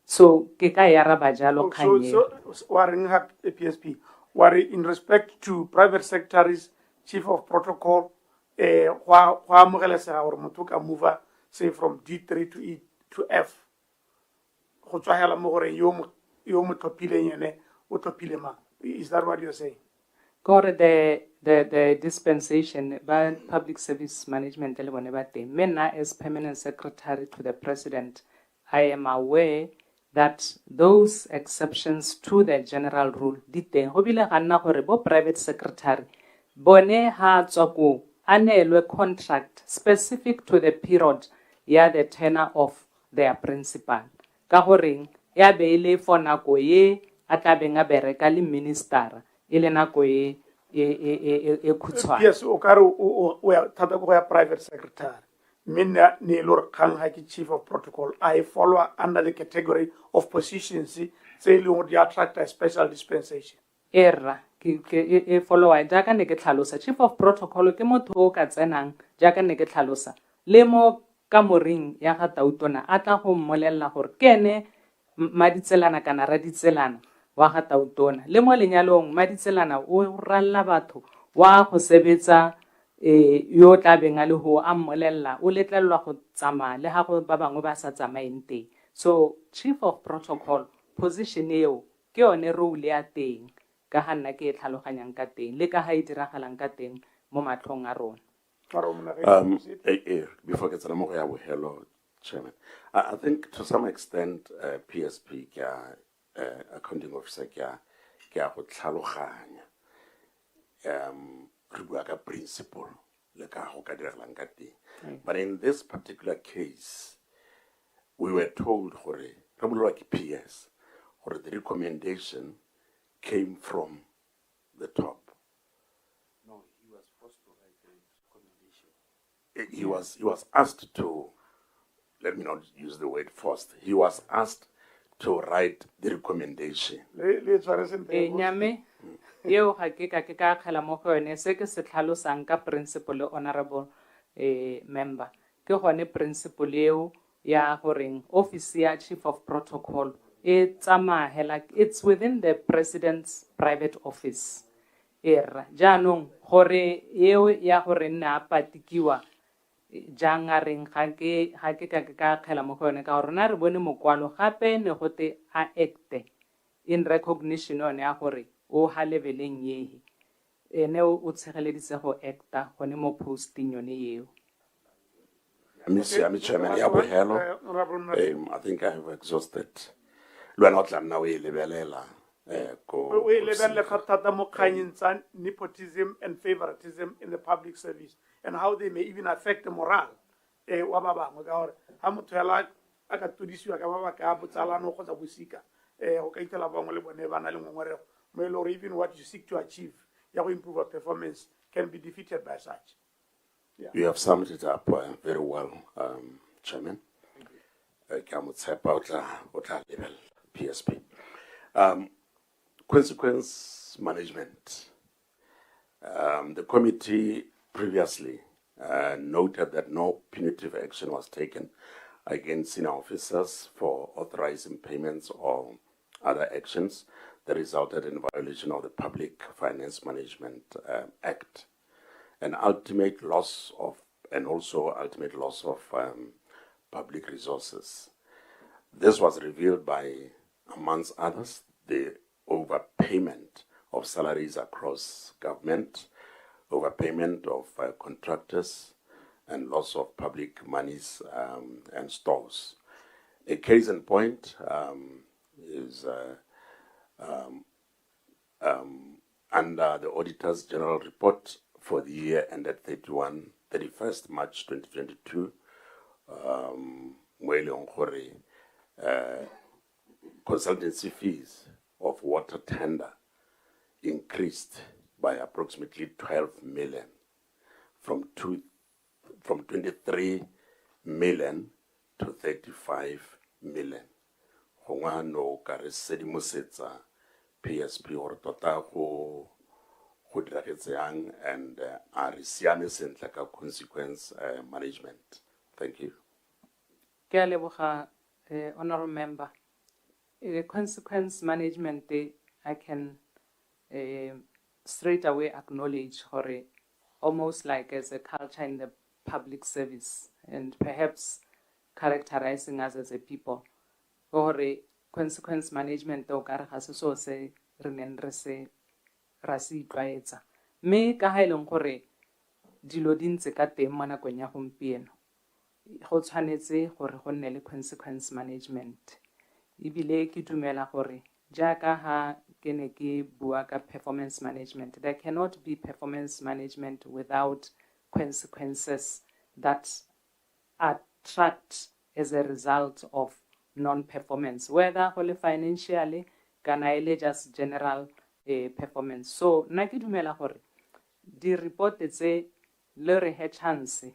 K: so ke ka yara ba jalo khanye
D: so wareng ha PSP ware in respect to private secretaries chief of protocol wa mogelesa gore motho ka move say from D3 to E to F go tswahela mo gore yo mo topileng ene o topile ma. Is that what you're saying?
K: Gore the dispensation by public service management le bone ba teng mena as permanent secretary to the president I am aware that those exceptions to the general rule di teng go bile ga nna gore bo private secretary bone ha tswako anelwe contract specific to the period ya the tenure of their principal ka goreng ya be ile for nako ye a tla beng a bereka le minister ile nako ye khutshwane.
D: Yes, o ka re o ya thata go ya private secretary. Mina ni lor kang ha ki chief of protocol. I follow under the category of positions say le di attract a special dispensation.
K: Erra ke follow jaaka ne ke tlhalosa chief of protocol ke motho o ka tsenang jaaka ne ke tlhalosa le mo ka moring ya ga tautona a tla go mmolella gore ke ene maditselana kana ra ditselana wa ga tautona le mo lenyalong maditselana o ralla batho wa go sebetsa yo tla beng a le ho a mmolella o letlelwa go tsamaya le ha go ba bangwe ba sa tsamaeng teng. So chief of protocol position eo ke yone role ya teng ka ha nna ke tlhaloganyang ka teng le ka ha e diragalang ka teng mo matlhong a rona.
B: Before ke tsena mo go ya bohelo, Chairman, I think to some extent PSP ke accounting officer ke a go tlhaloganya re bua ka principle le ka go ka diragalang ka teng. But in this particular case we were told gore re bolelwa ke PS gore the recommendation came from the top.
A: No, he was forced to write the recommendation.
B: He was asked to, let me not use the word forced, he was asked to write the recommendation.
K: Nyame eo ga ke ka kgela mo go yone se ke se tlhalosang ka principle honorable member ke gone principle eo ya goreng office ya chief of protocol it's within the president's private office. Jaanong gore eo ya gore nna patikiwa jang a reng ga ke ka kgela mo go yone ka gore na re bone mokwalo gape ne gote a acte in recognition one ya gore o ha leveleng ye ene o tshegeleditse go acta gone mo posting yone eo.
B: Chairman, I think I have exhausted. Nepotism
D: and favoritism in the public service and how they may even affect the morale. Or even what you seek to achieve, you improve our performance, can be defeated by such.
B: Yeah. You have summed it up very well, Chairman. PSP. Consequence management. The committee previously noted that no punitive action was taken against senior officers for authorizing payments or other actions that resulted in violation of the Public Finance Management Act. And ultimate loss of public resources. This was revealed by, amongst others, the overpayment of salaries across government, overpayment of contractors, and loss of public monies and stores. A case in point is under the Auditor's General Report for the year ended 31st March 2022, consultancy fees of water tender increased by approximately 12 million from 23 million to 35 million. No PSP or tota go and like a consequence management. Thank you.
K: Honorable member, consequence management, I can straight away acknowledge almost like as a culture in the public service and perhaps characterizing us as a people. Consequence management so se rasi twaetsa me ka ha ileng gore dilo dintse ka teng mo nakong ya gompieno go tshwanetse gore go nne le consequence management ibile ke dumela gore jaaka ha ke ne ke bua ka performance management, there cannot be performance management without consequences that attract as a result of non-performance, whether only financially, kana ele just general performance. So, nna ke dumela gore di report tse le re he chance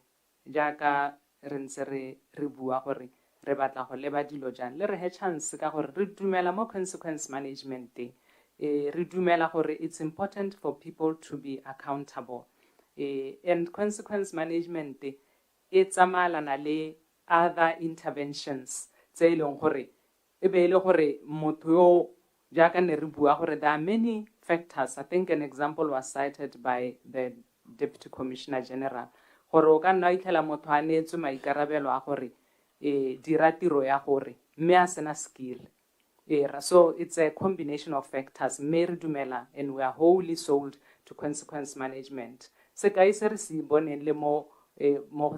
K: jaaka re ntse re bua gore re batla go leba dilo jang le re he chance ka gore re dumela mo consequence management re dumela gore it's important for people to be accountable and consequence management e tsamayelana le other interventions tse e leng gore e be le gore motho yo jaaka ne re bua gore there are many factors. I think an example was cited by the Deputy Commissioner General gore o ka nna itlhela motho a neetswe maikarabelo a gore dira tiro ya gore mme a sena skill so it's a combination of factors mme re dumela and we are wholly sold to consequence management sekai se re se boneng le mo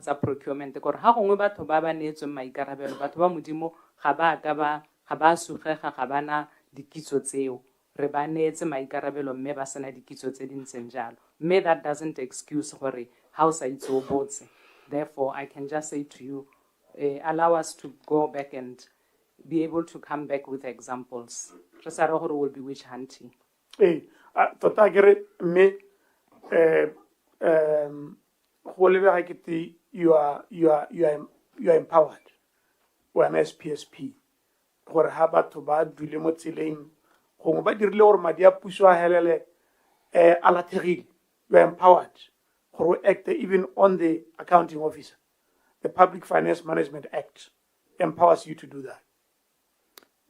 K: tsa procurement gore ha gongwe batho ba ba neetsweng maikarabelo batho ba modimo ga ba sugega ga bana dikitso tseo re ba neetse maikarabelo mme ba sena dikitso tse di ntseng jalo mme that doesn't excuse gore ha o sa itse o botse. Therefore I can just say to you allow us to go back and be able to come back with examples. Re sa re gore will be witch hunting.
D: Tota kere mme go lebega ke you are empowered when SPSP gore ha batho ba dule mo tseleng gongwe ba dirile gore madi a puso a helele a latlhegile. You are empowered gore o act even on the accounting officer. The Public Finance Management Act empowers you to do that.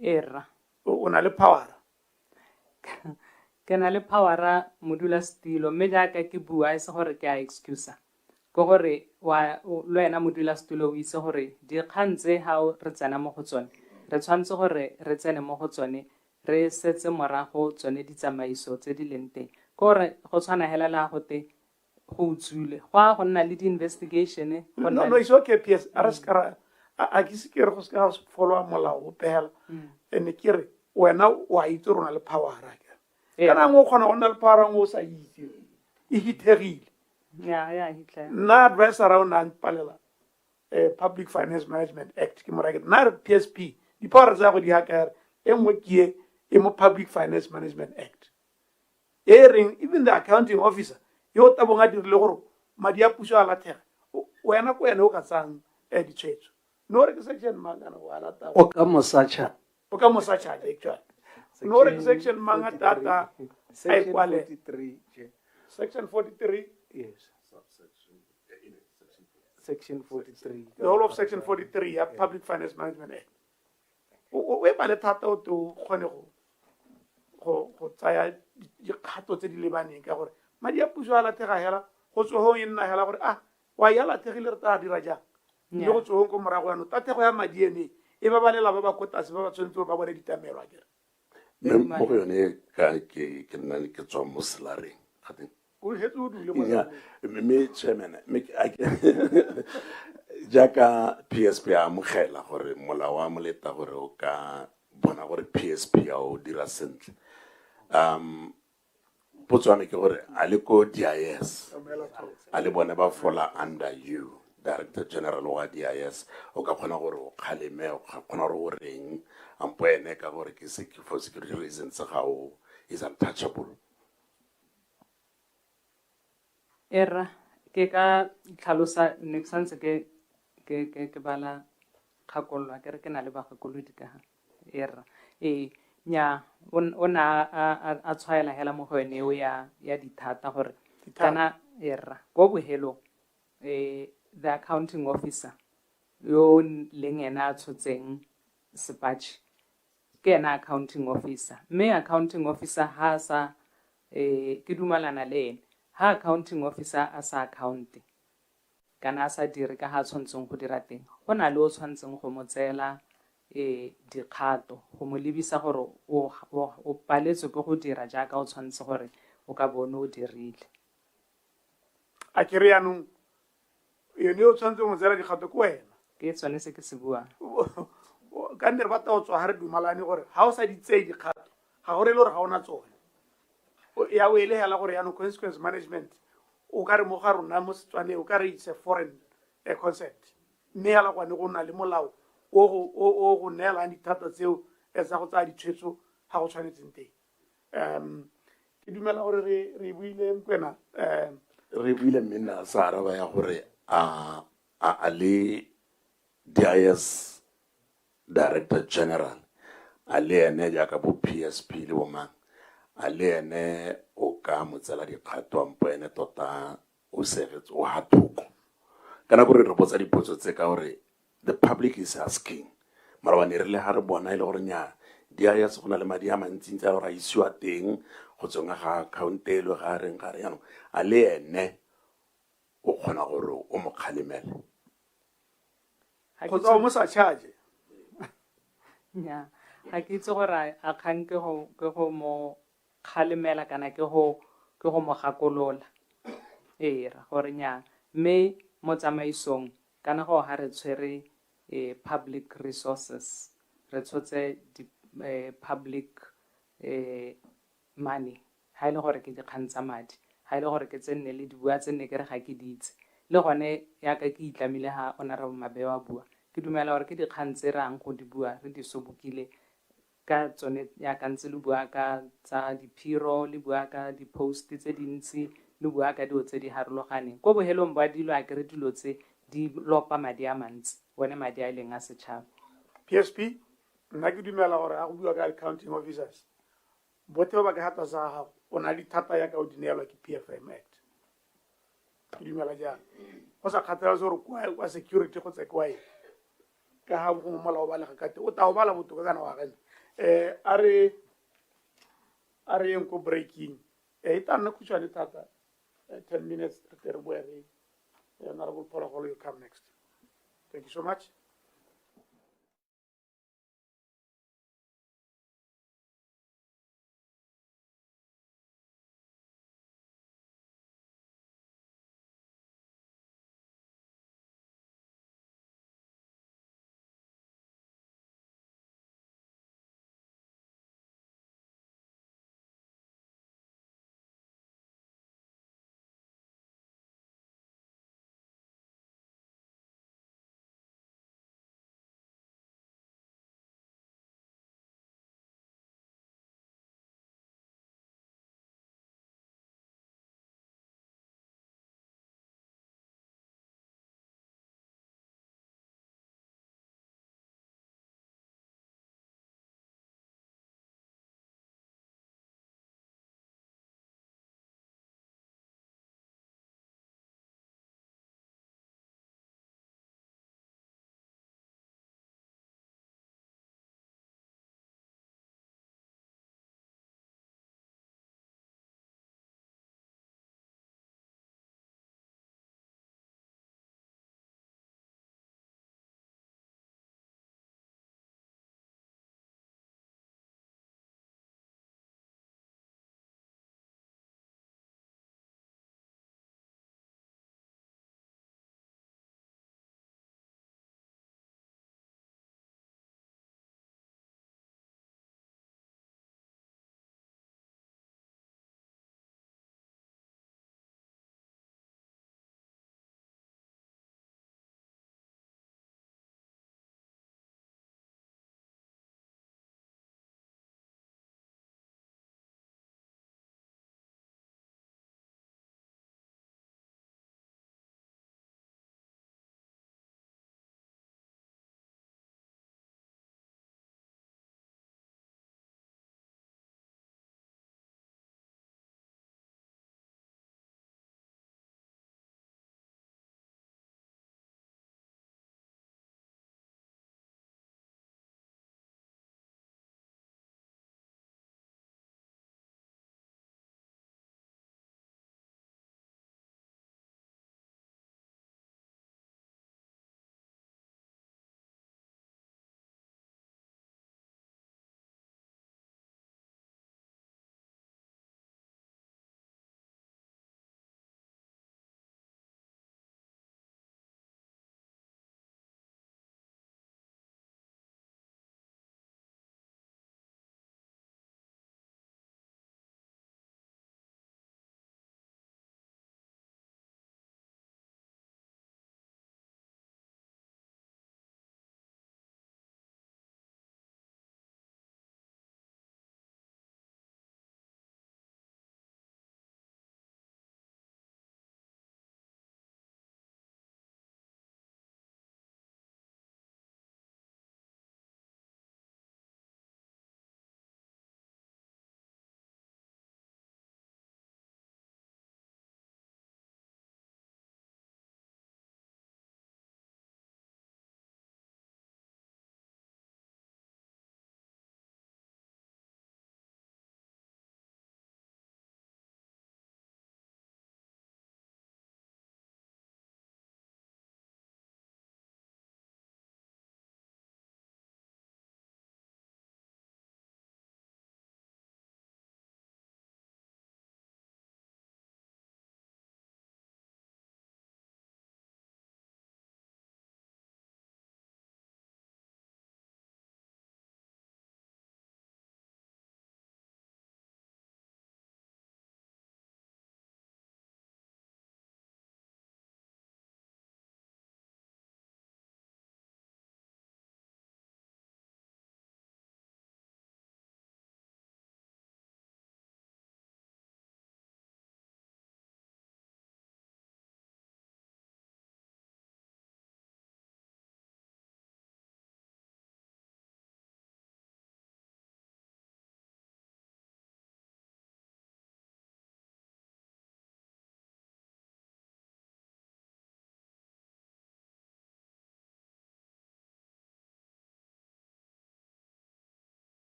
K: Era
D: O na le power.
K: Ke na le power modula stilo mme jaaka ke bua e se gore ke a excuse go gore wa lo ena modula stilo o itse gore di khantse ha re tsena mo go tsone re tshwantse gore re tsene mo go tsone re setse morago tsone di tsamaiso tse di leng teng gore go tshwana hela la go te go utswile go nna le di investigation
D: no it's okay PS araskara a ke se ke re go ska follow molao o pela ene ke re wena wa itse rona le power ra ke kana ngo khona go nna le power ngo sa itse e hitegile
K: ya hitla
D: na advice around and palela Public Finance Management Act ke morake na PSP di power tsa go di hakere engwe ke e mo Public Finance Management Act even the accounting officer yo tabonga dirile gore madi a puso a latlhega wena o ka tsang ditshwetso no re ke section mangana wa lata
R: o ka mosacha
D: actually no re ke section manga data
R: section 43
D: section 43
R: yes section 43
D: the whole of section 43 ya Public Finance Management Act we ba le thata o to khone go tsaya dikgato tse di lebaneng ka gore madi a puso a latlhega hela go tsohong e nna hela gore wa ya latlhegile re tla dira jang le go tsohong ko morago ya no tatlhego ya madi ene e ba balela ba ba kotase ba ba tshwanetse ba bone ditamelo akere
B: mo go yone ke nna ke tswa mo selareng
D: o hetso o dule mo
B: me chairman jaaka PSP a mogela gore molao wa moleta gore o ka bona gore PSP ya o dira sentle Botswana ke gore a le ko DIS a le bone ba fola under you Director General wa DIS o ka kgona gore o khaleme o kgona gore o reng ampo ene ka gore ke for security reasons ga o is untouchable.
K: Era ke ka tlhalosa nexanse ke bala khakolwa ke re ke na le ba khakolodi ka era nya ona a tshwaela hela mo go ene o ya dithata gore kana era go bohelo the accounting officer yo leng ena a tshotseng sepatch ke ena accounting officer mme accounting officer ha sa ke dumalana le ene ha accounting officer a sa account kana sa dire ka ha tshwantseng go dira teng go na le o tshwantseng go mo tsela dikgato go mo lebisa gore o paletswe ke go dira jaaka o tshwanetse gore o ka bone o dirile
D: a ke re yanong yone o tshwanetse mo tsela dikgato ko wena
K: ke tsone se ke se buang
D: ka nne re batla o tswa ha re dumalane gore ha o sa di tseye dikgato ga gore le gore ga ona tsone ya o ele hela gore yanong consequence management o ka re mo ga rona mo Setswaneng o ka re it's a foreign concept mme hela kwane go na le molao o go neelang dithata tseo tsa go tsaya ditshwetso ga go tshwanetseng teng. Ke dumela gore re buile Mkwena
B: re buile mmena sa araba ya gore a le DIS Director General a le ene jaaka bo PSP le bomang a le ene o ka motsela dikgato ampo ene tota o segetse o hathoko kana gore re botsa dipotso tse ka gore the public is asking mara ba ne re le ha re bona ile gore nya DIS go na le madi a mantsi ntse a re a isiwa teng go tsonga ga account elo ga reng ga re yanong a le ene o kgona gore o mo kgalemele
D: go tswa mo sa charge
K: nya ga ke itse gore a kgang ke go mo kgalemela kana ke go mo gakolola ra gore nya mme mo tsamaisong kana go ha re tshwere public resources re tshotse public money ha ile gore ke dikgang tsa madi ha ile gore ke tsenne le dibua tsenne ke re ga ke ditse le gone ya ka ke itlamile ha Honorable Mabewa bua ke dumela gore ke dikgang tse rang go di bua re di sobukile ka tsone ya ka ntse le bua ka tsa diphiro le bua ka di-post tse dintsi le bua ka dilo tse di harologaneng ko bohelong ba dilo a kere dilo tse di lopa madi a mantsi bone madi a ileng a setšhaba.
D: PSP nna ke dumela gore a go bua ka accounting officers bote ba ka hata sa gago o na le thata ya ka o di neelwa ke PFM Act ke dumela jang go sa kgathala gore kwa security go tse kwae ka ha go molao ba le ga kate o ta o bala botoka kana wa gane a re eng ko breaking e ta nna khutshwane thata 10 minutes re bua re Honorable Pologolo, you come next. Thank you so much.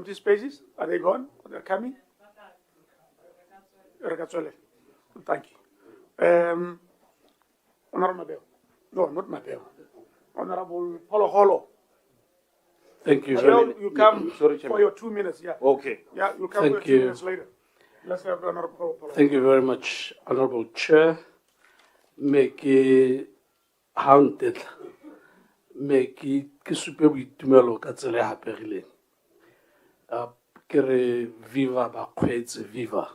D: empty spaces? Are they gone? They're coming? Thank you. Honorable Mabeo. No, not Mabeo. Honorable Polo Holo.
R: Thank you
D: Mabeo,
R: very
D: you come
A: Sorry,
D: for your 2 minutes, yeah.
A: Okay.
D: Yeah, you come
R: Thank
D: for 2
R: you.
D: minutes later. Let's have the Honorable Polo.
R: Thank you very much, Honorable Chair. Make haunted. Make ke supe boitumelo ka tsela e hapegileng. Ke re viva bakgweetsi, viva.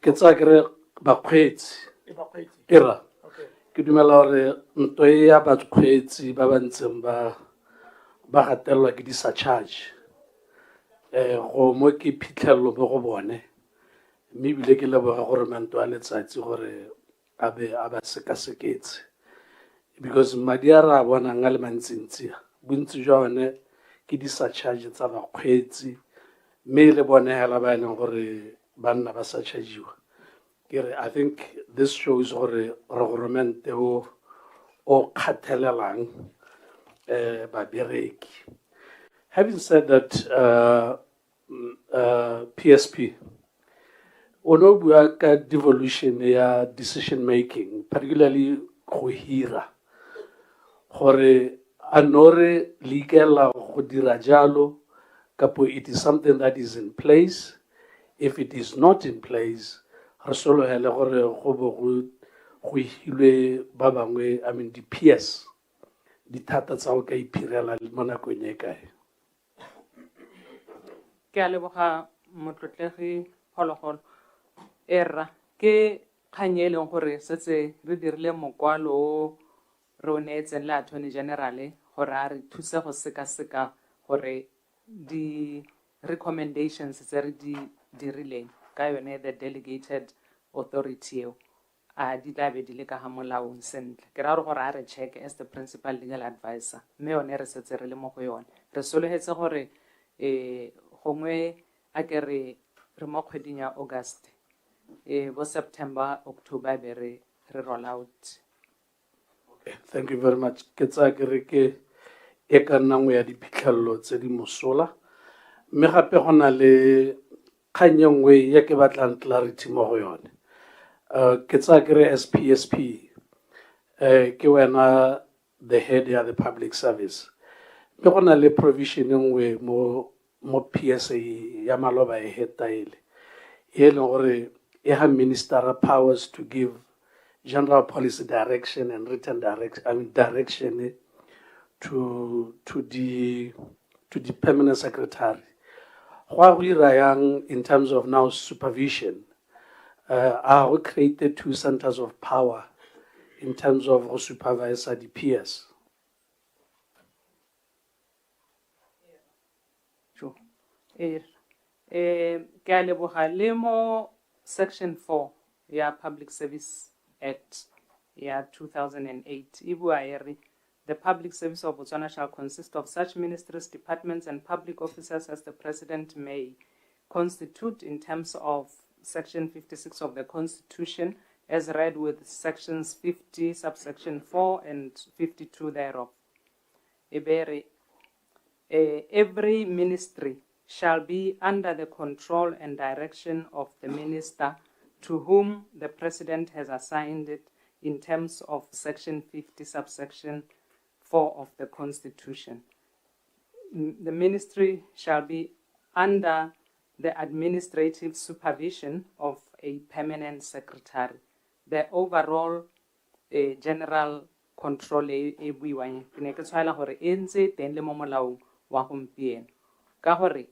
R: Ke tsa ke re bakgweetsi. Era. Ke dumela hore ntwa e ya bakgweetsi ba ba ntseng ba gatelelwa ke di-surcharge. Go mo ke phitlhelelo mo go bone. Mme ebile ke leboga gore manto a letsatsi gore a ba sekaseketse. Because madi a re a bonang a le mantsintsi bontsi jwa one ke di-surcharge tsa bakgweetsi mme le bone hela ba e leng gore ba nna ba surchargiwa. I think this shows gore regoromente o kgathelelang babereki. Having said that, PSP, ono bua ka devolution ya decision making, particularly go hira. Gore anore likela go dira jalo, kapo it is something that is in place. If it is not in place, re solohele gore go bo go hilwe ba bangwe, I mean, the PS, di thata tsa go ka iphirela mo nakong e kae.
K: Ke a leboga motlotlegi Phologolo. Era ke kgang e leng gore setse re dirile mokwalo o re o neetseng le Attorney General gore a re thuse go sekaseka gore di-recommendations tse re di dirileng ka yone the delegated authority eo a di tla be di le ka ga molaong sentle. Ke ra gore a re check as the principal legal advisor mme yone re setse re le mo go yone. Re sologetse gore gongwe a ke re mo kgweding ya August bo September, October be re roll out.
R: Okay, thank you very much. Ke tsa ke re ke e ka nna nngwe ya diphitlhelelo tse di mosola mme gape go na le kgang e nngwe ya ke batlang clarity mo go yone. Ke tsa ke re SPSP ke wena the head ya the public service mme go na le provision e nngwe mo PSA ya maloba e hetaile e leng gore e ha minister powers to give general policy direction and written direction to the permanent secretary. What we are in terms of now supervision, we created 2 centers of power in terms of supervise the PS.
K: Sure. Ke a leboga le mo Section 4 ya Public Service Act ya 2008 e bua e re the public service of Botswana shall consist of such ministries, departments, and public officers as the President may constitute in terms of Section 56 of the Constitution, as read with Sections 50, subsection 4, and 52 thereof. Every ministry shall be under the control and direction of the minister to whom the President has assigned it in terms of Section 50, subsection 4 of the Constitution. The ministry shall be under the administrative supervision of a permanent secretary. The overall general control e buiwang ke ne ke tshwaela gore e ntse teng le mo molaong wa gompieno ka gore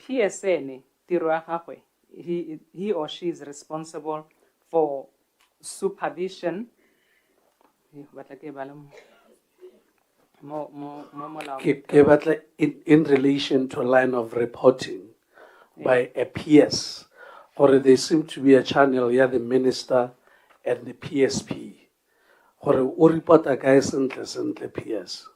K: PSN tiro ya gagwe he or she is responsible for supervision
R: in relation to a line of reporting by a PS, or there seems to be a channel here, the minister and the PSP. Or o reporta ka sentle PS.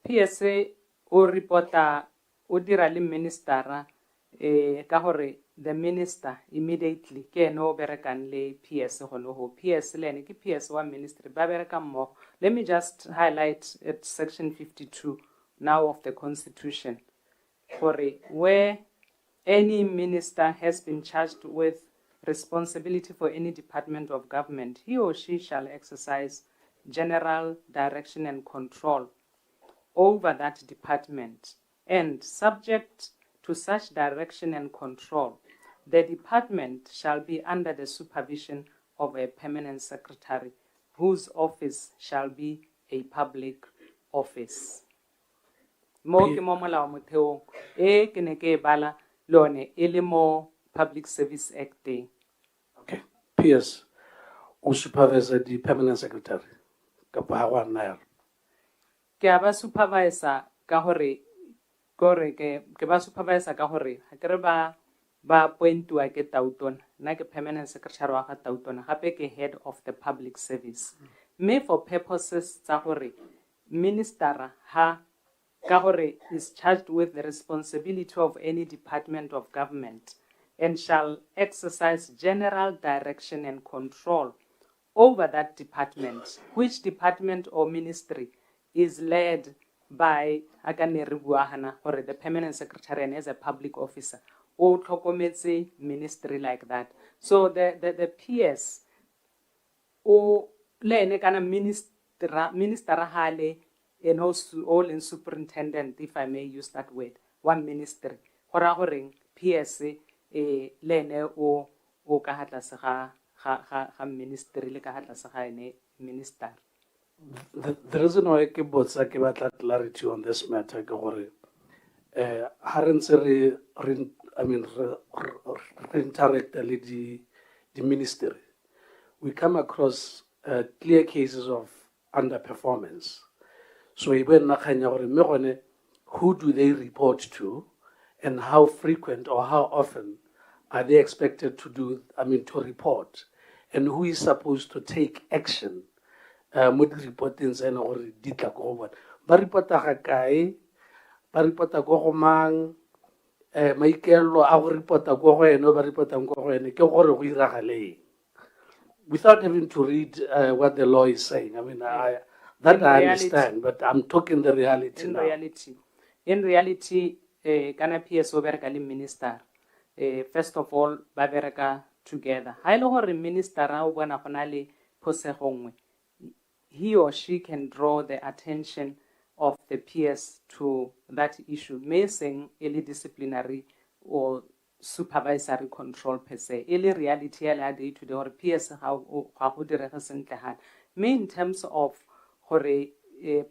K: PSA o reporta o dira le ministera ka gore the minister immediately ke no berekan le PS gono ho PS le ene ke PS wa ministry ba bereka mmogo. Let me just highlight at Section 52 now of the Constitution, where any minister has been charged with responsibility for any department of government, he or she shall exercise general direction and control over that department, and subject to such direction and control, the department shall be under the supervision of a permanent secretary, whose office shall be a public office. Mo ke mo molao motheong e ke ne ke bala lone e le mo Public Service Act.
R: Okay. PS, o supervise the permanent secretary. Kapa ha wa nna yalo.
K: Ke a ba supervisor ka hore ke ba supervisor ka hore ha ke re ba appointiwa ke tautona nna ke permanent secretary wa ga tautona gape ke head of the public service. Me for purposes tsa hore minister ha ka hore is charged with the responsibility of any department of government and shall exercise general direction and control over that department, which department or ministry is led by the permanent secretary and as a public officer or tlhokometse ministry like that. So the PS o le ene kana minister hale and also all in superintendent, if I may use that word, one ministry. Hora horeng PS le ene o ka hatla se ga ministry le ka hatla se ga ene minister.
R: The reason why ke botsa ke batla clarity on this matter ke gore ha re ntse re interact le the ministry, we come across clear cases of underperformance. So who do they report to, and how frequent or how often are they expected to to report, and who is supposed to take action? Reporting or ditla go bona ba reporta ga kae ba reporta go go mang maikelo a go reporta go go ene ba reportang go go ene ke gore go iragale without having to read what the law is saying. I understand, but I'm talking the reality now.
K: In reality, kana PS o bereka le minister. First of all, ba bereka together. Ha ile gore minister a o bona gona le phosegongwe, he or she can draw the attention of the PS to that issue, missing any disciplinary or supervisory control per se. Any reality ya day to day or PS how go direga sentle ha. Me in terms of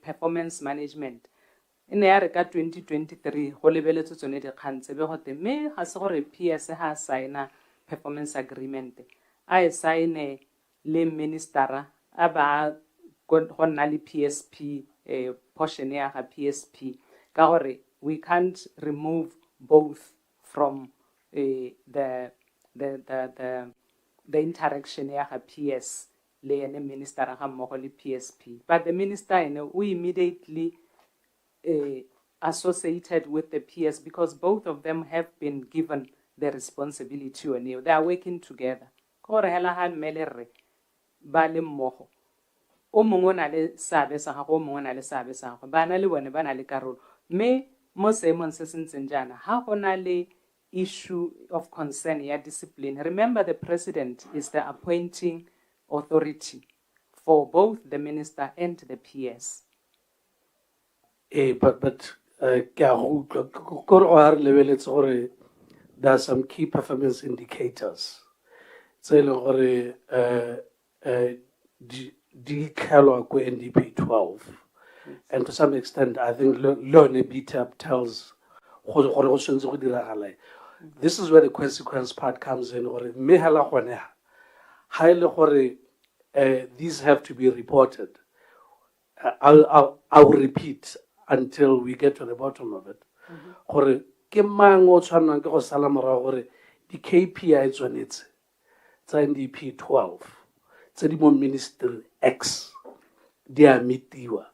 K: performance management, in the year 2023 go lebeletse tsone di kgantse be gote me ga se gore PS ha signa performance agreement a sign le minister a ba gonna le PSP portion ya ga PSP ka gore we can't remove both from the interaction ya ga PS le ene minister ga mmogo le PSP, but the minister we immediately associated with the PS because both of them have been given the responsibility on you. They are working together. Gore hela ha melere ba le mmogo o mongwe na le sabe sa gago o mongwe na le sabe sa gago bana le bone bana le karolo me mo seemong se sentseng jana ha gona le issue of concern ya discipline. Remember, the president is the appointing authority for both the minister and the PS.
R: But there are some key performance indicators. NDP 12, and to some extent, I think Lone BTAP tells. This is where the consequence part comes in. These have to be reported. I'll repeat until we get to the bottom of it. The KPIs on it, it's NDP 12. It's Minister X. They are mitiwa.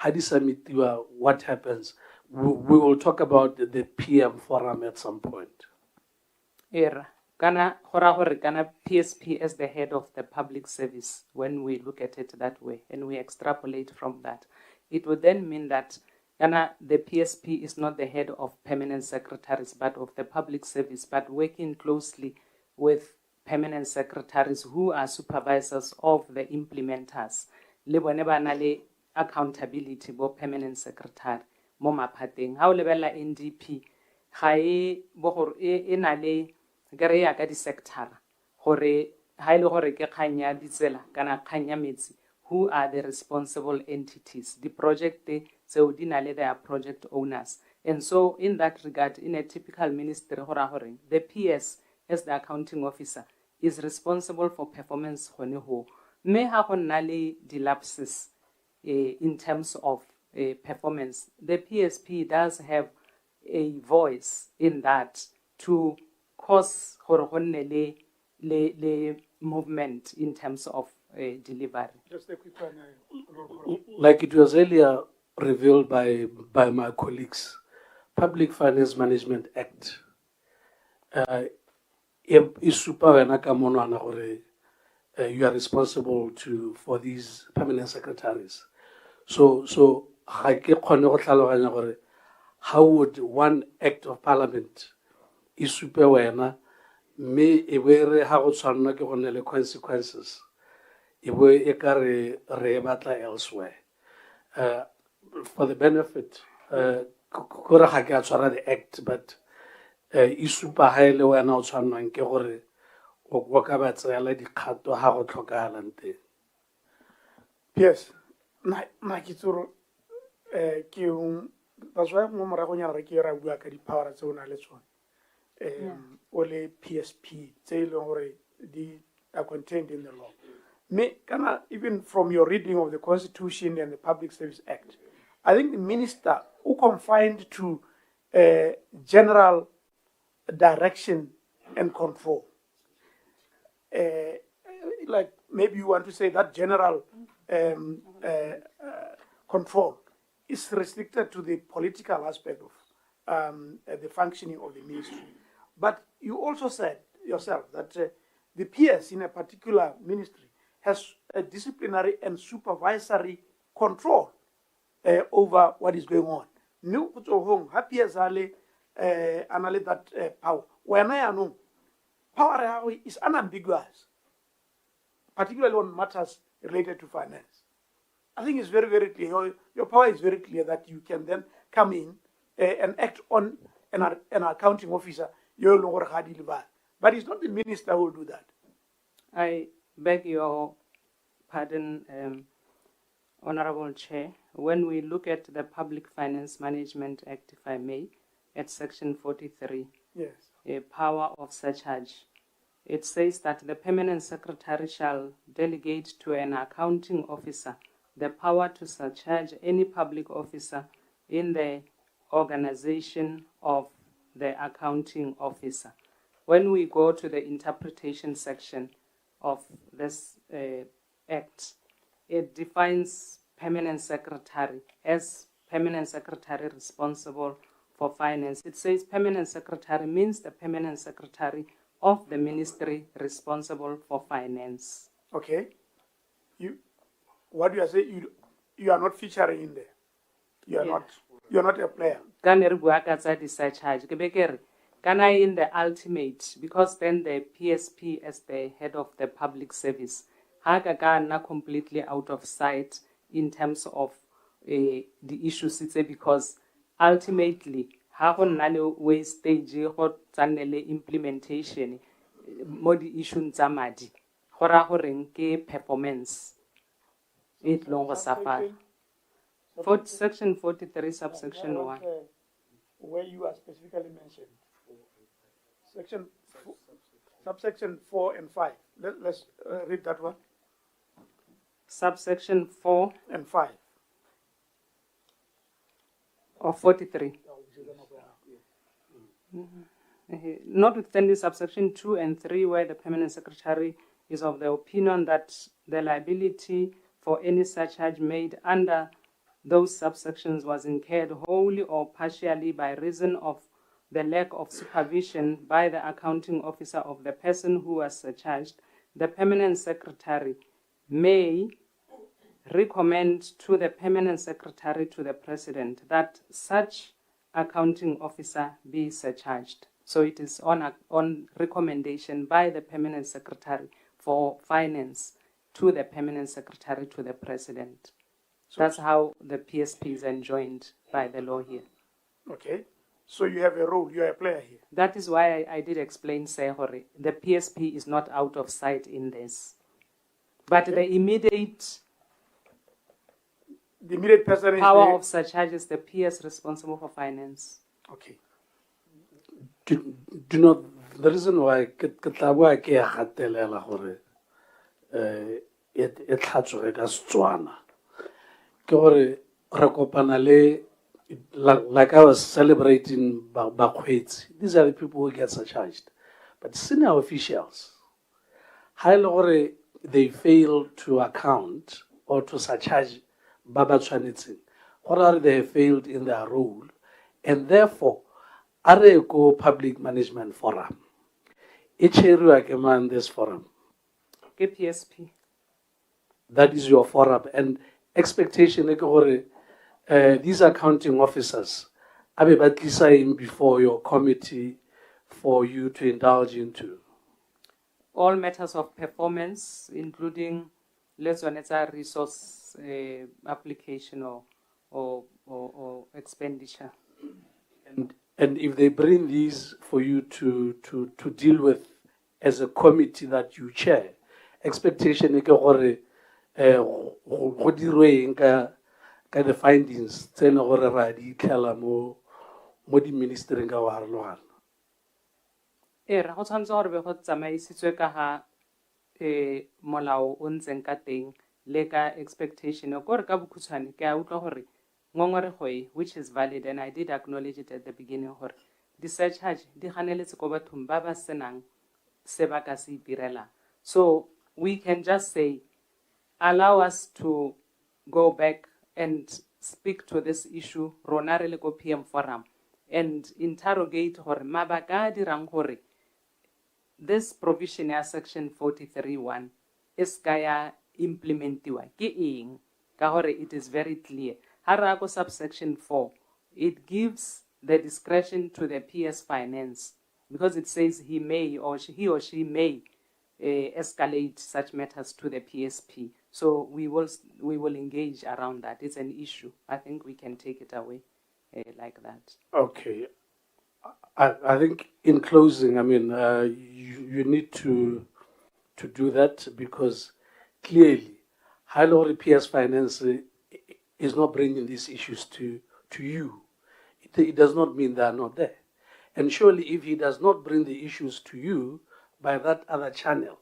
R: Hadisa mitiwa, what happens? We will talk about the PM forum at some point.
K: Kana PSP as the head of the public service, when we look at it that way and we extrapolate from that, it would then mean that Ghana, the PSP is not the head of permanent secretaries, but of the public service, but working closely with permanent secretaries who are supervisors of the implementers. Le bone ba na le accountability bo permanent secretary mo maphateng. Ha o lebella NDP, ga e bo gore e na le kere ya ka di sector gore ha ile gore ke kganya ditsela kana kganya metsi, who are the responsible entities? The project so they are project owners. And so in that regard, in a typical ministry, the PS as the accounting officer is responsible for performance. May have the lapses in terms of performance. The PSP does have a voice in that to cause le movement in terms of delivery.
D: Just a quick one.
R: Like it was earlier revealed by my colleagues, Public Finance Management Act is super you are responsible for these permanent secretaries. So how would one act of parliament is super me ewere ha go tshwanna ke gone le consequences ewe e ka re batla elsewhere for the benefit gore ga ke a tshwara the act but e super ha ile wena o tshwannang ke gore o ka ba tsela dikgato ha go tlhokagala nteng.
D: Yes, na ke tsoro ke that's why mo morago nya re ke ra bua ka di power tse ona le tsone ole PSP tse ile gore di are contained in the law. Me kana even from your reading of the Constitution and the Public Service Act, I think the minister who confined to general direction and control. Like maybe you want to say that general control is restricted to the political aspect of the functioning of the ministry. But you also said yourself that the PS in a particular ministry has a disciplinary and supervisory control over what is going on. New home happy as ale anale that power. When I know power is unambiguous, particularly on matters related to finance. I think it's very, very clear. Your power is very clear that you can then come in and act on an accounting officer. But it's not the minister who will do that.
K: I beg your pardon, Honorable Chair. When we look at the Public Finance Management Act, if I may, at Section 43,
D: yes,
K: a power of surcharge, it says that the permanent secretary shall delegate to an accounting officer the power to surcharge any public officer in the organization of the accounting officer. When we go to the interpretation section of this act, it defines permanent secretary as permanent secretary responsible for finance. It says permanent secretary means the permanent secretary of the ministry responsible for finance.
D: Okay. What you are saying, you are not featuring in there. You are not a player.
K: Can I in the ultimate, because then the PSP as the head of the public service, Hagagana completely out of sight in terms of the issues, because ultimately, Hagon way stage implementation, modi issue zamadi, horahoreng ke performance. It longer suffer. Section 43, subsection 1.
D: Where you are specifically mentioned. Subsection 4 and 5. Let's read that one.
K: Subsection 4
D: and 5.
K: Of 43. Notwithstanding subsection 2 and 3, where the permanent secretary is of the opinion that the liability for any surcharge made under those subsections was incurred wholly or partially by reason of the lack of supervision by the accounting officer of the person who was surcharged, the permanent secretary may recommend to the permanent secretary to the president that such accounting officer be surcharged. So it is on recommendation by the permanent secretary for finance to the permanent secretary to the president. So that's how the PSP is enjoined by the law here.
D: Okay. So you have a role, you are a player here.
K: That is why I did explain, Sehore, the PSP is not out of sight in this. But the immediate
D: person
K: power of surcharge is the PS responsible for finance.
D: Okay.
R: Do you know the reason why Katlawa ke gatelela gore it tlhatswe ka Setswana ke gore re kopana le like I was celebrating Bakwetsi. These are the people who get surcharged. But senior officials, they fail to account or to surcharge Baba Chanitzin. What are they failed in their role? And therefore, Areko Public Management Forum. Each area recommend this forum.
K: PSP.
R: That is your forum. And expectation these accounting officers are before your committee for you to indulge into.
K: All matters of performance, including resource application or expenditure.
R: And if they bring these for you to deal with as a committee that you chair, expectation is the findings ministering
K: ra go tshwanetse gore be go tsamaisitswe ka ga molao o ntseng ka teng le ka expectation ko re ka bokhutshwane ke a utlwa gore ngongorego which is valid, and I did acknowledge it at the beginning gore di surcharge di ganeletse ko bathong ba ba senang se ba ka se itirela. So we can just say allow us to go back and speak to this issue rona re le ko PM forum and interrogate gore mabaka a dirang gore this provision ya section 43(1) is kaya implementiwa ke eng ka gore it is very clear. Harako subsection 4, it gives the discretion to the PS finance because it says he or she may escalate such matters to the PSP. So we will engage around that. It's an issue. I think we can take it away like that.
R: Okay. I think in closing, I mean, you need to do that because clearly, high law PS finance is not bringing these issues to you. It does not mean they are not there. And surely if he does not bring the issues to you by that other channel,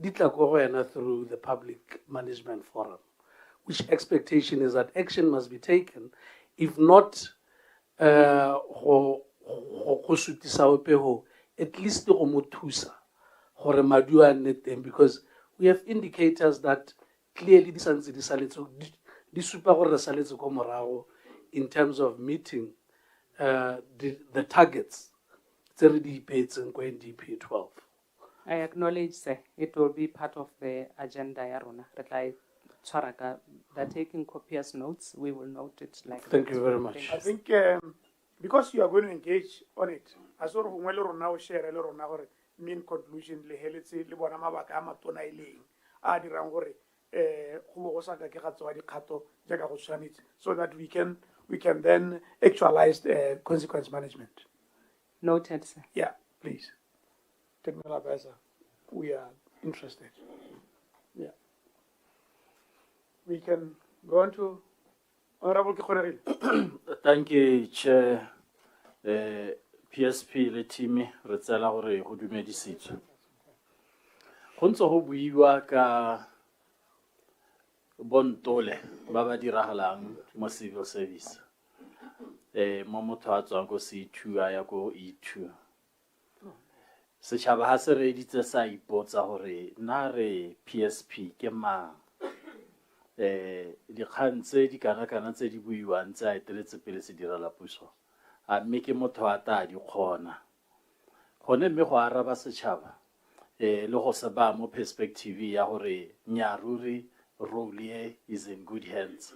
R: through the Public Management Forum, which expectation is that action must be taken, if not at least because we have indicators that clearly in terms of meeting the targets. DP 12.
K: I acknowledge it will be part of the agenda yarona. They're taking copious notes. We will note it like that.
R: Thank you very much.
D: I think because you are going to engage on it, as sort of now share a main conclusion le heletse le bona mabaka a matona ileng a dirang gore go sa ka ke ga tswa dikgato jaaka go tshwanetse so that we can then actualize the consequence management.
K: Noted, sir.
D: Yeah, please. Technical advisor, we are interested. Yeah. We can go on to Honorable Kekhoneril.
S: Thank you, Chair. PSP le team re tsela gore go dumedisitswe. Go ntse go buiwa ka bontole ba ba diragalang mo civil service. Mo motho a tswang go C2 a ya go E2. Setšhaba ha se re editse sa ipotsa gore na re PSP ke mang. Dikgang tse di kana tse di buiwang tse a eteletse pele se direla puso. A mme ke motho a ta di kgona. Gone mme go araba setšhaba le go se ba mo perspective ya gore nyaruri role here is in good hands.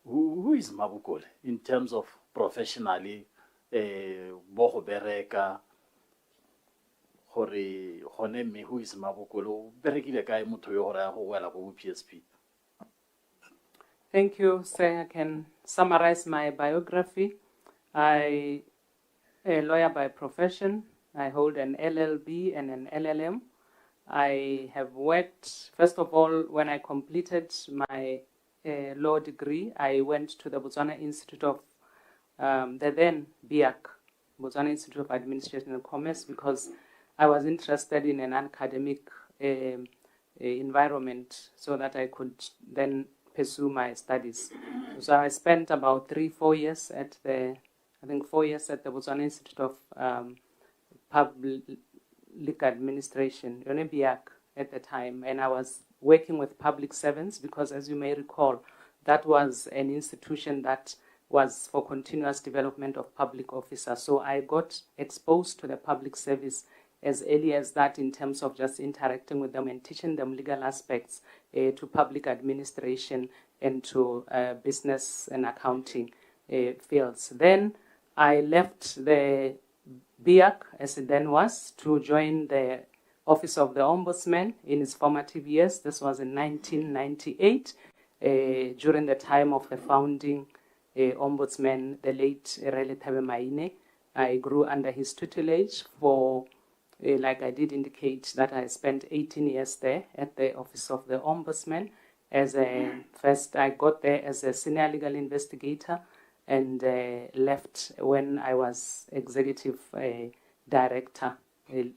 S: Who is Mabukole in terms of professionally, Boho Bereka, Hore, Honeme, who is Mabukolo, Berekile Kai Mutoyora, who well PSP?
K: Thank you, sir. I can summarize my biography. I am a lawyer by profession. I hold an LLB and an LLM. I have worked, first of all, when I completed my law degree, I went to the Botswana Institute of, the then PAC, Botswana Institute of Administration and Commerce, because I was interested in an academic environment so that I could then pursue my studies. So I spent about 3-4 years at the, I think 4 years at the Botswana Institute of Public Administration, PAC at the time, and I was working with public servants because, as you may recall, that was an institution that was for continuous development of public officers. So I got exposed to the public service as early as that in terms of just interacting with them and teaching them legal aspects to public administration and to business and accounting fields. Then I left the PAC, as it then was, to join the Office of the Ombudsman in its formative years. This was in 1998, during the time of the founding Ombudsman, the late Reletabe Maine. I grew under his tutelage for, like I did indicate, that I spent 18 years there at the Office of the Ombudsman. First, I got there as a senior legal investigator and left when I was executive director,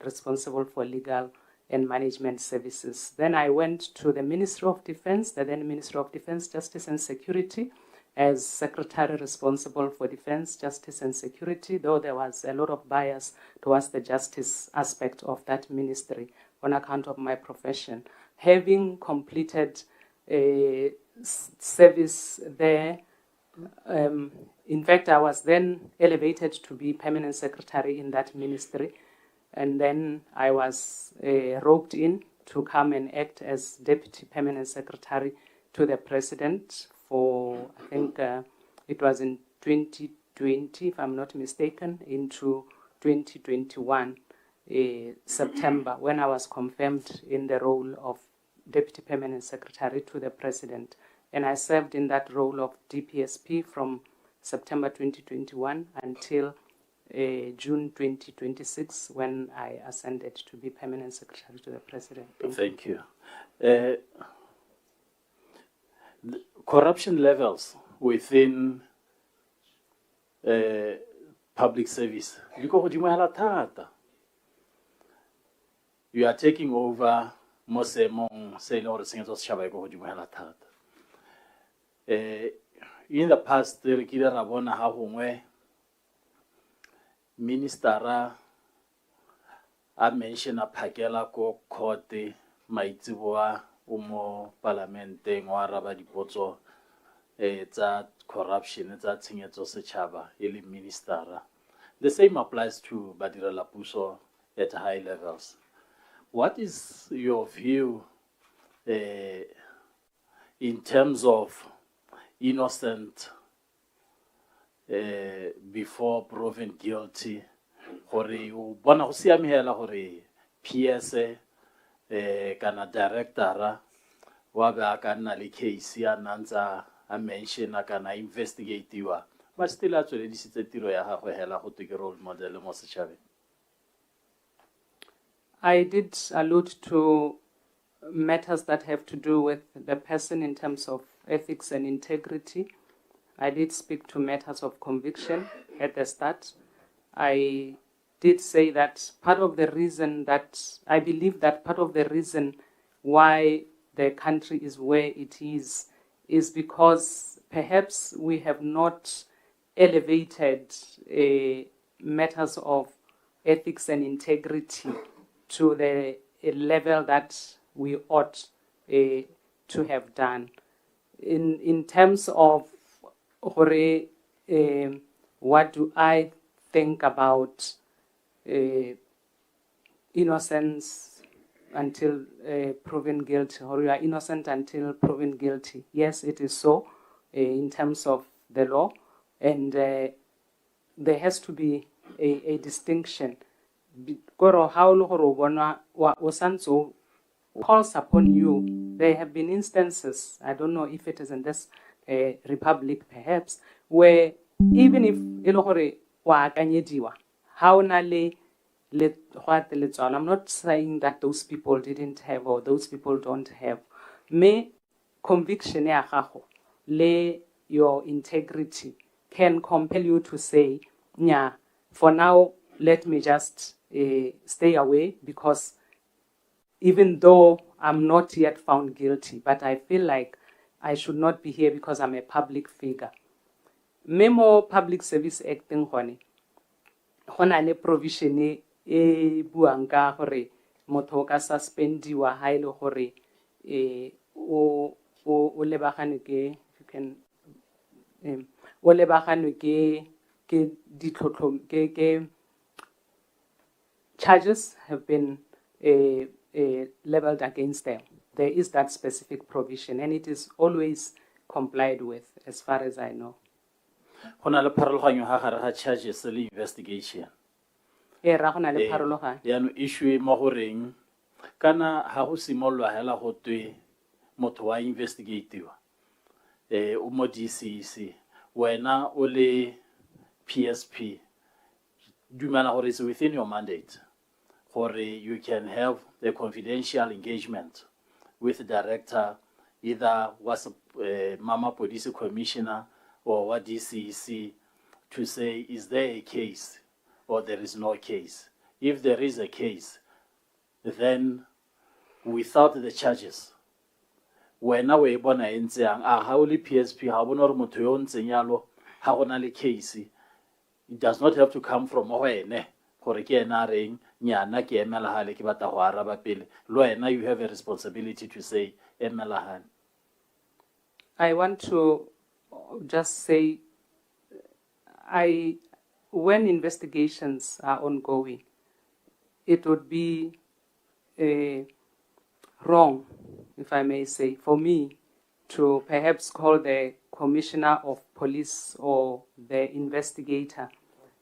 K: responsible for legal and management services. Then I went to the Ministry of Defense, the then Ministry of Defense, Justice and Security, as secretary responsible for defense, justice and security, though there was a lot of bias towards the justice aspect of that ministry on account of my profession. Having completed service there, in fact, I was then elevated to be permanent secretary in that ministry. And then I was roped in to come and act as deputy permanent secretary to the president for, I think it was in 2020, if I'm not mistaken, into 2021, September, when I was confirmed in the role of deputy permanent secretary to the president. And I served in that role of DPSP from September 2021 until June 2026, when I ascended to be permanent secretary to the president.
S: Thank you. Corruption levels within public service. You are taking over in the past, Ministera a mention a phakela ko court maitsiboa umo parlamenteng wa raba dipotso tsa corruption tsa tshenyetso setšhaba ele ministera. The same applies to badirela puso at high levels. What is your view in terms of innocent before proven guilty? Hore o bona go siamela hore PS kana directora wa ba ka nna le case ya nantsa a mention kana investigatiwa but still a tswele disitse tiro ya gagwe hela go take role model mo setšhabeng?
K: I did allude to matters that have to do with the person in terms of ethics and integrity. I did speak to matters of conviction at the start. I did say that part of the reason that I believe that part of the reason why the country is where it is because perhaps we have not elevated matters of ethics and integrity to the level that we ought to have done. In terms of what do I think about innocence until proven guilty, or you are innocent until proven guilty. Yes, it is so in terms of the law, and there has to be a distinction. Calls upon you. There have been instances, I don't know if it is in this republic perhaps, where even if I'm not saying that those people didn't have or those people don't have. Me conviction le your integrity can compel you to say, yeah, for now, let me just stay away, because even though I'm not yet found guilty, but I feel like I should not be here because I'm a public figure. Memo Public Service Acting hone le provision e buang ka gore motho ka suspendiwa ha ile gore o lebagane ke, you can o lebagane ke ditlhotlho ke charges have been leveled against them. There is that specific provision, and it is always complied with, as far as I know.
S: Hona le pharologanyo ha gare ga charges le investigation.
K: Ra gona le pharologanyo.
S: Yaanong issue mo goreng kana ha go simolwa hela go twe motho wa investigatiwa o mo DCC wena o le PSP dumela gore is within your mandate gore you can have a confidential engagement with the director, either was Mama Police Commissioner or what DCC, to say, is there a case or there is no case? If there is a case, then without the charges, when we bona ntseang ha o le PSP ha bona re motho yo ntseng yalo ha gona le case, it does not have to come from wena gore ke ena reng nyana ke emela hale ke batla go araba pele lo wena you have a responsibility to say emela hale.
K: I want to just say, when investigations are ongoing, it would be wrong, if I may say, for me to perhaps call the Commissioner of Police or the investigator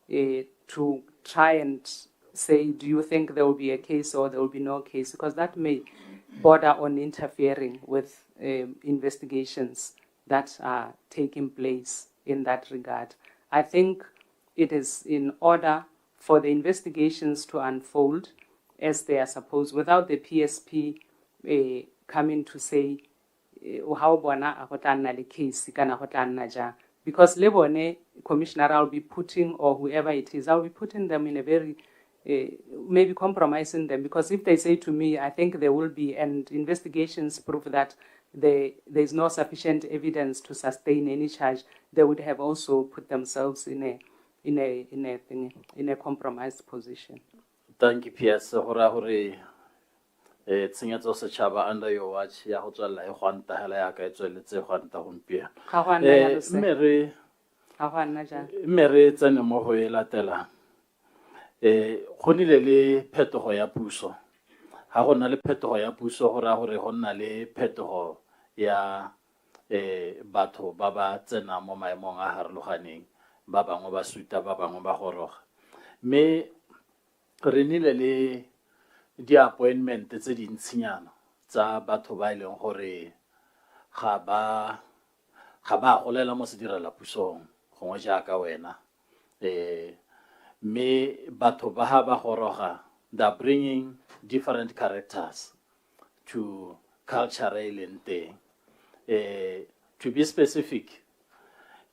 K: to try and say, do you think there will be a case or there will be no case? Because that may border on interfering with investigations that are taking place in that regard. I think it is in order for the investigations to unfold as they are supposed, without the PSP coming to say, how bona a case, because lebone commissioner I'll be putting, or whoever it is, I'll be putting them in a very maybe compromising them, because if they say to me, I think there will be, and investigations prove that there is no sufficient evidence to sustain any charge, they would have also put themselves in a compromised position.
S: Thank you, PS. Hore tshenyetso setšhaba under your watch ya go tswela e go antagela ya ka e tsweletse go anta gompieno. Mme re tsene mo go e latelang. Go nile le phetogo ya puso. Ha go na le phetogo ya puso go ra gore go nna le phetogo ya batho ba ba tsena mo maemong a harologaneng, ba bangwe ba suta, ba bangwe ba goroga. Mme re nile le di-appointment tse dintshinyana tsa batho ba ileng gore ga ba golela mo sedirela pusong gongwe jaaka wena. Me batho ba ha ba goroga, they're bringing different characters to culture e leng teng. To be specific,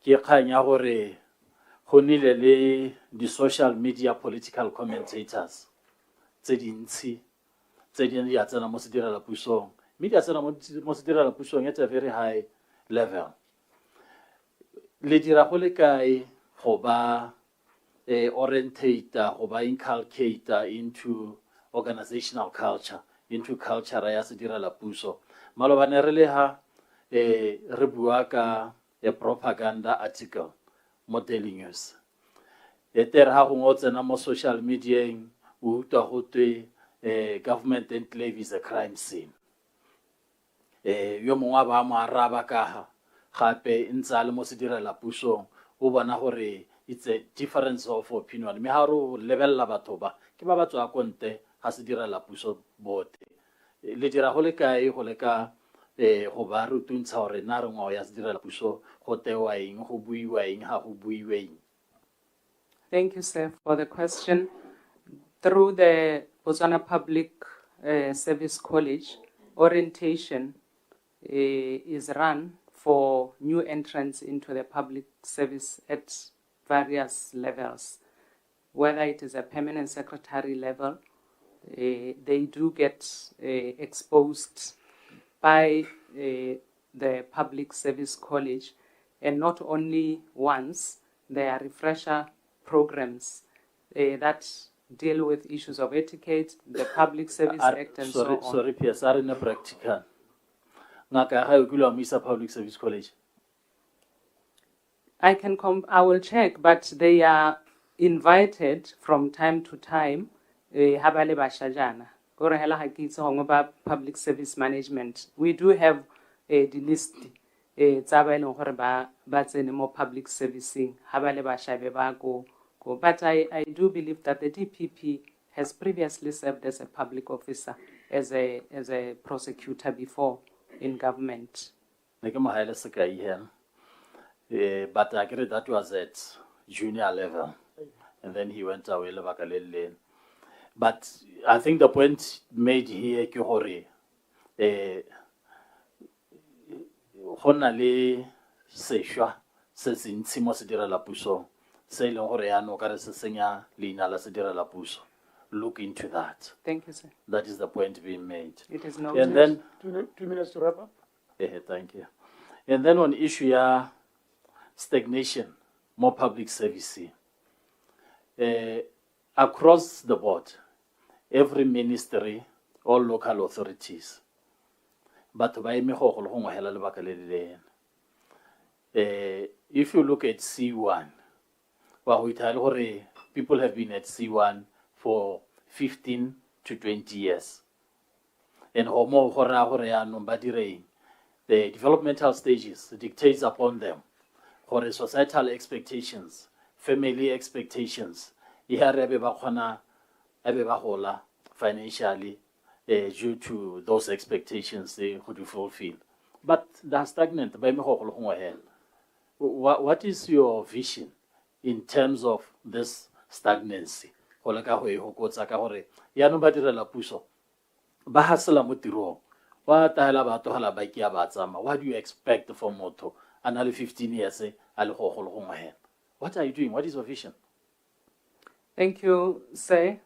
S: ke kgang ya gore go nile le di-social media political commentators tse dintsi tse di ya tsena mo sedirela pusong. Mme di a tsena mo sedirela pusong at a very high level. Le dira go le kae go ba orientator, go ba inculcator into organizational culture, into culture ya sedirela puso. Malobane re le ha re bua ka a propaganda article mo Daily News. E tere ha go tsena mo social media o utlwa go twe government enclave is a crime scene. Yo mongwe ba mo araba ka gape ntse a le mo se direla pusong o bona gore it's a difference of opinion. Me ha ro lebella batho ba ke ba tswa konte ga se direla puso bote le dira go le kae go le ka go ba rutuntsha gore na re ngwao ya se direla puso go tewa eng go buiwa eng ha go buiwe eng.
K: Thank you, sir, for the question. Through the Botswana Public Service College, orientation is run for new entrants into the public service at various levels. Whether it is a permanent secretary level, they do get exposed by the Public Service College, and not only once, there are refresher programs that deal with issues of etiquette, the Public Service Act, and so on.
S: Sorry, Pierce, are in a practical. Public Service College.
K: I will check, but they are invited from time to time. Habale bashajana. Gore hela hakitse hongwe ba public service management. We do have the list. Tsaba eleng gore ba tsene mo public servicing. Habale bashabe ba go. But I do believe that the DPP has previously served as a public officer, as a prosecutor before in government.
S: But I agree that was at junior level, and then he went away. But I think the point made here ke gore gona le sešwa se se ntsi mo se direla puso se ileng gore yaanong ka re se senya leina la se direla puso. Look into that.
K: Thank you, sir.
S: That is the point being made.
K: It is noted.
S: And then
D: 2 minutes to wrap up.
S: Thank you. And then on issue ya stagnation, more public service. Across the board, every ministry, all local authorities, but if you look at C1, people have been at C1 for 15 to 20 years. And the developmental stages dictates upon them for societal expectations, family expectations, financially due to those expectations they could fulfill. But they're stagnant. What is your vision in terms of this stagnancy? What do you expect from Moto? Another 15 years, what are you doing? What is your vision?
K: Thank you, sir.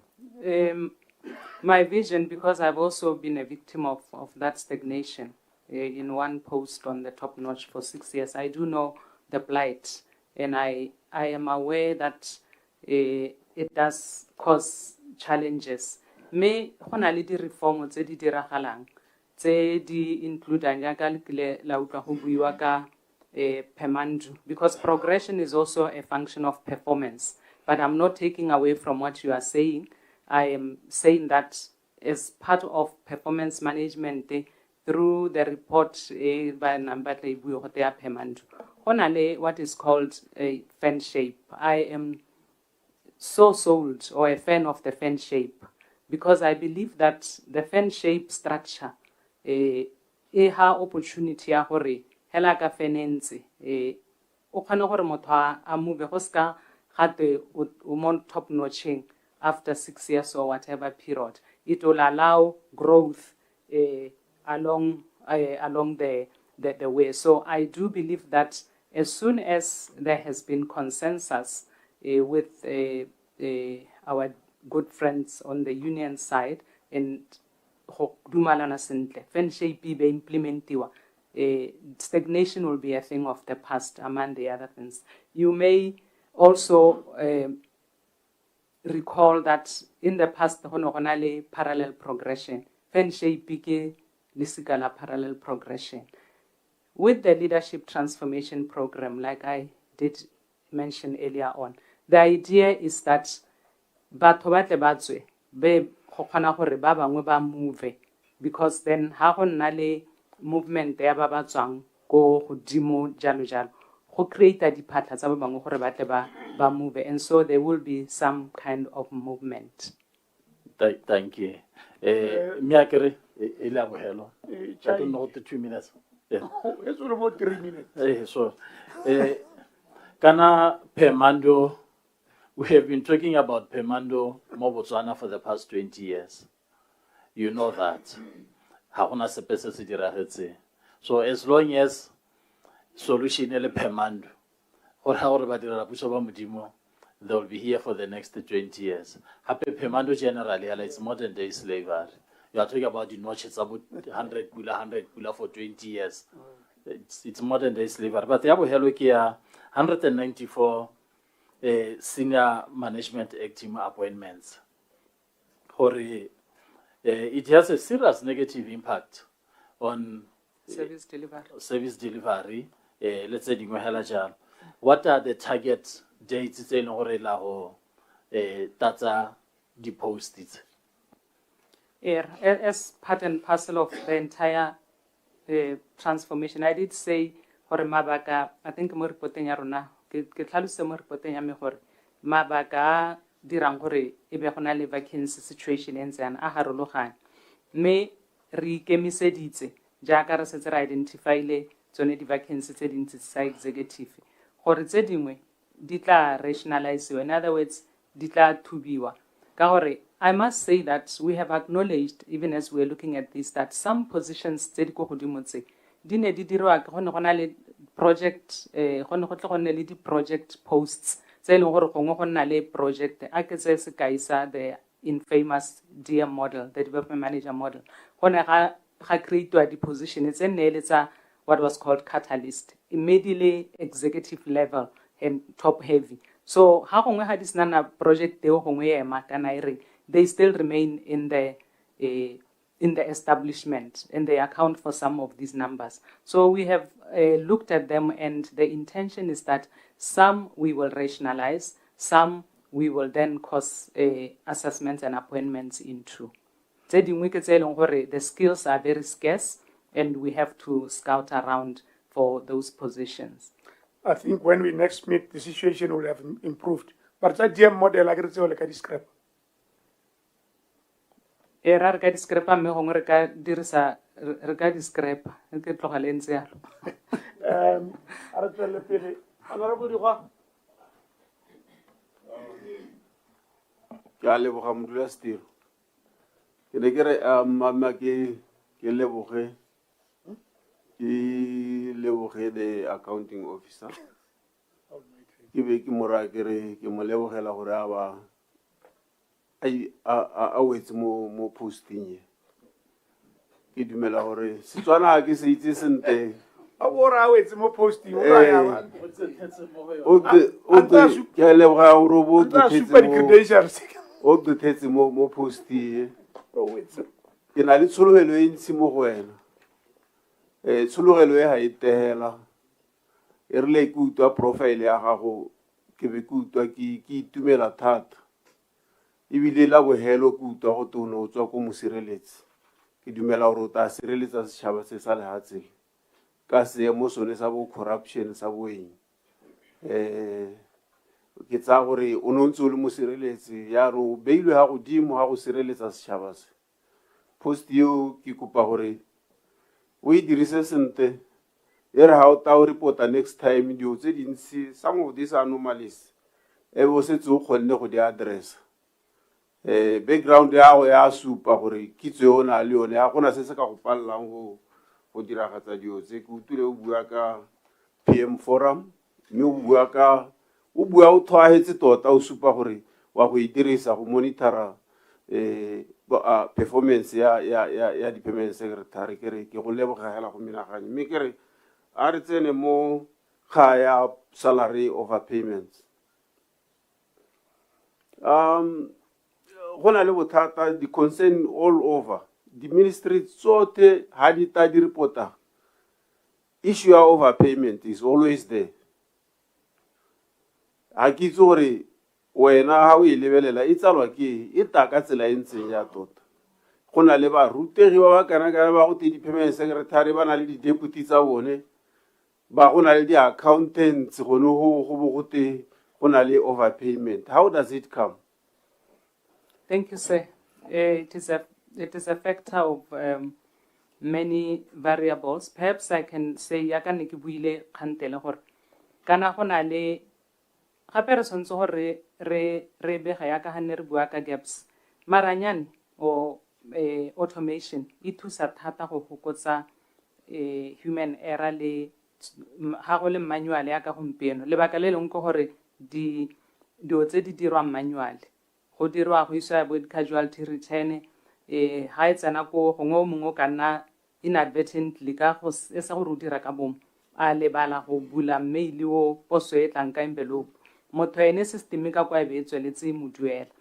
K: My vision, because I've also been a victim of that stagnation in one post on the top notch for 6 years, I do know the plight, and I am aware that it does cause challenges. Me hona le di reform tse di diragalang tse di include nyaka le la utlwa go buiwa ka pemandu, because progression is also a function of performance. But I'm not taking away from what you are saying. I am saying that as part of performance management through the report by Nambatle Buyotea Pemandu, honale what is called a fan shape. I am so sold or a fan of the fan shape, because I believe that the fan shape structure ha opportunity ya gore hela ka fenense o khana gore motho a move go ska gate o mon top notching after 6 years or whatever period. It will allow growth along the way. So I do believe that as soon as there has been consensus with our good friends on the union side and stagnation will be a thing of the past among the other things. You may also recall that in the past parallel progression, parallel progression. With the leadership transformation program, like I did mention earlier on, the idea is that be go kgona gore ba bangwe ba move, because then ha go nna le movement ya ba ba tswang go godimo jalo jalo go create diphatla tsa ba bangwe gore ba tle ba move, and so there will be some kind of movement.
S: Thank you. Miakere, ila bohelo. I don't know the 2 minutes. Yeah.
D: It's all about 3 minutes.
S: So, Kana Pemando, we have been talking about Pemando mo Botswana for the past 20 years. You know that. Hakuna sepese se diragetse. So as long as solution ele Pemando, or how ba dira puso ba modimo, they will be here for the next 20 years. Happy Pemando generally, it's modern day slavery. You are talking about the notches about 100 kula for 20 years. It's modern day slavery. But the Hello Kia 194 senior management act team appointments. It has a serious negative impact on
K: service delivery.
S: Service delivery. Let's say what are the target dates that's the post-it?
K: As part and parcel of the entire transformation, I did say, I think mo reporteng ya rona ke tlhalose mo reporteng ya me gore mabaka dirang gore e be gona le vacancy situation e ntseng a harologane, mme re ikemiseditse jaaka re setse re identifyile tsone di-vacancy tse dintsi tsa executive gore tse dingwe di tla rationalisiwa, in other words di tla thubiwa ka gore I must say that we have acknowledged, even as we're looking at this, that some positions tse di go godimo tse di ne di dirwa ke gone gona le project gone go tle gone le di-project posts tse e leng gore gongwe go nna le project a ke tse sekai sa the infamous DM model, the development manager model. Gone ga create-wa di-position tse nne le tsa what was called catalyst, immediately executive level and top heavy. So ha gongwe ha di sena project eo gongwe ema kana ire, they still remain in the establishment, and they account for some of these numbers. So we have looked at them, and the intention is that some we will rationalize, some we will then cause assessments and appointments into. The skills are very scarce, and we have to scout around for those positions.
D: I think when we next meet, the situation will have improved. But that DM model, I can describe.
K: Re ka discrepa mme gongwe re ka dirisa re ka discrepa ke tlogale ntse yalo.
D: A re tswele pele honorable Dikgwa.
C: Ke a leboga modulasetilo. Ke ne ke re mama ke leboge the accounting officer. Ke be ke mora ke re ke mo lebogela gore a ba a wetse mo posting ye. Ke dumela gore Setswana ha ke se itse sente
D: a bora a wetse mo posting o ra ya ba
C: o ke leboga gore bo the thetse mo posting ye. Ke na le tshologelo e ntsi mo go wena. Tshologelo e ha itehela e rile ke utwa profile ya gago ke be ke utwa ke itumela thata. Ibile la bohelo ke utwa go tono o tswa ko mosireletsi. Ke dumela gore o ta sireletsa setšhaba se sa lehatseng ka seemo sone sa bo corruption sa boeng. Ke tsa gore o no ntse o le mosireletsi ya re o beilwe ha godimo ha go sireletsa setšhaba se. Post eo ke kopa gore o e dirise sente e re ha o ta o reporta next time dio tse dintsi some of these anomalies e bo setse o kgonne go di addressa. Background ya go ya supa gore kitso yo na le yone ya gona se se ka go pallang go diragatsa dio tse ke utule o bua ka PM forum mme o bua o thoahetse tota o supa gore wa go idirisa go monitora performance ya di-permanent secretary. Ke go lebogela go menaganye mme ke re a re tsene mo ga ya salary overpayments. Gona le bothata di concern all over the ministry tsote ha di ta di reporta issue of overpayment is always there. Ha ke itse gore wena ha o e lebelela e tsalwa ke e ta ka tsela e ntseng ya tota go na le barutegi ba ba kana-kana ba go te di-permanent secretary ba na le di-deputy tsa bone ba go na le di-accountants gone go bo go te go na le overpayment. How does it come?
K: Thank you, sir. It is a factor of many variables. Perhaps I can say yaka ne ke buile kgantele gore kana go na le gape re tshwanetse gore re bega yaka ga ne re bua ka gaps maranyane o automation e thusa thata go fokotsa human error le ga go le manual ya ka gompieno lebaka le leng ke gore dio tse di dirwang manual go dirwa go isa bo casualty return ha e tsena ko gongwe o mongwe ka nna inadvertently ka go se gore o dira ka bomo a lebala go bula mail o poso e tlang ka envelope motho ene system ka kwa be tsweletse mo duela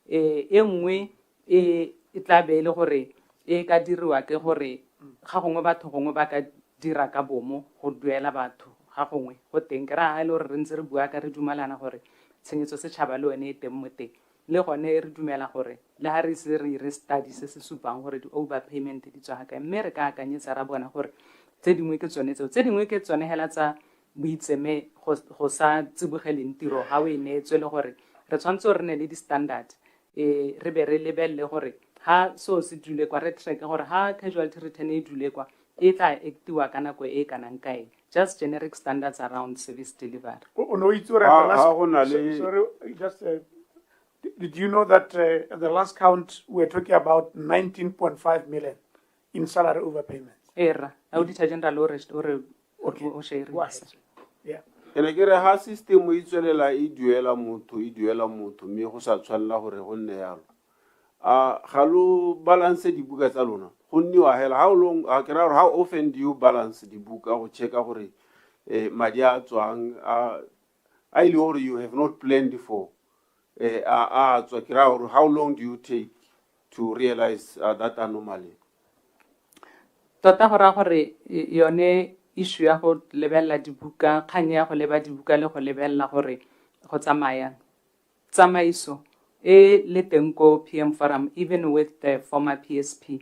K: e nngwe e tla be le gore e ka dirwa ke gore ga gongwe batho gongwe ba ka dira ka bomo go duela batho ga gongwe go teng ke ra le gore re ntse re bua ka re dumalana gore tshenyetso setšhaba le one e teng mo teng le gone re dumela gore le ha re se re ire study se se supang gore di-overpayment di tswa kae mme re ka akanyetsa ra bona gore tse dingwe ke tsone tseo tse dingwe ke tsone hela tsa boitseme go sa tsibogeleng tiro ga o e neetswe le gore re tshwanetse re ne le di-standard re be re lebelele gore ha so se dule kwa re track gore ha casualty return e dule kwa e tla actiwa ka nako e kanang kae just generic standards around service delivery.
D: Did you know that at the last count we're talking about 19.5 million in salary overpayments?
K: Era auditor general o share.
D: Yeah.
C: Ene ke re ha system e tswelela e duela motho mme go sa tshwanela gore go nne yalo ga lo balance dibuka tsa lona go nniwa hela how often do you balance dibuka go checka gore madi a tswang a ile gore you have not planned for tswa ke ra gore how long do you take to realize that anomaly?
K: Tota go ra gore yone issue ya go lebella dibuka kganya ya go leba dibuka le go lebella gore go tsamaya tsamaiso e le teng ko PM forum even with the former PSP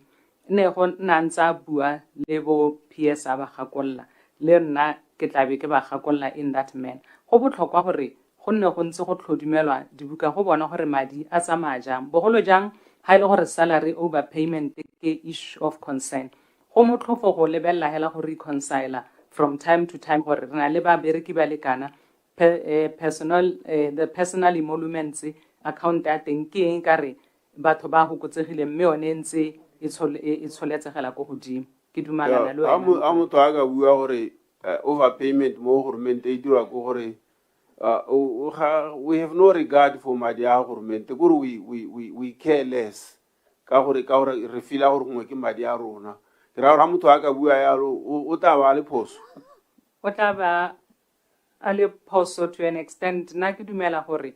K: ne go nantsa bua le bo PS a ba gakolla le nna ke tlabe ke ba gakolla in that man go botlhokwa gore go nne go ntse go tlhodimelwa dibuka go bona gore madi a tsamaya jang bogolo jang ha ile gore salary overpayment ke issue of concern go motlhofo go lebella hela go reconcile from time to time gore re na le ba bereki ba lekana the personal emoluments account ya teng ke eng ka re batho ba go kotsegile mme one ntse e tsholetsegela go godimo ke dumalana le wena
C: a motho a ka bua gore overpayment mo government e dirwa go gore we have no regard for madi a government gore we care less ka gore re fila gore ngwe ke madi a rona ke ra gore motho a ka bua yalo o tla ba le phoso
K: o tla ba a le phoso to an extent na ke dumela gore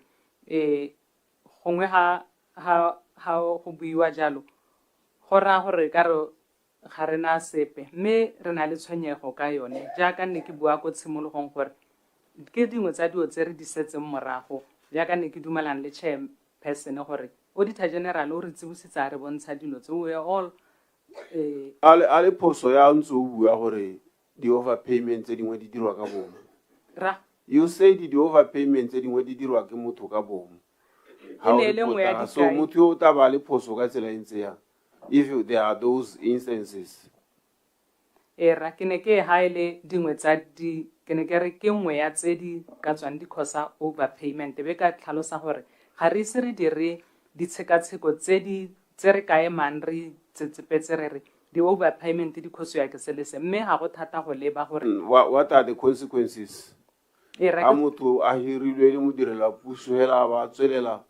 K: gongwe ha go buiwa jalo go ra gore ka re ga re na sepe mme re na le tshwenyego ka yone jaaka nne ke bua ko tshimologong gore ke dingwe tsa dio tse re di setseng morago jaaka nne ke dumelana le chairperson gore auditor general o re tsibositsa re bontsha dilo tse we all
C: a le phoso ya ntse o bua gore di-overpayment tse dingwe di dirwa ka bomo you say di-overpayment tse dingwe di dirwa ke motho ka bomo so motho yo o tla ba le phoso ka tsela e ntse yang if there are those instances.
K: Era ke ne ke ha ile dingwe tsa di ke ne ke re ke nngwe ya tse di ka tswang di khosa overpayment be ka tlhalosa gore ga re se re dire ditshekatsheko tse re kae man re tsetsepetse re di overpayment di khoswa ke selese mme ga go thata go leba gore
C: what are the consequences? a motho a hirilwe le modirela puso hela ba tswelela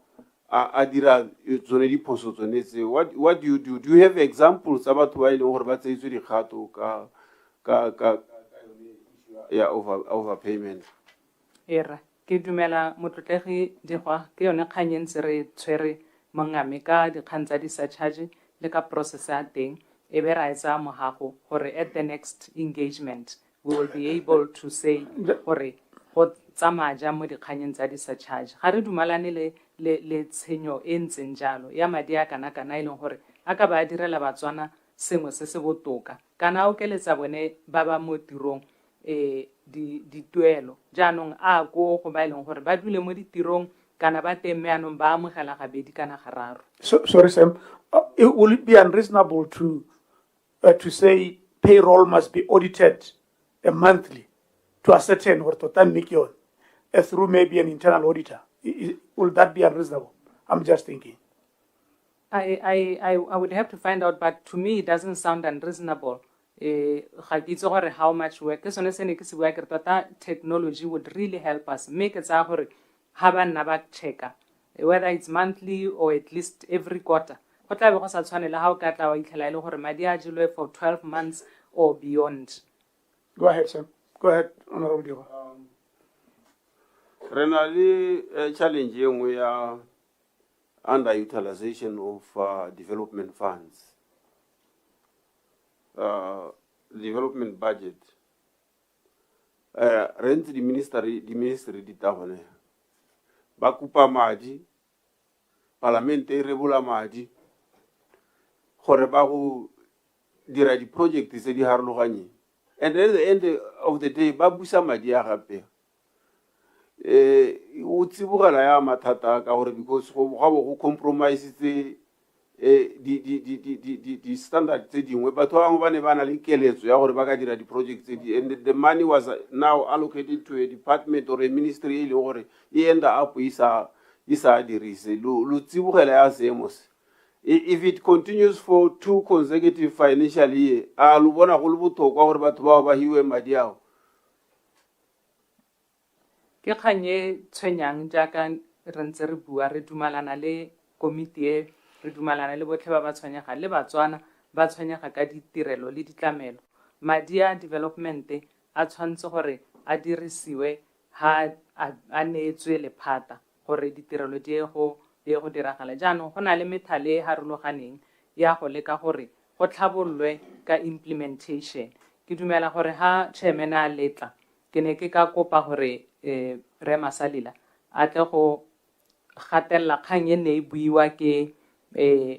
C: a dira tsone diphoso tsone tse what do you do? Do you have examples tsa batho ba ile gore ba tseitswe dikgato ka ya overpayment?
K: Era ke dumela motlotlegi digwa ke yone kganyentse re tshwere mongame ka dikgang tsa di-surcharge le ka process ya teng e be ra etsa mohago gore at the next engagement we will be able to say gore go tsamaya jang mo dikganyeng tsa di-surcharge. Ga re dumalane le tshenyo e ntseng jalo ya madi a kana-kana e leng gore a ka ba a direla Batswana sengwe se se botoka kana a okeletsa bone ba ba mo tirong dituelo jaanong a ko go ba e leng gore ba dule mo ditirong kana ba teng meanong ba amogela gabedi kana gararo.
D: Sorry, Sam. Will it be unreasonable to say payroll must be audited monthly to ascertain what total mikion through maybe an internal auditor? Will that be unreasonable? I'm just thinking.
K: I would have to find out, but to me it doesn't sound unreasonable. How much work technology would really help us make it checker, whether it's monthly or at least every quarter. For 12 months or beyond.
D: Go ahead, Sam. Go ahead, Honorable Diogo.
C: Renali challenge we are underutilization of development funds. Development budget. Rent the ministry di tabone. Bakupa madi, parliamentary rebula madi. Gore ba go dira di project tse di harologanye. And at the end of the day, ba busa madi a gape. O tsibogela ya mathata ka gore because go compromise di standard tse dingwe batho ba bangwe ba ne ba na le keletso ya gore ba ka dira di project tse di, and the money was now allocated to a department or a ministry e leng gore e end up isa dirise lo tsibogela ya seemo se. If it continues for 2 consecutive financial years, lo bona go le botlhokwa gore batho bao ba hiwe madi ao.
K: Ke kganye tshwenyang jaaka re ntse re bua re dumalana le komiti e re dumalana le botlhe ba ba tshwenyega le Batswana ba tshwenyega ka ditirelo le ditlamelo. Madi a development a tshwanetse gore a dirisiwe ha a neetswe lephata gore ditirelo di go diragala. Jaanong go na le methale e harologaneng ya go leka gore go tlhabololwe ka implementation. Ke dumela gore ha chairman a letla ke ne ke ka kopa gore re Masalila a tle go gatella kgang e ne e buiwa ke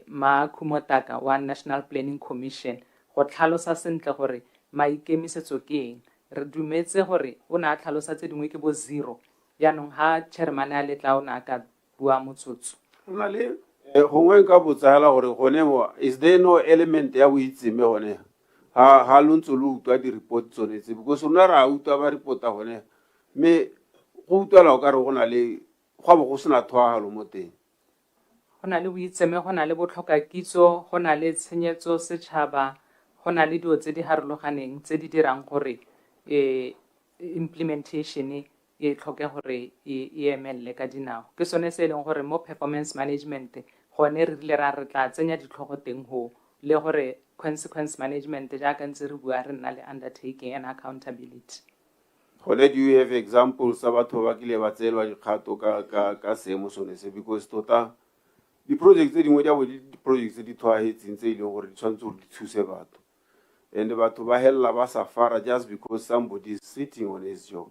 K: Makhumotaka wa National Planning Commission go tlhalosa sentle gore maikemisetso ke eng. Re dumetse gore o na tlhalosa tse dingwe ke bo zero jaanong ha chairman a letla o na ka bua motsotso.
C: Gongwe nka botsala gore gone mo is there no element ya boitseme gone ha lo ntse lo utwa di-report tsonetse because rona ra utwa ba reporta gone me go utwela o ka re go na le go bo go sena thwagalo mo teng.
K: Go na le boitseme go na le botlhokakitso go na le tshenyetso setšhaba go na le dilo tse di harologaneng tse di dirang gore implementation e tlhoke gore e emelele ka dinao. Ke sone se e leng gore mo performance management gone re rile re tla tsenya ditlhogo teng go le gore consequence management jaaka ntse re bua re nna le undertaking and accountability.
C: Do you have examples sa batho ba kile ba tseelwa dikgato ka seemo sone se because tota di-project tse dingwe di-project tse di tshwaetseng tse e leng gore di tshwanetse gore di thuse batho and batho ba hella ba safara just because somebody is sitting on his job.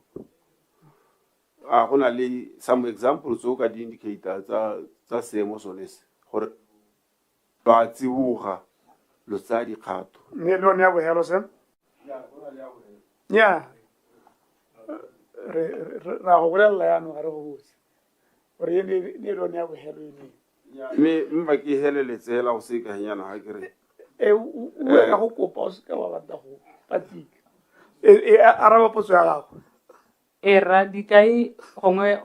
C: Go na le some examples o ka di-indicator tsa seemo sone se gore ba tsiboga lo tsa dikgato.
D: Ne lo ne ya bohelo Sam? Yeah. Ra go bolela yana ga re go botse gore ne lo ne ya bohelo ene
C: me mma ke heleletse hela go se ka nyana ha ke re
D: o ka go kopa o se ka ba batla go patika araba potso ya gago
K: ra dikai gongwe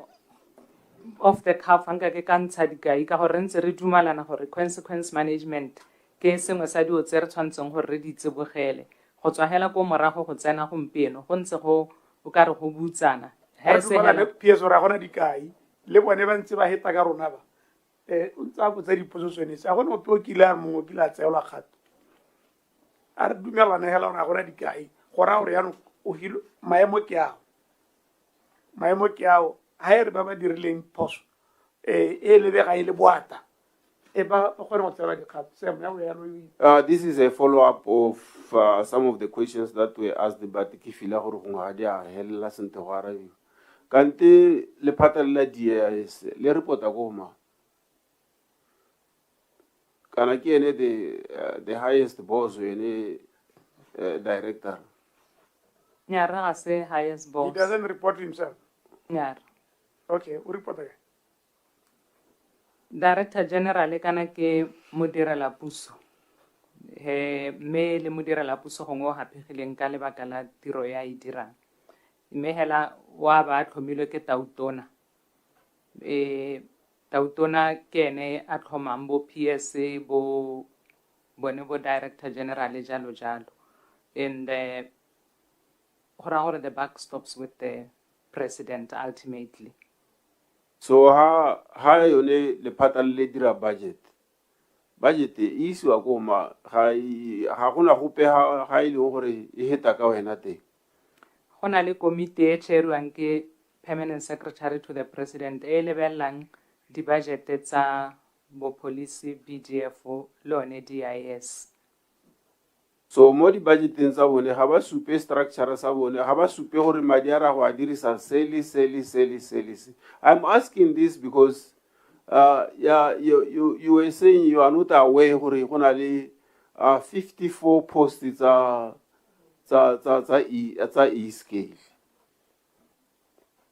K: of the cuff nka ke ka ntsha dikai ka gore ntse re dumalana gore consequence management ke sengwe sa dio tse re tshwantseng gore re di tsebogele go tswa hela ko morago go tsena gompieno go ntse go o ka re go butsana
D: ha se hela PS ra gona dikai le bone ba ntse ba heta ka rona ba o ntsa botsa diposition tsa gona o tlo kila mo kila tseola kgato a re dumelana hela ona gona dikai gora gore ya o hilo maemo ke ao ha e re ba ba dirileng phoso e le bega ile boata e ba gone go tsela dikgato Sam ya ya lo
C: this is a follow up of some of the questions that were asked but ke fila gore go ga dia hella sente go arabiwa Kante lephata la DIS le reporta ko ma. Kana ke ene the highest boss ene director.
K: Nyara say highest boss.
D: He doesn't report himself.
K: Nyara.
D: Okay, we report again.
K: Director General kana ke modirela puso. He me le modirela puso go ngo hapegileng ka lebaka la tiro ya e dirang. Mme hela wa ba tlhomilwe ke tautona. Tautona ke ene a tlhomang bo PS bo bone bo Director General jalo jalo. And the buck stops with the president ultimately.
C: So ha yone lephata le dira budget e isiwa ko ma ga gona gope ga ile gore e heta ka wena teng.
K: Gona le committee e chairwang ke permanent secretary to the president e lebellang di budget tsa bo police BDF lone DIS.
C: So mo di budgeteng tsa bone ga ba supe structure sa bone ga ba supe gore madi a ra go a dirisa seli. I'm asking this because you were saying you are not aware gore go na le 54 posts tsa e scale.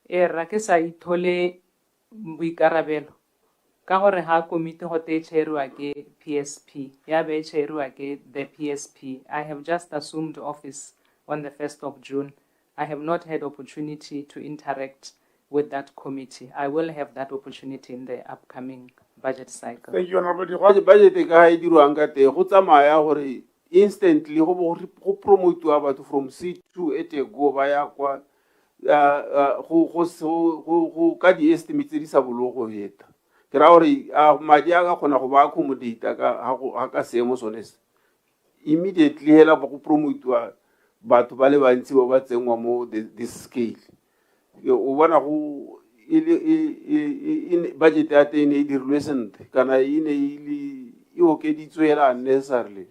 K: Ra ke sa ithole boikarabelo ka gore ha committee go te chairwa ke PSP ya be chairwa ke the PSP. I have just assumed office on the 1st of June. I have not had opportunity to interact with that committee. I will have that opportunity in the upcoming budget cycle.
D: Thank you, Honorable.
C: Budget ka ha dirwang ka te go tsamaya gore instantly go promote-wa batho from C2 ete go ba ya kwa go ka di estimates di sa bologo heta. Ke ra gore madi a ka kgona go ba accommodate ka ka seemo sone immediately hela ba go promote-wa batho ba le bantsi ba tsengwa mo this scale. O bona go budget ya teng e dirilwe sentle kana e okeditswe hela unnecessarily.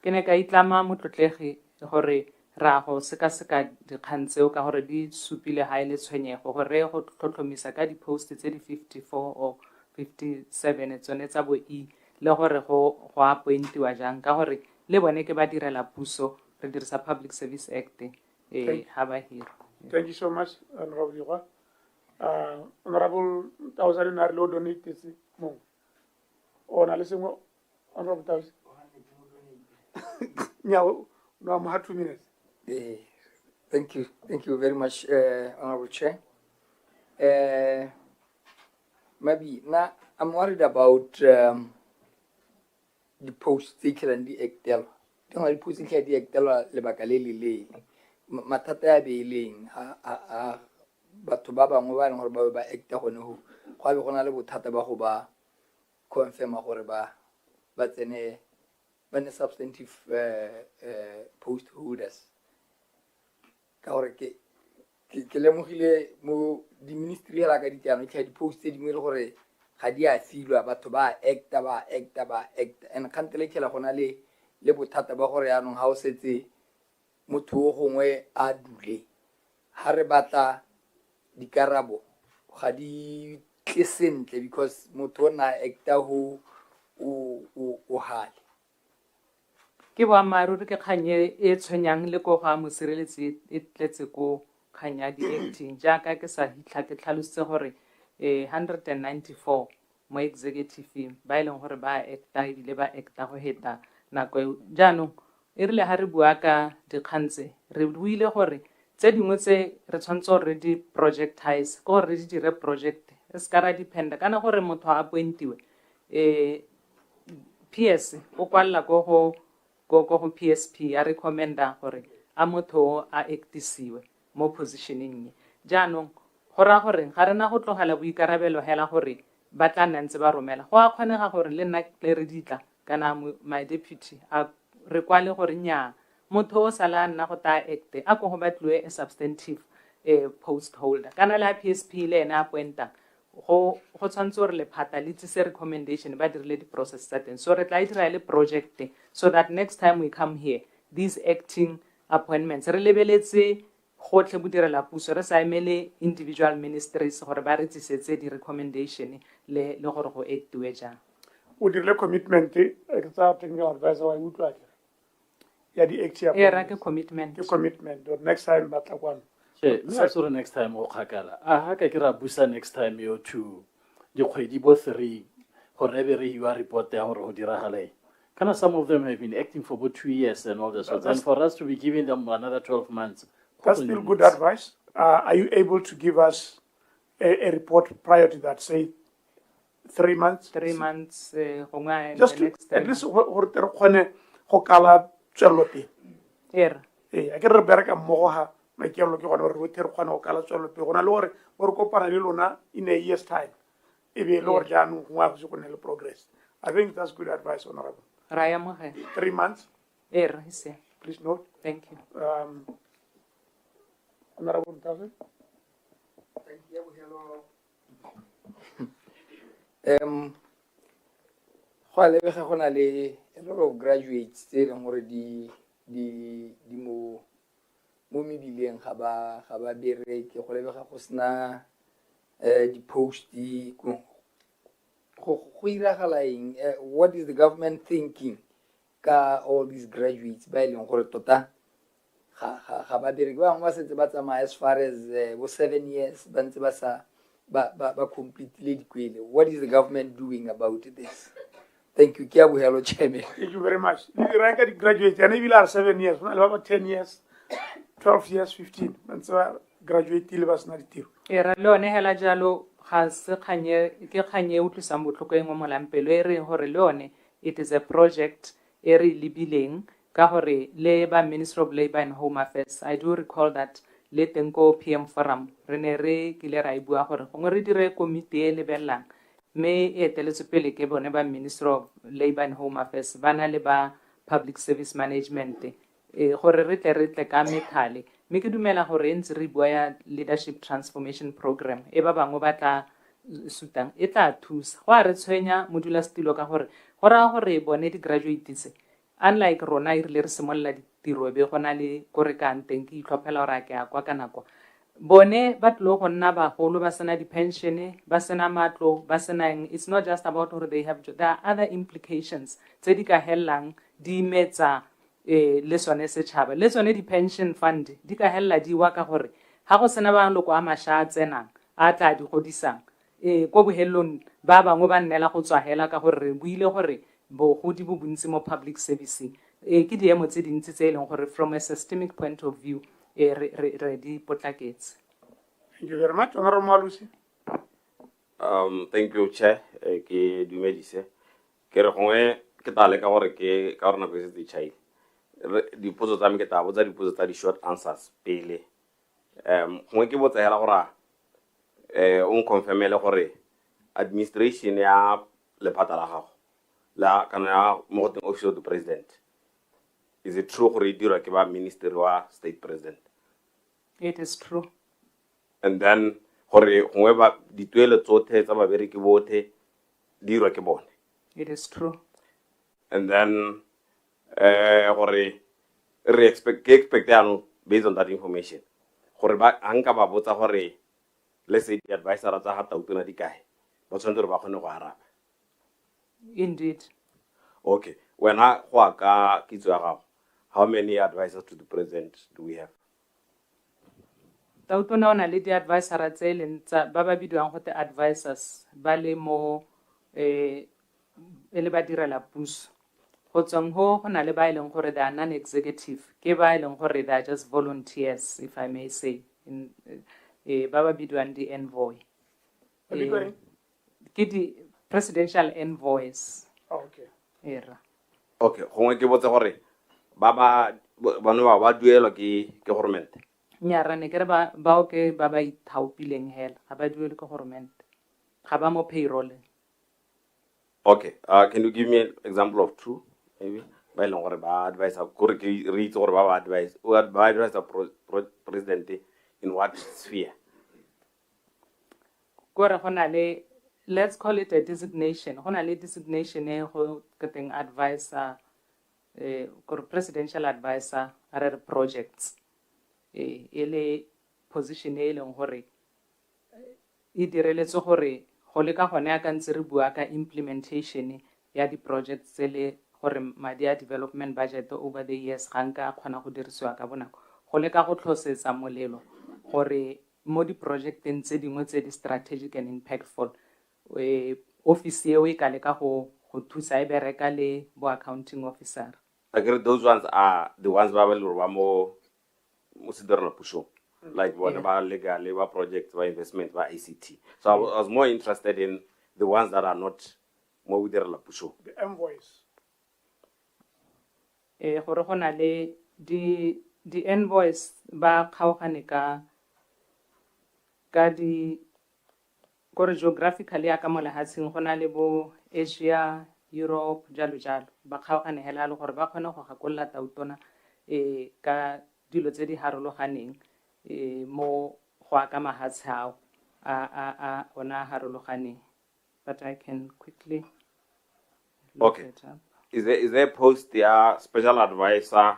K: Ke ne ka itlama motlotlegi gore ra go seka dikgang tseo ka gore di supile ha ile tshwenyego gore go tlhotlhomisa ka di-post tse di 54 or 57 tsone tsa bo le gore go appointiwa jang ka gore le bone ke ba direla puso re dirisa Public Service Act ha ba hira.
D: Thank you so much, Honorable. Honorable Tausani na re lo donate tse mo. Ona le sengwe Honorable Tausani. Now, no, I have 2 minutes.
E: Thank you very much, Honorable Chair. Maybe now I'm worried about the post and the Excel. The post the Excel le bakalele matata ya beileng batho ba bangwe ba leng gore ba ba acta gone go be gona le bothata ba go ba confirma gore ba tsene ba ne substantive post holders ka gore ke lemogile mo di ministry ya ka ditano tsa di post tse dingwe le gore ga di a filwa batho ba acta and kantele ke la gona le bothata ba gore yanong ha o setse motho o gongwe a dule ha re batla dikarabo ga di tle sentle because motho o na acta o hale
K: ke boammaaruri ke kganye e tshwenyang le ko ga mosireletsi e tletse ko kganya di-acting jaaka ke sa hitlha ke tlhalositse gore 194 mo executive ba e leng gore ba acta ebile ba acta go heta nako jaanong e rile ha re bua ka dikgantse re buile gore tse dingwe tse re tshwanetse gore re di projectize ko gore re di dire project e se ka ra dependa kana gore motho a appointiwe PS o kwalla go PSP a recommenda gore a motho a actisiwe mo positioning jaanong go ra gore ga rena go tlogela boikarabelo hela gore ba tla ntse ba romela go a kgonega gore le nna le re ditla kana my deputy a re kwale gore nya motho o sala nna go ta acte a go batliwe a substantive post holder kana la PSP le ena appointa go tshwantse gore le phata le tse recommendation ba dirile di process tsa teng so re tla dira le project so that next time we come here these acting appointments re lebeletse gotlhe bo direla puso re sa emele individual ministries gore ba re tlisetse di-recommendation le gore go actiwe jang.
D: O dirile commitment ke tsa technical advisor wa utlwa ya di-act
K: Era ke commitment.
D: ke commitment or next time ba tla kwano.
S: mme a sore next time go kgakala a ga ka ke ra busa next time yo to dikgwedi bo 3 gore ebe re hiwa report ya gore go diragale kana some of them have been acting for about 2 years and all this and for us to be giving them another 12 months.
D: That's still good advice. Are you able to give us a report prior to that, say 3 months?
K: 3 months
D: Just to, at least gore re kgone go kala tswelopele.
K: Era
D: A ke re bereka mmogo ha maikelo ke gone gore re tle re kgone go kala tswelopele gona le gore gore kopana le lona in a year's time e be le gore jaanong gongwe go se go ne le progress. I think that's good advice, Honorable.
K: Raya moge
D: 3 months.
K: Era ise.
D: Please note.
K: Thank you.
D: Honorable Mtase.
E: Thank you. Go a lebega go na le a lot of graduates tse e leng gore di mo mebileng ga ba bereke go lebega go sena di-post go iragala eng what is the government thinking ka all these graduates ba e leng gore tota ga ba bereke ba bangwe ba setse ba tsamaya as far as 7 years ba ntse ba completely dikwele. What is the government doing about this? Thank you. Chairman.
D: Thank you very much. The graduate, and even are 7 years, about 10 years, 12 years, 15. And so graduate till was not it.
K: Era lo ne hela jalo ga se khanye ke khanye utlwisa botlhoko engwe molampelo e re gore lone it is a project e re libileng ka gore le ba Minister of Labour and Home Affairs. I do recall that le tenko PM forum re ne re kile ra ibua gore gongwe re dire committee e lebellang me e teletse pele ke bone ba Minister of Labour and Home Affairs bana le ba Public Service Management gore re tle ka methale me ke dumela gore ntse re bua ya leadership transformation program e ba bangwe ba tla sutang e tla thusa go a re tshwenya modula stilo ka gore go ra gore bone di graduates unlike rona e rile re simolla ditiro be gona le gore ka nteng ke itlhophela gore a ke a kwa kana kwa bone ba tlo go nna bagolo ba sena di-pension ba sena matlo ba senang. It's not just about gore they have there are other implications tse di ka hellang di metsa le sone setšhaba le sone di-pension fund di ka hella di wa ka gore ga go sena ba loko a mašwa a tsenang a tla di godisang ko bohelelong ba bangwe ba nnela go tswa hela ka gore re buile gore bogodi bo bontsi mo public servicing ke diemo tse dintsi tse e leng gore from a systemic point of view re di potlaketse.
D: Thank you very much. Honorable Malusi.
F: Thank you, Chair. Ke dumedise ke re gongwe ke tale ka gore ke ka rona go se ditšhaile dipotso tsa me ke tabo tsa dipotso tsa di-short answers pele gongwe ke botsa hela gore o nconfirmele gore administration ya lephata la gago la kana ya mo go office of the president is it true gore e dirwa ke ba ministry wa state president?
K: It is true.
F: And then gore gongwe ba dituelo tsotlhe tsa babereki botlhe dirwa ke bone?
K: It is true.
F: And then gore re expect based on that information gore ba anka ba botsa gore let's say the advisor tsa ga tautona di kae ba tshwanetse gore ba kgone go araba.
K: Indeed.
F: Okay, when I go ka kitso ya gago, how many advisors to the president do we have?
K: Tautona ona le di advisor tse leng tsa ba ba bidiwang go te advisors ba le mo e le ba direla puso go tswang go na le ba e leng gore they are non-executive ke ba e leng gore they are just volunteers, if I may say, in ba ba bidiwang di envoy ke di presidential envoys.
D: Okay.
K: Era
F: okay gongwe ke botse gore ba duelwa ke government?
K: Nyara ne kere ba o ke ba ithaupileng hela ga ba duelwe ke government ga ba mo payroll.
F: Okay, can you give me an example of two maybe ba e leng gore ba advise gore ke re itse gore ba advise the president in what sphere?
K: Gore go na le, let's call it a designation. Go na le designation e go keteng advisor gore presidential advisor are projects e le position e leng gore e direletse gore go le ka gone ya ka ntse re bua ka implementation ya di-projects tse le gore madi a development budget over the years ga nka kgona go dirisiwa ka bonako go le ka go tlhosetsa molelo gore mo di-projecteng tse dingwe tse di-strategic and impactful office eo e ka leka go thusa e bereka le bo-accounting officer.
F: I agree, those ones are the ones ba ba le gore ba mo sidirela puso, like one ba legal, ba projects, ba investment, ba ICT. So I was more interested in the ones that are not mo sidirela puso.
D: The envoys.
K: Gore go na le di-envoys ba kgaogane ka di gore geographically ya ka mo lehatsheng go na le bo Asia, Europe, jalo jalo ba kgaogane hela le gore ba kgone go gakolola tautona ka dilo tse di harologaneng mo go aka mahatshe ao a ona harologaneng. But I can quickly look
F: Okay.
K: it up.
F: Is there a post there, special advisor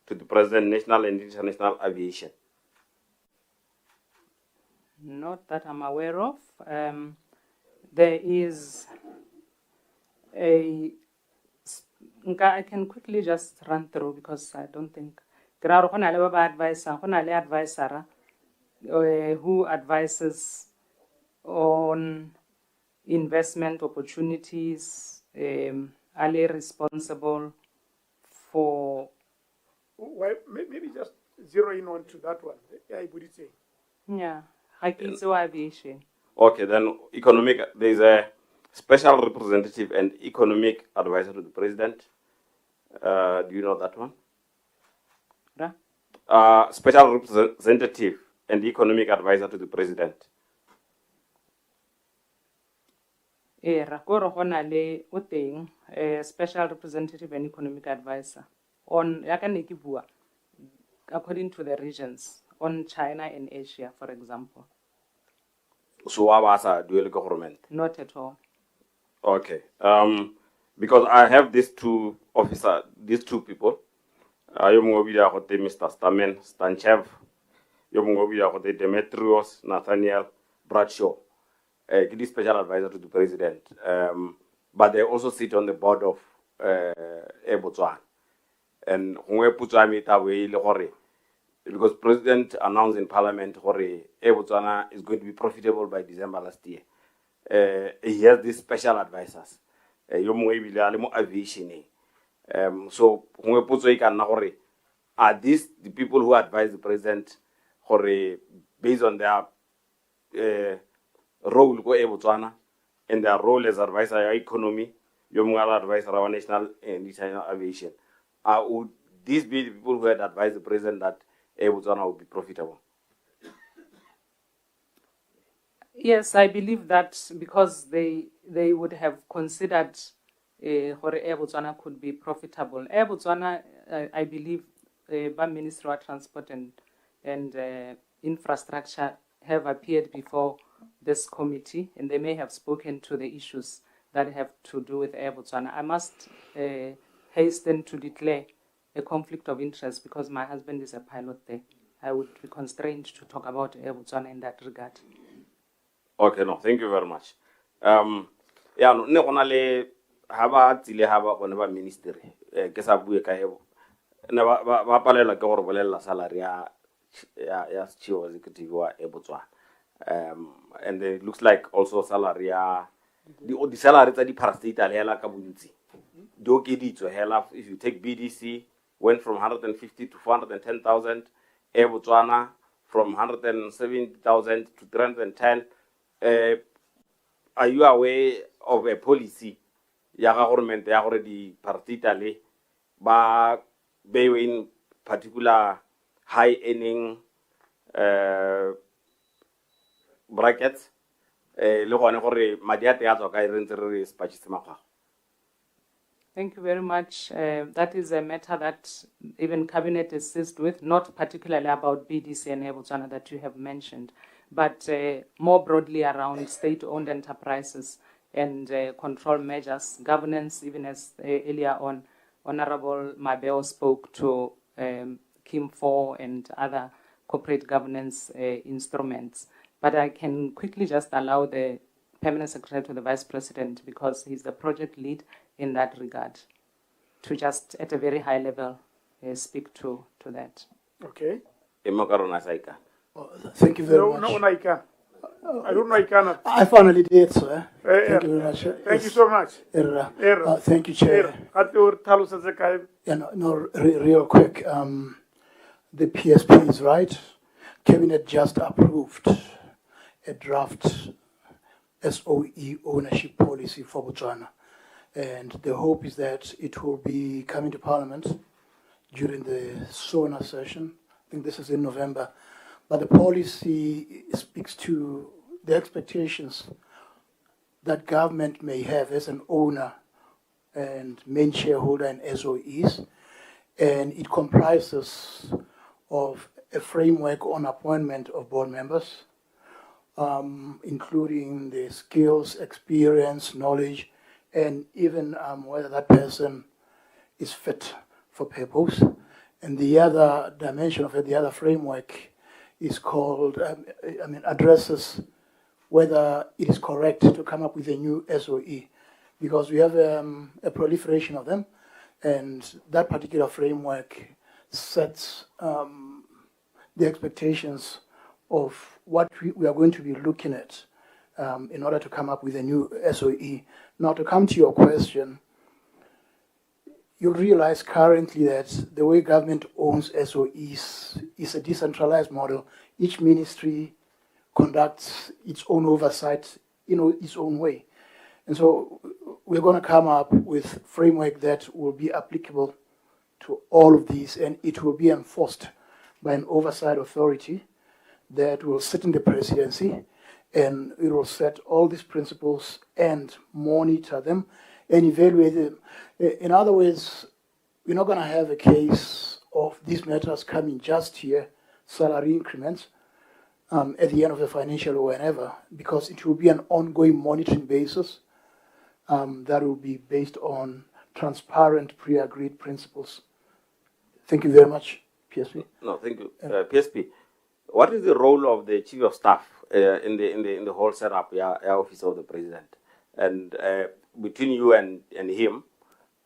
F: to the President, National and International Aviation?
K: Not that I'm aware of. There is I can quickly just run through because I don't think. There are advisor who advises on investment opportunities, are they responsible for.
D: Well, maybe just zero in on to that one. I would say.
K: Yeah, I can say aviation.
F: Okay, then economic, there's a special representative and economic advisor to the President. Do you know that one? Special representative and economic advisor to the President.
K: Rakoro gona le o teng special representative and economic advisor on ya ka ne ke bua according to the regions on China and Asia, for example.
F: So what was a dual government?
K: Not at all.
F: Okay. Because I have these two people. Yomngobida gote Mr. Stamen Stanchev. Yomngobida gote Demetrios Nathaniel Bradshaw. He is special advisor to the president. But they also sit on the board of Botswana. And when put because president announced in parliament Botswana is going to be profitable by December last year. He has these special advisors. Aviation. So when put are these the people who advise the president based on their role go Botswana and their role as advisor of economy, advisor of national and international aviation. Would these be the people who had advised the president that Botswana would be profitable?
K: Yes, I believe that because they would have considered Botswana could be profitable. Botswana, I believe, by Ministry of Transport and Infrastructure have appeared before this committee, and they may have spoken to the issues that have to do with Botswana. I must hasten to declare a conflict of interest because my husband is a pilot there. I would be constrained to talk about Botswana in that regard.
F: Okay, no, thank you very much. Yeah, no, ne gona le haba tsile haba gone ba ministry ke sa bue ka ebo ne ba palela ke gore bolela salary ya chief executive wa Botswana. And it looks like also salary ya the salary tsa di parastatal hela ka bontsi do ke ditso hela. If you take BDC went from 150 to 410,000, Botswana from 170,000 to 310. Are you aware of a policy ya government ya gore di partitale ba be in particular high earning brackets le gone gore madi a tswa ka rentse re spatchitse makgwa?
K: Thank you very much. That is a matter that even cabinet assists with, not particularly about BDC and Botswana that you have mentioned, but more broadly around state-owned enterprises and control measures, governance, even as earlier on, Honorable Mabeo spoke to Kim 4 and other corporate governance instruments. But I can quickly just allow the Permanent Secretary to the Vice President, because he's the project lead in that regard, to just at a very high level speak to that.
D: Okay.
M: Thank you very much.
D: No, I can. I don't know, I cannot.
M: I finally did, sir. Thank you very much.
D: Thank you so much.
M: Thank you, Chair. Real quick. The PSP is right. Cabinet just approved a draft SOE ownership policy for Botswana. And the hope is that it will be coming to Parliament during the SONA session. I think this is in November. But the policy speaks to the expectations that government may have as an owner and main shareholder in SOEs. And it comprises of a framework on appointment of board members, including the skills, experience, knowledge, and even whether that person is fit for purpose. And the other dimension of it, the other framework, is called, addresses whether it is correct to come up with a new SOE, because we have a proliferation of them, and that particular framework sets the expectations of what we are going to be looking at in order to come up with a new SOE. Now, to come to your question, you'll realize currently that the way government owns SOEs is a decentralized model. Each ministry conducts its own oversight in its own way. And so we're going to come up with a framework that will be applicable to all of these, and it will be enforced by an oversight authority that will sit in the presidency, and it will set all these principles and monitor them and evaluate them. In other words, we're not going to have a case of these matters coming just here, salary increments, at the end of the financial or whenever, because it will be an ongoing monitoring basis that will be based on transparent, pre-agreed principles. Thank you very much, PSP.
F: No, thank you, PSP. What is the role of the Chief of Staff in the whole setup, Office of the President? And between you and him,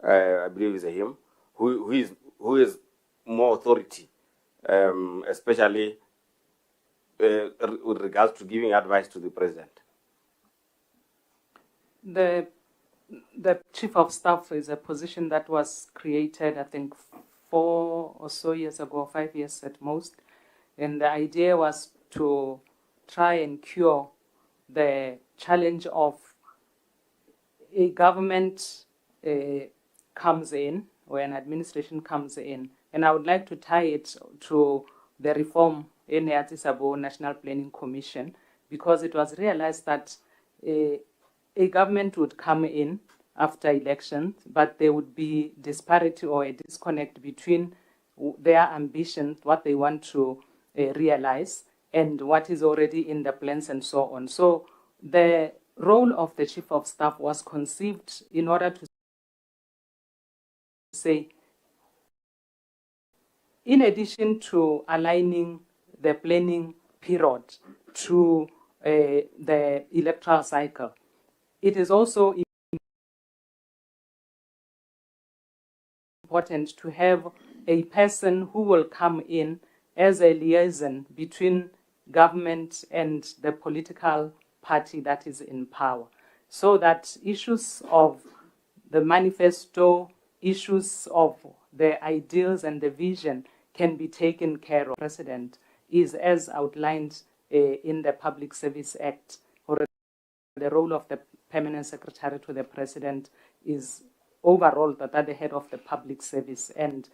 F: I believe it's a him, who is more authority, especially with regards to giving advice to the President?
K: The Chief of Staff is a position that was created, I think, 4 or so years ago, 5 years at most. And the idea was to try and cure the challenge of a government comes in, or an administration comes in. And I would like to tie it to the reform in the Addis Ababa National Planning Commission, because it was realized that a government would come in after elections, but there would be disparity or a disconnect between their ambitions, what they want to realize, and what is already in the plans and so on. So the role of the Chief of Staff was conceived in order to say, in addition to aligning the planning period to the electoral cycle, it is also important to have a person who will come in as a liaison between government and the political party that is in power, so that issues of the manifesto, issues of the ideals and the vision can be taken care of. President is as outlined in the Public Service Act, or the role of the Permanent Secretary to the President is overall that the head of the public service and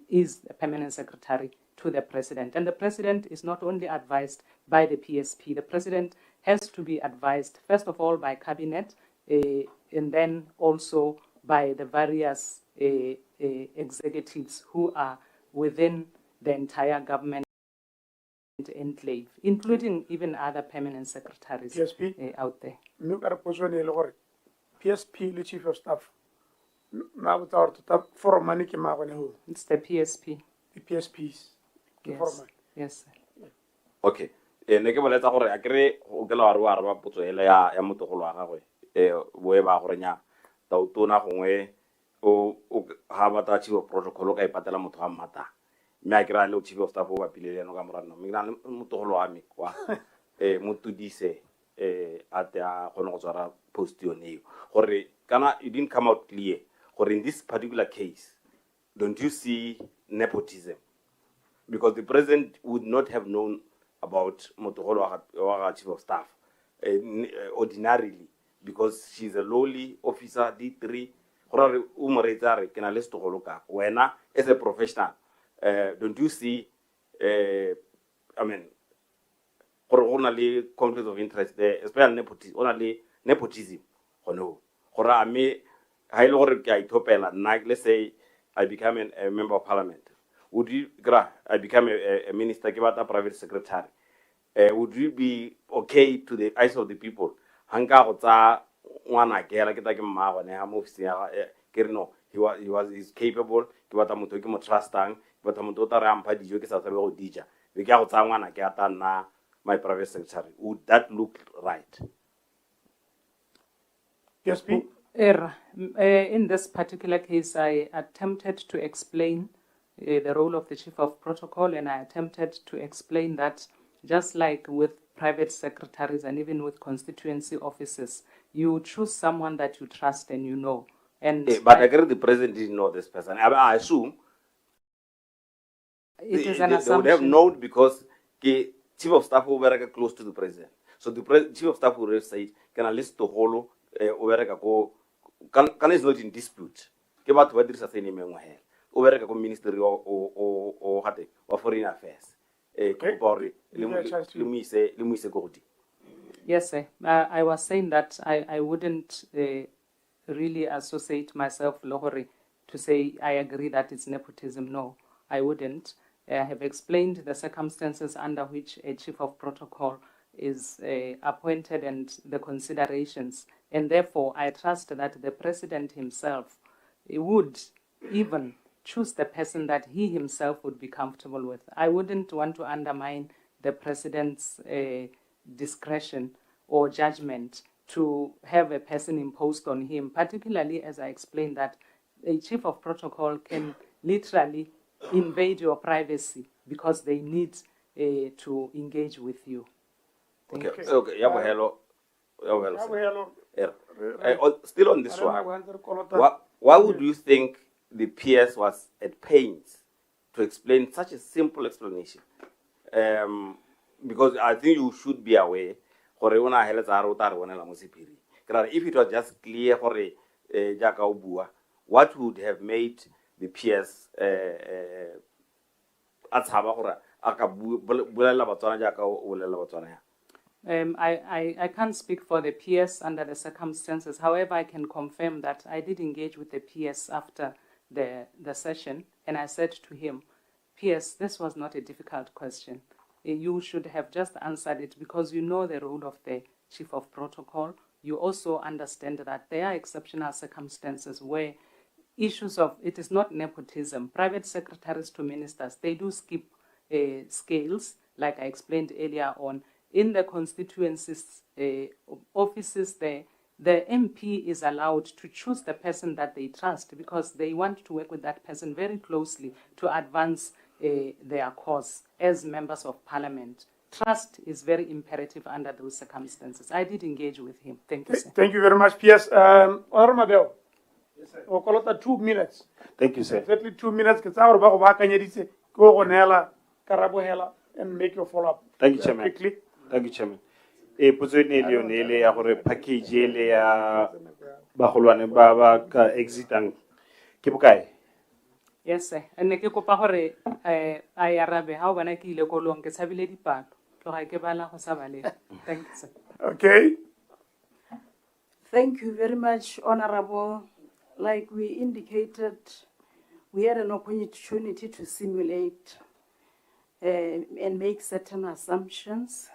K: is the Permanent Secretary to the President. And the President is not only advised by the PSP, the President has to be advised, first of all, by Cabinet, and then also by the various executives who are within the entire government enclave, including even other permanent secretaries out there.
D: PSP, the Chief of Staff. It's
K: the PSP.
D: The PSPs.
K: Yes. Yes, sir.
F: Okay. Ne ke boletsa gore a kere o ke la wa araba potso ele ya motogolo wa gagwe boe ba gore nya tautona gongwe o ha ba ta chief of protocol ka ipatela motho ga mmata mme a kera le chief of staff o ba pile le no ka morano mme na motogolo wa me kwa motudise ate a gone go tswara post yone gore kana it didn't come out clear gore in this particular case don't you see nepotism because the president would not have known about motogolo wa chief of staff ordinarily because she's a lowly officer D3 gore o moretsa re ke na le setogolo ka wena as a professional don't you see I mean gore go na le conflict of interest there especially nepotism ona le nepotism gono gore a me ha ile gore ke a ithopela nna let's say I become a member of parliament would you I become a minister ke bata private secretary would you be okay to the eyes of the people hanga go tsa ngwana ke la ke ta ke mma gone ha mo office ya ke re no he's capable ke bata motho ke mo trustang ke bata motho ta re ampha dijo ke sa sabe go dija be ke go tsa ngwana ke ata nna my private secretary would that look right?
D: Yes, P.
K: In this particular case, I attempted to explain the role of the chief of protocol, and I attempted to explain that just like with private secretaries and even with constituency offices, you choose someone that you trust and you know. And
F: but I agree the president didn't know this person. I assume
K: it is an
F: they
K: assumption.
F: would have known because the chief of staff will be close to the president. So the chief of staff would have said, can I list to holo can is not in dispute. Ke batho ba dirisa tsene mengwe hela. O bereka go ministry o hate wa foreign affairs.
K: Yes, sir. I was saying that I wouldn't really associate myself, Lohori, to say I agree that it's nepotism. No, I wouldn't. I have explained the circumstances under which a chief of protocol is appointed and the considerations. And therefore, I trust that the president himself would even choose the person that he himself would be comfortable with. I wouldn't want to undermine the president's discretion or judgment to have a person imposed on him, particularly as I explained that a chief of protocol can literally invade your privacy because they need to engage with you. Thank you.
F: Okay. Still on this one, why would you think the PS was at pains to explain such a simple explanation? Because I think you should be aware, if it was just clear, what would have made the PS
K: I can't speak for the PS under the circumstances. However, I can confirm that I did engage with the PS after the session, and I said to him, PS, this was not a difficult question. You should have just answered it because you know the role of the chief of protocol. You also understand that there are exceptional circumstances where issues of, it is not nepotism. Private secretaries to ministers, they do skip scales, like I explained earlier on. In the constituencies offices there, the MP is allowed to choose the person that they trust because they want to work with that person very closely to advance their cause as members of parliament. Trust is very imperative under those circumstances. I did engage with him. Thank you, sir.
D: Thank you very much, PS. Honorable Mabel. Yes, sir. We'll call it 2 minutes.
A: Thank you, sir.
D: Exactly 2 minutes. And make your follow-up.
A: Thank you, Chairman.
D: Quickly.
A: Thank you, Chairman. Potso ne le yone ele ya gore package ele ya bagolwane ba ka exitang ke bokae?
K: Yes, sir. And ke kopa gore a arabe ha o bona ke ile kolong ke tshabile dipalo. Tloga ke bala go sa bale. Thank you, sir.
D: Okay.
N: Thank you very much, Honorable. Like we indicated, we had an opportunity to simulate and make certain assumptions.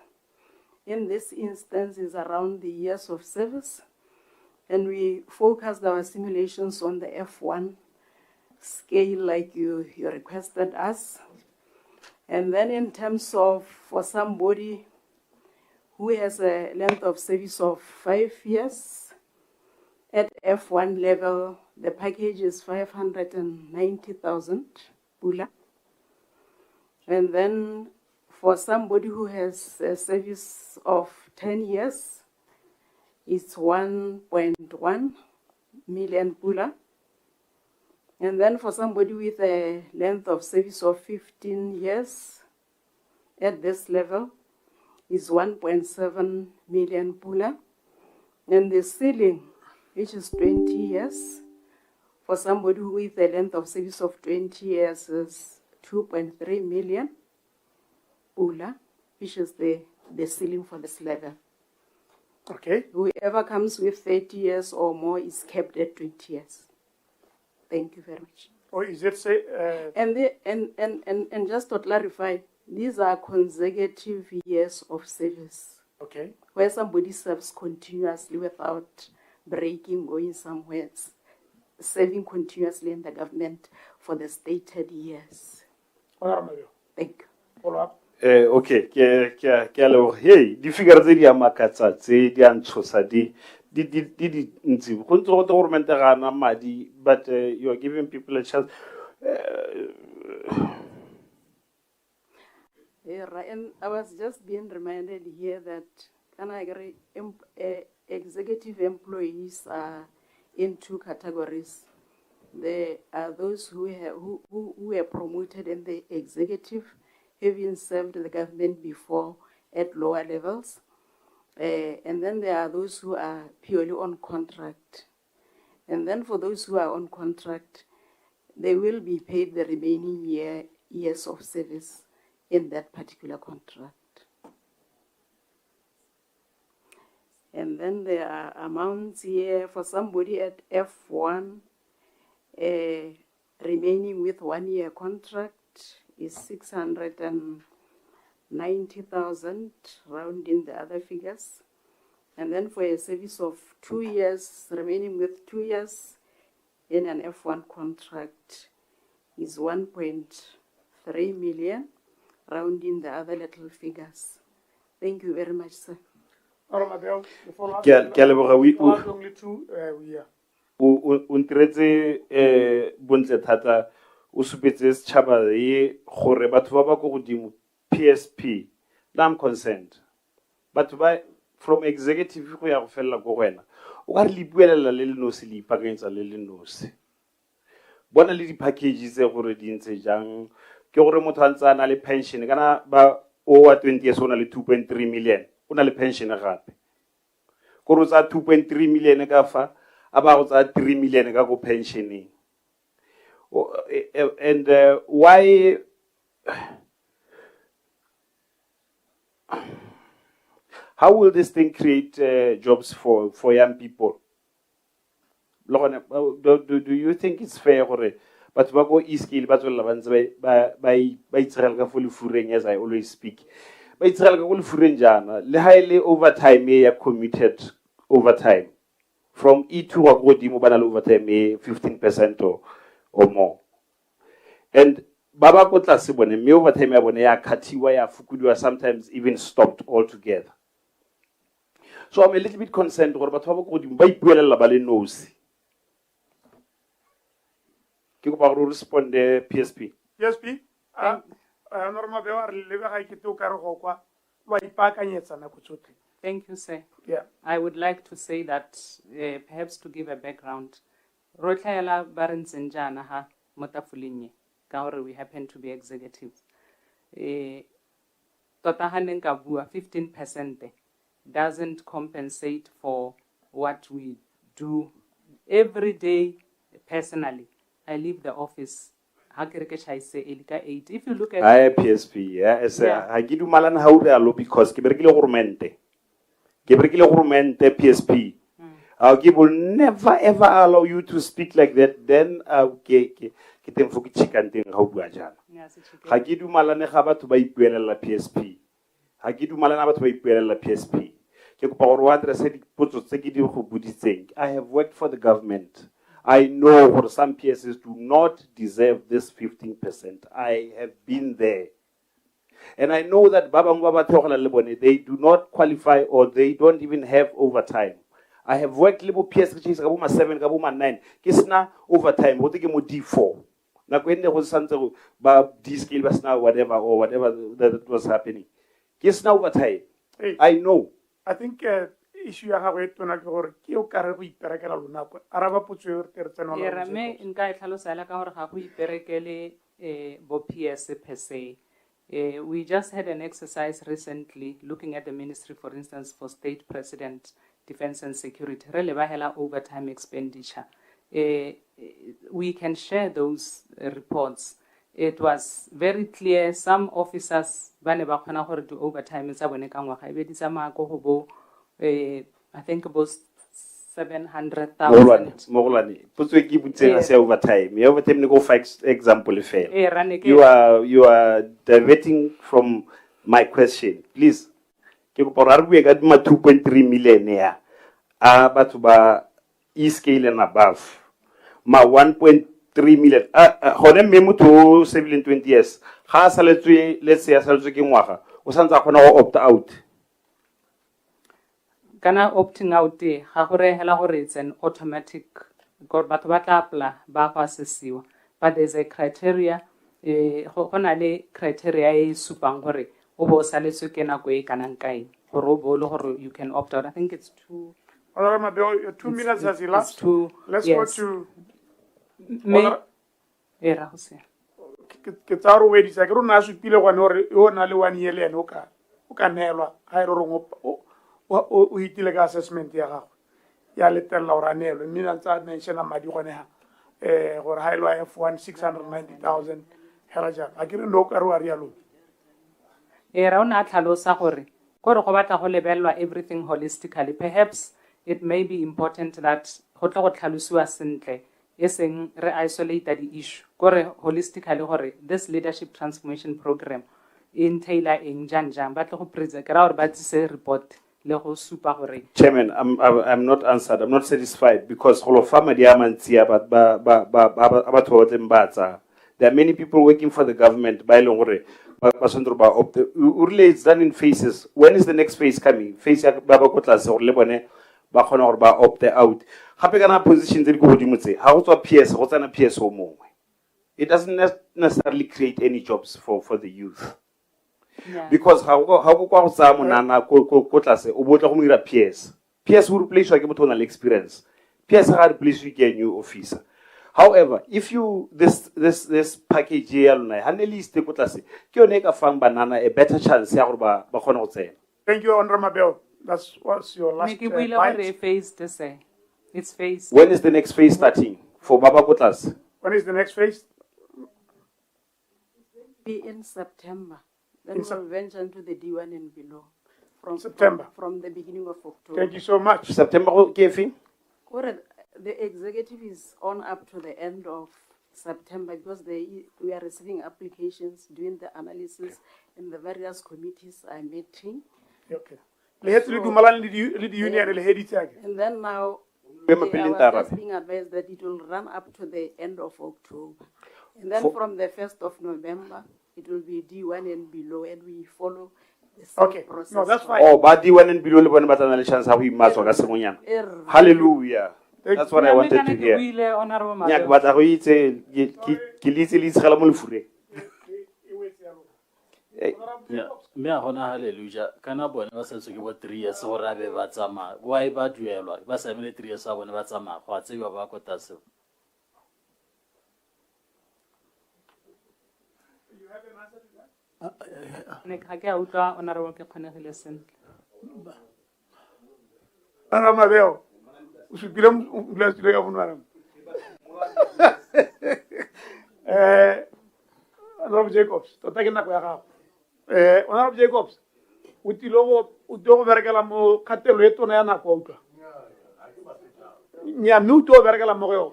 N: In this instance is around the years of service, and we focused our simulations on the F1 scale like you requested us. And then in terms of for somebody who has a length of service of 5 years, at F1 level, the package is 590,000 pula. And then for somebody who has a service of 10 years, it's 1.1 million pula. And then for somebody with a length of service of 15 years, at this level, is 1.7 million pula. And the ceiling, which is 20 years, for somebody with a length of service of 20 years is 2.3 million pula, which is the ceiling for this level.
D: Okay.
N: Whoever comes with 30 years or more is capped at 20 years. Thank you very much.
D: Or is it say?
N: And just to clarify, these are consecutive years of service.
D: Okay.
N: Where somebody serves continuously without breaking, going somewhere, serving continuously in the government for the stated years. Thank you.
D: Follow up.
A: Okay, hey, di figure tse di amakatsa tse di antshosa di ntsi go ntse go government ga na madi, but you are giving people a chance.
N: Yeah, right. And I was just being reminded here that executive employees are in two categories. There are those who were promoted in the executive, having served the government before at lower levels. And then there are those who are purely on contract. And then for those who are on contract, they will be paid the remaining years of service in that particular contract. And then there are amounts here for somebody at F1, remaining with 1 year contract is 690,000, rounding the other figures. And then for a service of 2 years, remaining with 2 years in an F1 contract is 1.3 million, rounding the other little figures. Thank you very much, sir.
D: Only two, yeah.
A: O ntiretse bontle thata o supetse setšhaba ye gore batho ba ba go godimo PSP na I'm concerned batho ba from executive go ya go fella go wena o ka re le buelela le le nosi le ipakanyetsa le le nosi bona le di packages tse gore di ntse jang ke gore motho a ntse a na le pension kana ba o wa 20 years o na le 2.3 million o na le pension gape go re tsa 2.3 million ka fa about 3 million go pensioning. And why how will this thing create jobs for young people? Do you think it's fair but ba go e-skill ba tswela ba ntse ba itshirela ka folofureng, as I always speak, ba itshirela ka folofureng jana le highly overtime ya committed overtime from E2 wa go dimo ba na le overtime 15% or more, and baba go tlase bone me overtime ya bone ya khatiwa ya fukudiwa, sometimes even stopped altogether. So I'm a little bit concerned gore batho ba go dimo ba ipuelela ba le nosi. Ke go ba go respond PSP.
D: PSP normal be wa re le ga ke to ka re go kwa wa ipakanyetsa na go tsotlhe.
K: Thank you, sir.
D: Yeah.
K: I would like to say that perhaps to give a background, Rotlayala Barenzenjana ha motafulinye, kaore we happen to be executives. Totahanen kabua 15% doesn't compensate for what we do every day. Personally, I leave the office. If you look at
A: PSP, yeah, I give you malan how they are because PSP. Will never ever allow you to speak like that. Then PSP. I have worked for the government. I know what some PSs do not deserve this 15%. I have been there And I know that they do not qualify or they don't even have overtime. I have worked little PS which is 7, 9. Kisna overtime, what take mo D4. Na kwende go santse ba D-scale ba sna whatever or whatever that was happening. Kisna overtime. I know.
D: I think issue ya gago e tona ke gore ke o kare go iperekela lona kwa araba potso e re tsena
K: ya rame nka e tlhalosela ka gore ga go iperekele bo PS per se. We just had an exercise recently looking at the ministry, for instance, for state president, defense and security, overtime expenditure. We can share those reports. It was very clear some officers ba ne ba khona gore do overtime tsa bone ka ngwaga e be di tsama go go bo I think about 700,000.
A: Mogolane potso ke butseng se overtime. Ya overtime ne go for example fair. You are diverting from my question. Please. Ke go pora re bue ka 2.3 million ya. A batho ba e-scale and above. Ma 1.3 million. Gone mme motho 720 years. Ga saletswe let's say saletswe ke ngwaga. O santsa khona go opt out.
K: Kana opting out ga gore hela gore it's an automatic gore batho ba tla apply ba go assessiwa, but there's a criteria go na le criteria e supang gore o bo saletswe ke nako e kanang kae gore o bo le gore you can opt out. I think it's 2.
D: Honorable Mabeo, your 2 minutes has elapsed. Let's go to
K: era go se
D: ke tsaro we di sa ke rona supile gone gore o na le 1 year le ene o ka nelwa ga e re o hitile ka assessment ya gago ya letella gore a nelwe mme ntse mention madi gone ha gore ha ilwa F1 690,000 hela jang a ke re no ka re wa rialo
K: era ona tlhalosa gore go batla go lebellwa everything holistically. Perhaps it may be important that go tla go tlhalosiwa sentle eseng re isolate the issue gore holistically gore this leadership transformation program entail eng jang batla go present ka gore ba tsise report.
A: Chairman, I'm not answered. I'm not satisfied because there are many people working for the government. By it's done in phases. When is the next phase coming? Phase opt out. It doesn't necessarily create any jobs for the youth. Yeah. Because how go nana ko tlase o botla go mira PS will replace you ke experience. PS will replace you ke new officer. However, if you this package ya lona ha ne list ko tlase ke yone ka fang banana a better chance ya gore ba khona go tsena.
D: Thank you, Honorable Mabeo. That's what's your last
K: phase to say. It's phase.
A: When is the next phase starting for Baba Kotlas?
D: When is the next phase?
N: Be in September. Then we'll venture into the D1 and below. From
D: September.
N: From the beginning of October.
D: Thank you so much.
A: September, KFI?
N: The executive is on up to the end of September because we are receiving applications, doing the analysis, and the various committees are meeting.
D: Okay. And
N: then now, I was just being advised that it will run up to the end of October. And then from the 1st of November, it will be D1 and below, and we follow the same process.
D: No, that's fine.
A: Oh, but D1 and below, hallelujah. That's what I wanted to hear.
S: Me a gona hallelujah kana bone ba sa tswe ke 3 years gore a be ba tsama why ba duelwa ba sa mele 3 years a bone ba tsama go a tseba ba ko tase.
K: Ne ga ke a utlwa honorable ke kgonegile sentle.
D: Ana Mabeo o supile mplastile ka bonwana. Honorable Jacobs tota ke nako ya gago. Honorable Jacobs o tilo go berekela mo kgatelo e tona ya nako a utlwa. Nya mme o tlo berekela mo go yo.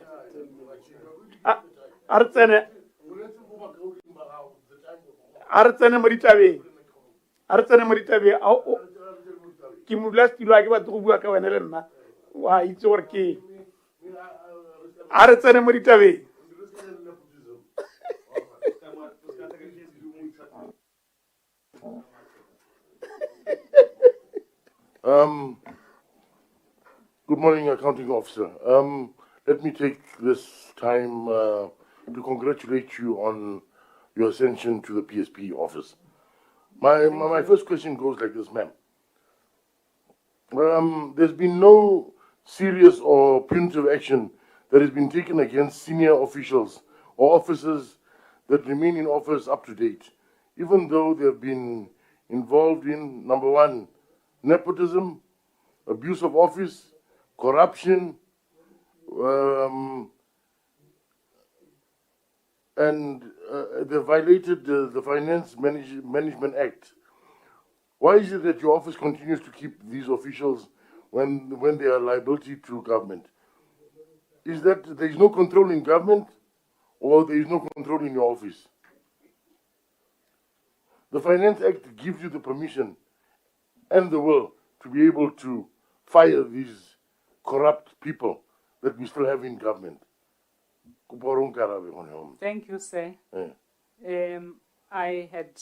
D: A re tsene mo ditabeng ke mo blastilo a ke batho go bua ka wena le nna wa itse gore ke a re tsene mo ditabeng.
T: Good morning, Accounting Officer. Let me take this time to congratulate you on your ascension to the PSP office. My first question goes like this, ma'am. There's been no serious or punitive action that has been taken against senior officials or officers that remain in office up to date, even though they have been involved in, number one, nepotism, abuse of office, corruption, and they violated the Finance Management Act. Why is it that your office continues to keep these officials when they are a liability to government? Is that there is no control in government, or there is no control in your office? The Finance Act gives you the permission and the will to be able to fire these corrupt people that we still have in government.
K: Thank you, sir.
T: Yeah.
K: I had,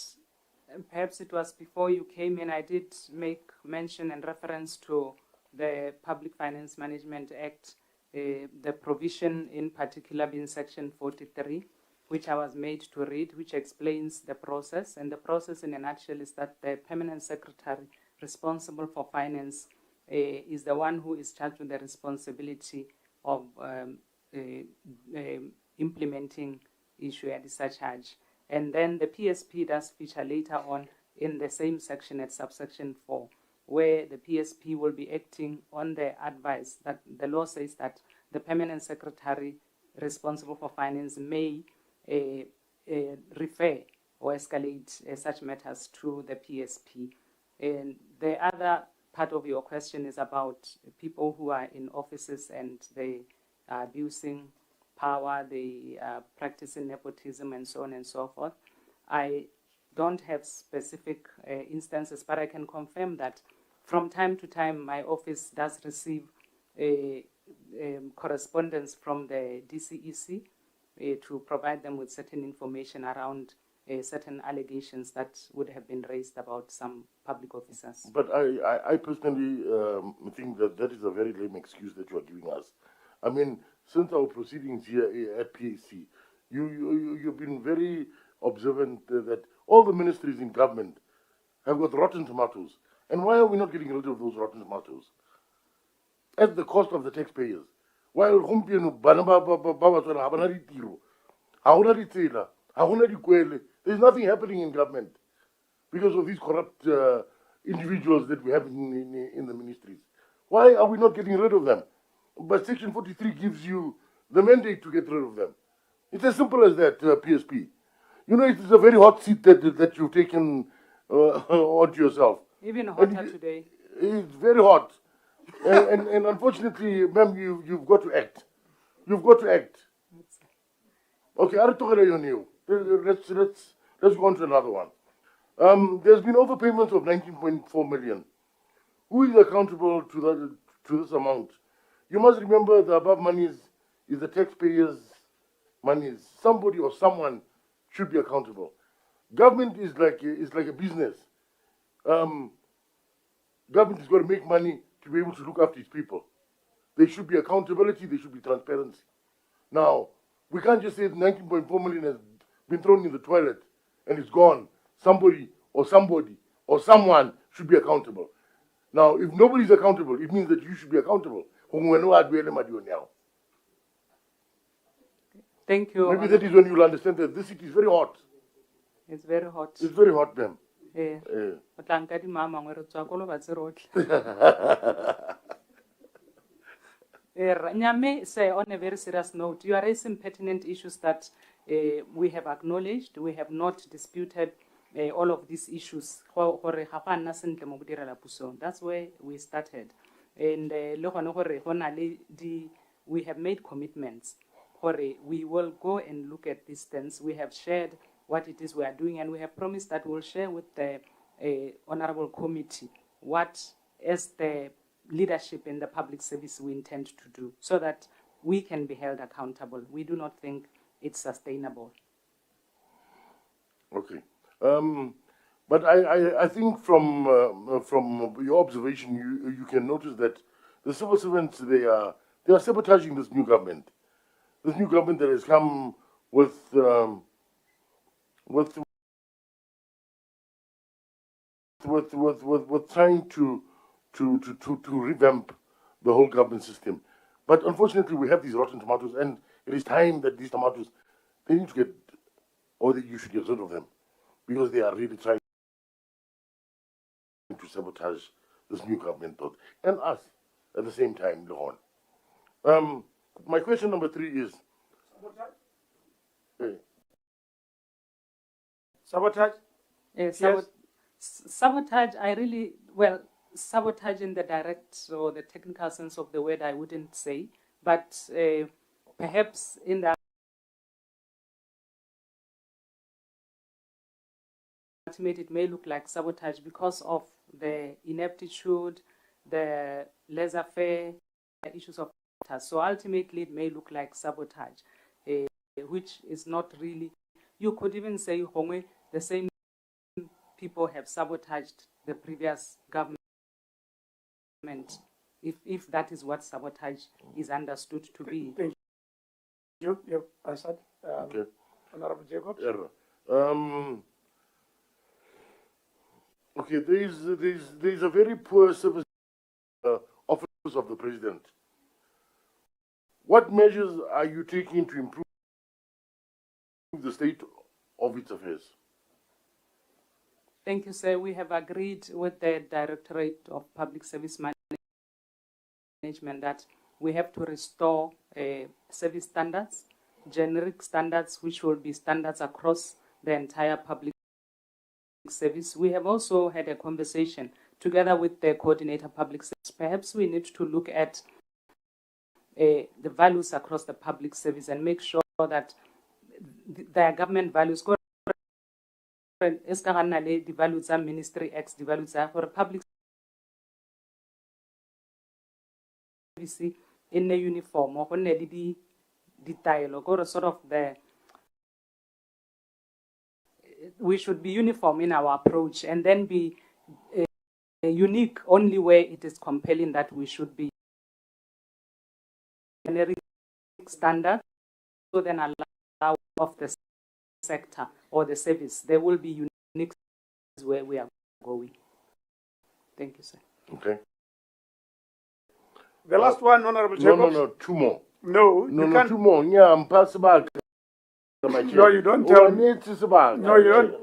K: perhaps it was before you came in, I did make mention and reference to the Public Finance Management Act, the provision in particular being Section 43, which I was made to read, which explains the process. And the process in a nutshell is that the permanent secretary responsible for finance is the one who is charged with the responsibility of implementing issue at discharge. And then the PSP does feature later on in the same section at subsection 4, where the PSP will be acting on the advice that the law says that the permanent secretary responsible for finance may refer or escalate such matters to the PSP. And the other part of your question is about people who are in offices and they are abusing power, they are practicing nepotism and so on and so forth. I don't have specific instances, but I can confirm that from time to time my office does receive correspondence from the DCEC to provide them with certain information around certain allegations that would have been raised about some public officers.
T: But I personally think that that is a very lame excuse that you are giving us. I mean, since our proceedings here at PAC, you've been very observant that all the ministries in government have got rotten tomatoes. And why are we not getting rid of those rotten tomatoes? At the cost of the taxpayers. While there's nothing happening in government because of these corrupt individuals that we have in the ministries. Why are we not getting rid of them? But Section 43 gives you the mandate to get rid of them. It's as simple as that, PSP. You know, it's a very hot seat that you've taken onto yourself.
K: Even hotter today.
T: It's very hot. and unfortunately, ma'am, you've got to act. You've got to act. Okay, let's go on to another one. There's been overpayments of 19.4 million. Who is accountable to this amount? You must remember the above monies is the taxpayers' monies. Somebody or someone should be accountable. Government is like a business. Government has got to make money to be able to look after its people. There should be accountability, there should be transparency. Now, we can't just say 19.4 million has been thrown in the toilet and it's gone. Somebody or someone should be accountable. Now, if nobody is accountable, it means that you should be accountable.
K: Thank you.
T: Maybe that is when you'll understand that this city is very hot.
K: It's very hot.
T: It's very hot, ma'am.
K: Nyame, say on a very serious note, you are raising pertinent issues that we have acknowledged. We have not disputed all of these issues. That's where we started. And we have made commitments. We will go and look at these things. We have shared what it is we are doing, and we have promised that we'll share with the Honorable Committee what, as the leadership in the public service, we intend to do so that we can be held accountable. We do not think it's sustainable.
T: Okay. But I think from your observation, you can notice that the civil servants, they are sabotaging this new government. This new government that has come with trying to revamp the whole government system. But unfortunately, we have these rotten tomatoes, and it is time that these tomatoes, they need to get, or that you should get rid of them, because they are really trying to sabotage this new government thought, and us at the same time, Leon. My question number 3 is...
D: Sabotage?
K: Yes. Sabotage, sabotage in the direct or the technical sense of the word, I wouldn't say, but perhaps in the ultimate, it may look like sabotage because of the ineptitude, the laissez-faire issues of sabotage. So ultimately, it may look like sabotage, which is not really. You could even say, Hongwe, the same people have sabotaged the previous government, if that is what sabotage is understood to be.
D: Thank you. You have answered.
T: Okay.
D: Honorable Jacobs?
T: Okay, there is a very poor service office of the president. What measures are you taking to improve the state of its affairs?
K: Thank you, sir. We have agreed with the Directorate of Public Service Management that we have to restore service standards, generic standards, which will be standards across the entire public service. We have also had a conversation together with the Coordinator Public Service. Perhaps we need to look at the values across the public service and make sure that their government values the values are Ministry X, the values are for public service in the uniform or the dialogue or sort of the. We should be uniform in our approach and then be unique only where it is compelling that we should be generic standard, so then allow of the sector or the service. There will be unique where we are going. Thank you, sir.
T: Okay.
D: The last one, Honorable Jacobs?
T: No, 2 more.
D: No, you can't.
T: 2 more. Yeah, I'm passing back.
D: No, you don't tell me. No, you don't.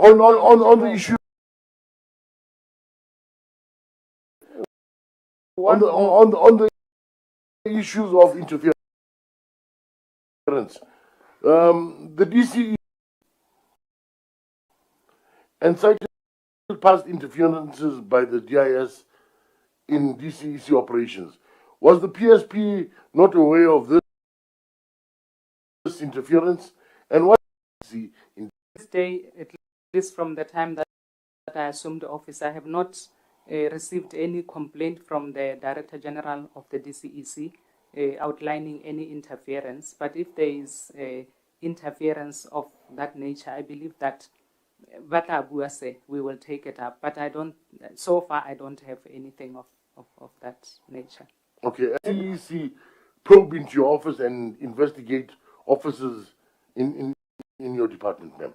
T: On the issue. On the issues of interference, the DCE and cited past interferences by the DIS in DCEC operations. Was the PSP not aware of this interference, and what in
K: this day, at least from the time that I assumed office, I have not received any complaint from the Director General of the DCEC outlining any interference. But if there is interference of that nature, I believe that we will take it up. But so far I don't have anything of that nature.
T: Okay, DCEC probe into your office and investigate officers in your department, ma'am.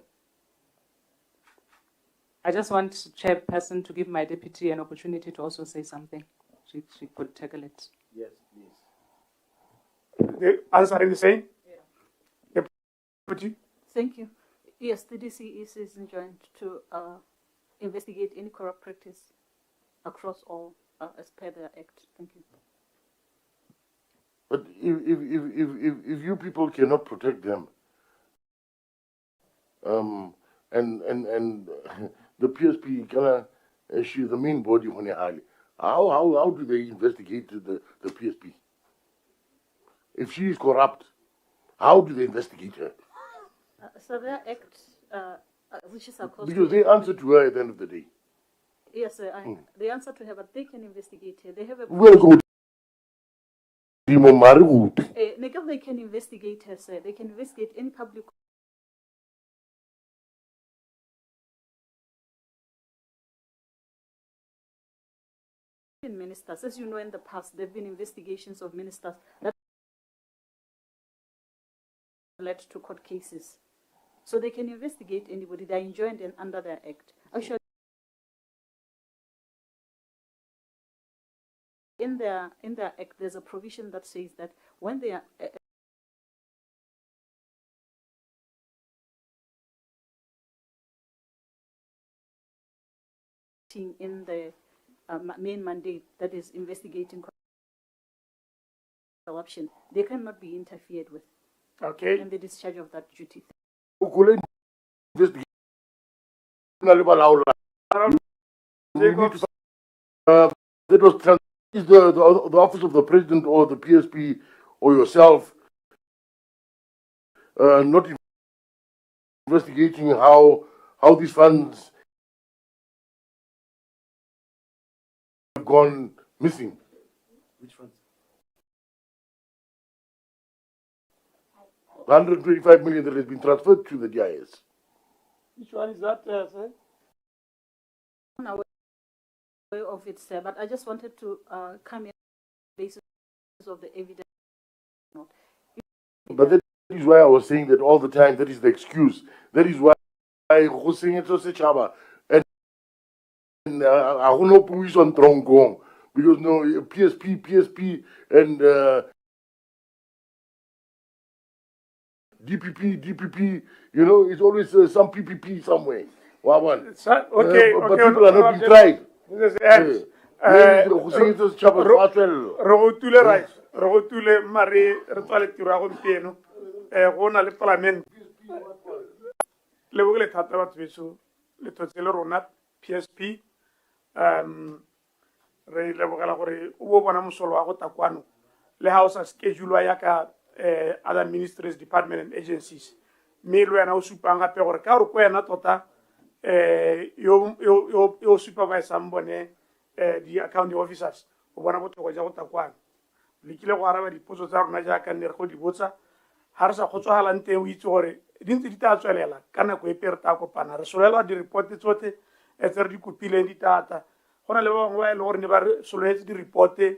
K: I just want Chairperson to give my deputy an opportunity to also say something. She could tackle it.
D: Yes, please. The answer is the same? Yeah. Deputy?
L: Thank you. Yes, the DCEC is enjoined to investigate any corrupt practice across all as per the Act. Thank you.
T: But if you people cannot protect them, and the PSP cannot issue the main body when they hire, how do they investigate the PSP? If she is corrupt, how do they investigate her?
L: So their Act, which is
T: because they answer to her at the end of the day.
L: Yes, sir. They answer to her, but they can investigate her. They have a.
T: We'll go.
L: They can investigate her, sir. They can investigate any public ministers. As you know, in the past, there have been investigations of ministers that led to court cases. So they can investigate anybody. They are enjoined and under their act. Actually, in their act, there's a provision that says that when they are in the main mandate that is investigating corruption, they cannot be interfered with.
D: Okay.
L: And the discharge of that duty.
T: That was is the office of the president or the PSP or yourself not investigating how these funds have gone missing? Which funds? 125 million that has been transferred to the DIS.
D: Which one is that, sir?
L: I'm not aware of it, sir, but I just wanted to come in on the basis of the evidence.
T: But that is why I was saying that all the time. That is the excuse. That is why I was saying it to Sechaba. And I don't know who is on Tronggong. Because no, PSP, and DPP, you know, it's always some PPP somewhere. Wawan.
D: Okay,
T: but people are not being tried.
D: This is it. Rogotule right. Rogotule Marie Retale Tiragompeno. Rona le Parliament. Le Google Tatabat Visu, le Totelo Ronat, PSP. Re le Bogalore, Ubana Musolo Taquano. Le House has scheduled Ayaka. Other ministries, departments, and agencies. Melo and Supanga Perocaro, Quena Tota, you supervise somebody, the accounting officers, one about Wajota Kwan. Likila Warava, the Posozar Najak and Nerkodi Botsa, Harsa Hotohalante, which or didn't it actually, Kanako Pertaco Pana, Solela, the reported Sote, a 30 Kupile in the Tata, Honaleva, while or never solicited the reported.